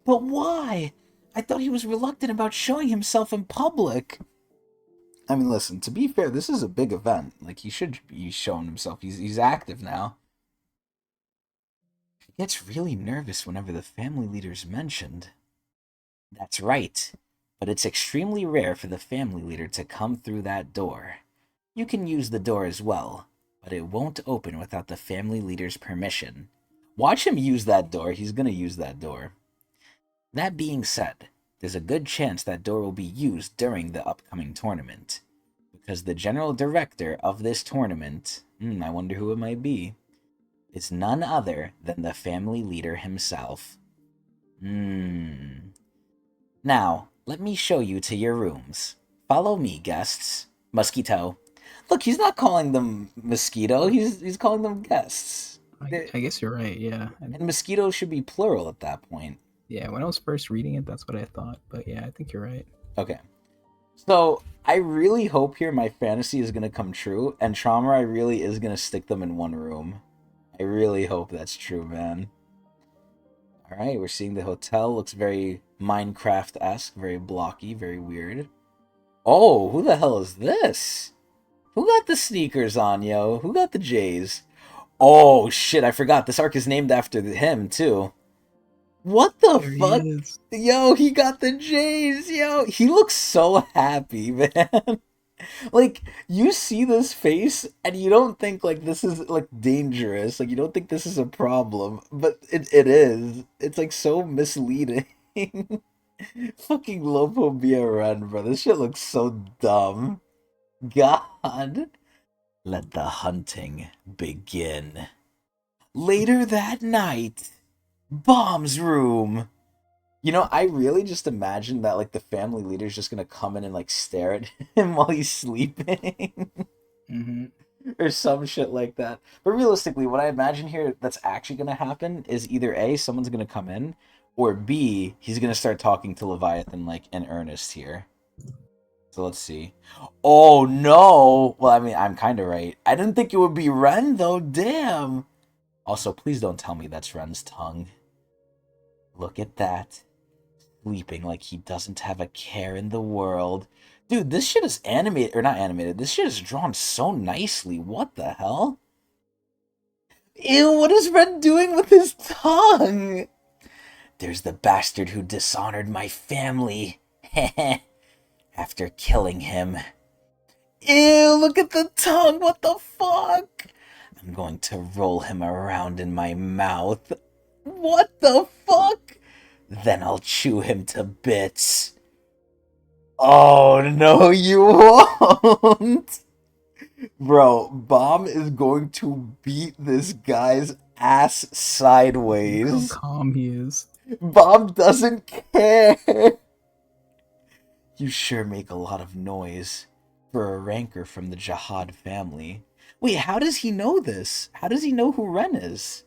But why? I thought he was reluctant about showing himself in public. I mean, listen, to be fair, this is a big event. Like, he should be showing himself. He's active now. He gets really nervous whenever the family leader's mentioned. That's right. But it's extremely rare for the family leader to come through that door. You can use the door as well, but it won't open without the family leader's permission. Watch him use that door. He's gonna use that door. That being said, there's a good chance that door will be used during the upcoming tournament. Because the general director of this tournament, I wonder who it might be, is none other than the family leader himself. Now, let me show you to your rooms. Follow me, guests. Mosquito. Look, he's not calling them mosquito, he's calling them guests. I guess you're right, yeah. And mosquito should be plural at that point. Yeah, when I was first reading it, that's what I thought. But yeah, I think you're right. Okay. So, I really hope here my fantasy is going to come true, and Traumerei really is going to stick them in one room. I really hope that's true, man. Alright, we're seeing the hotel. Looks very Minecraft-esque, very blocky, very weird. Oh, who the hell is this? Who got the sneakers on, yo? Who got the J's? Oh, shit, I forgot. This arc is named after him, too. What the fuck? Yo, he got the J's, yo. He looks so happy, man. Like, you see this face, and you don't think, like, this is, like, dangerous. Like, you don't think this is a problem. But it is. It's, like, so misleading. Fucking Lopobia run, bro. This shit looks so dumb. God. Let the hunting begin. Later that night, Bomb's room. You know, I really just imagine that, like, the family leader's just gonna come in and, like, stare at him while he's sleeping. Or some shit like that. But realistically, what I imagine here that's actually gonna happen is either A, someone's gonna come in, or B, he's gonna start talking to Leviathan, like, in earnest here. So let's see. Oh, no! Well, I mean, I'm kind of right. I didn't think it would be Ren, though. Damn! Also, please don't tell me that's Ren's tongue. Look at that. Sleeping like he doesn't have a care in the world. Dude, this shit is animated, or not animated, this shit is drawn so nicely. What the hell? Ew, what is Ren doing with his tongue? There's the bastard who dishonored my family. After killing him. Ew, look at the tongue, what the fuck? I'm going to roll him around in my mouth. What the fuck? Then I'll chew him to bits. Oh, no, you won't. Bro, Bomb is going to beat this guy's ass Look how sideways. calm he is. Bomb doesn't care. You sure make a lot of noise for a ranker from the Jihad family. Wait, how does he know this? How does he know who Ren is?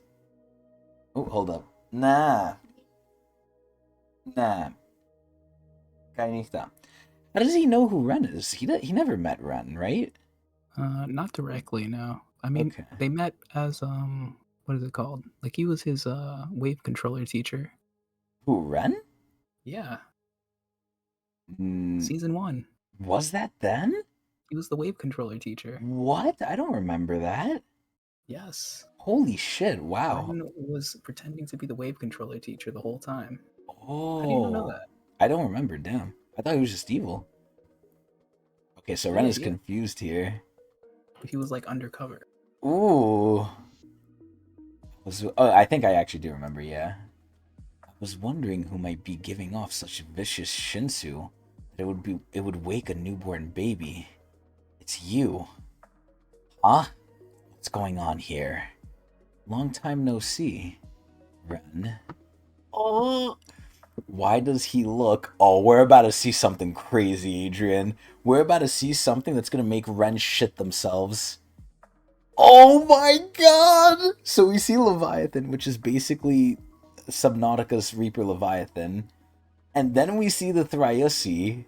Oh, hold up. Nah. Kainita. How does he know who Ren is? He never met Ren, right? Not directly, no. I mean, Okay. they met as what is it called? Like he was his wave controller teacher. Who, Ren? Yeah, Mm, season 1. was that then? He was the wave controller teacher. What? I don't remember that. Yes. Holy shit, wow. Ren was pretending to be the wave controller teacher the whole time. How do you not know Oh. that? I don't remember, damn. I thought he was just evil. Okay, so Ren Yeah, is confused here. but he was like undercover. Ooh. Oh, I think I actually do remember, yeah. I was wondering who might be giving off such vicious shinsu that it would wake a newborn baby. It's you. Huh? What's going on here? Long time no see. Ren. Oh. Why does he look? Oh, we're about to see something crazy, Adrian. We're about to see something that's gonna make Ren shit themselves. Oh my god! So we see Leviathan, which is basically Subnautica's Reaper Leviathan. And then we see the Thryusi.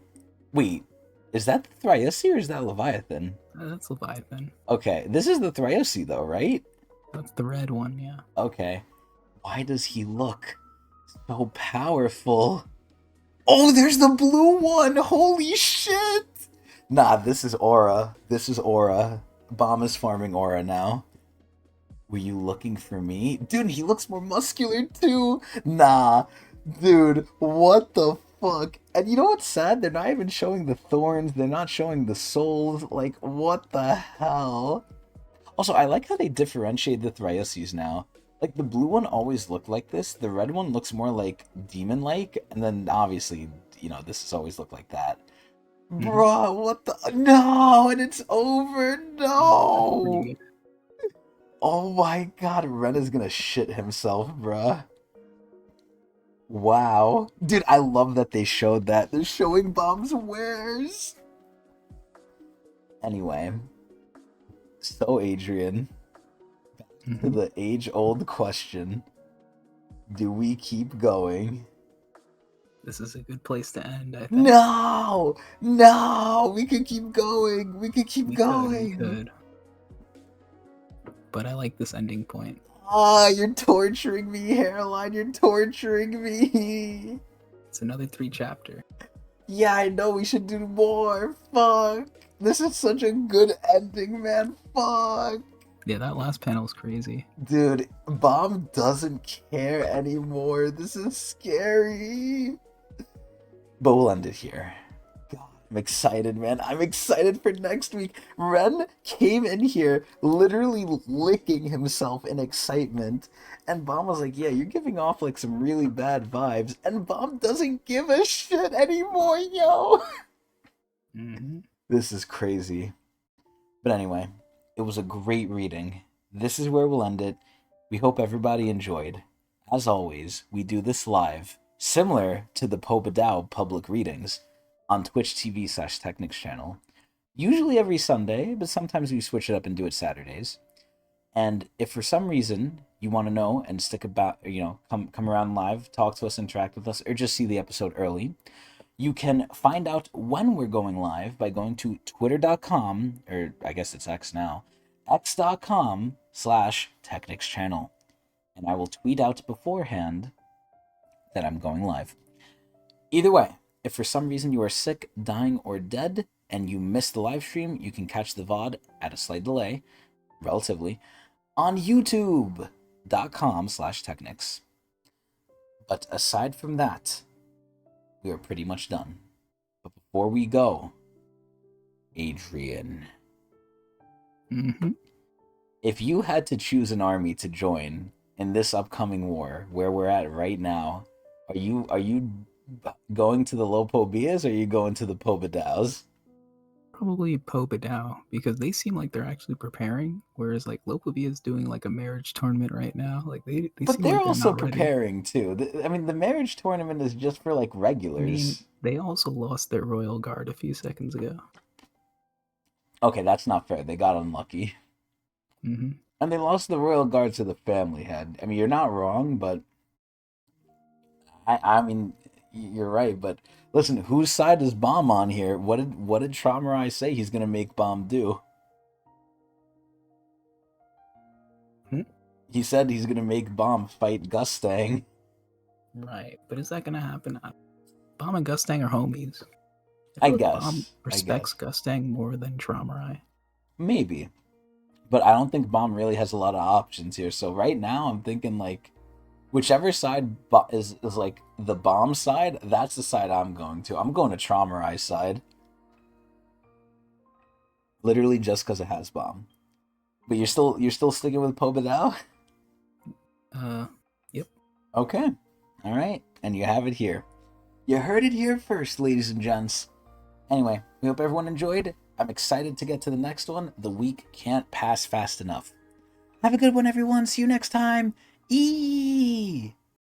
Wait, is that the Thryusi or is that Leviathan? That's Leviathan. Okay, this is the Thryusi though, right? That's the red one, yeah. Okay. Why does he look so powerful? Oh, there's the blue one! Holy shit! Nah, this is Aura. This is Aura. Bomb is farming Aura now. Were you looking for me? Dude, he looks more muscular too! Nah. Dude, what the fuck? And you know what's sad? They're not even showing the thorns. They're not showing the souls. Like, what the hell? Also, I like how they differentiate the Thryusis now. Like, the blue one always looked like this. The red one looks more like demon-like. And then, obviously, you know, this has always looked like that. Bruh, what the... No, and it's over. That's pretty No. good. Oh my god, Ren is gonna shit himself, bruh. Wow. Dude, I love that they showed that. They're showing Bomb's wares. Anyway. So, Adrian, to the age-old question. Do we keep going? This is a good place to end, I think. No! No! We could keep going! We could keep going! We could. But I like this ending point. Ah, you're torturing me, Hairline. You're torturing me. It's another 3 chapter. Yeah, I know we should do more. Fuck. This is such a good ending, man. Fuck. Yeah, that last panel is crazy. Dude, Bomb doesn't care anymore. This is scary. But we'll end it here. God, I'm excited, man. I'm excited for next week. Ren came in here literally licking himself in excitement. And Bomb was like, yeah, you're giving off like some really bad vibes. And Bomb doesn't give a shit anymore, yo. This is crazy. But anyway, it was a great reading. This is where we'll end it. We hope everybody enjoyed. As always, we do this live, similar to the Pobadao public readings, on Twitch TV/Tecnics channel. Usually every Sunday, but sometimes we switch it up and do it Saturdays. And if for some reason you want to know and stick about, you know, come around live, talk to us, interact with us, or just see the episode early, you can find out when we're going live by going to twitter.com, or I guess it's X now, x.com/Tecnics channel. And I will tweet out beforehand that I'm going live. Either way, if for some reason you are sick, dying, or dead, and you missed the live stream, you can catch the VOD at a slight delay, relatively, on youtube.com/Tecnics. But aside from that, we are pretty much done. But before we go, Adrian. If you had to choose an army to join in this upcoming war, where we're at right now, are you going to the Lopobias or are you going to the Pobidaos? Probably Pobedao, because they seem like they're actually preparing, whereas like Lopavia is doing like a marriage tournament right now. Like they But seem they're like they're also not ready. preparing too. I mean, the marriage tournament is just for like I mean, regulars. they also lost their royal guard a few seconds ago. Okay, that's not fair. They got unlucky. Hmm. And they lost the royal guard to the family head. I mean, you're not wrong, but I mean, you're right. But listen, whose side is Bomb on here? What did Traumarai say he's gonna make Bomb do? Hmm? He said he's gonna make Bomb fight Gustang. Right, but is that gonna happen? Bomb and Gustang are homies. I I feel like Bomb guess. I respects guess. Gustang more than Traumarai. Maybe. But I don't think Bomb really has a lot of options here. So right now I'm thinking like whichever side is like the Bomb side, that's the side I'm going to. I'm going to Traumarai side. Literally just because it has Bomb. But you're still sticking with Pobedao? Yep. Okay. All right. And you have it here. You heard it here first, ladies and gents. Anyway, we hope everyone enjoyed. I'm excited to get to the next one. The week can't pass fast enough. Have a good one, everyone. See you next time.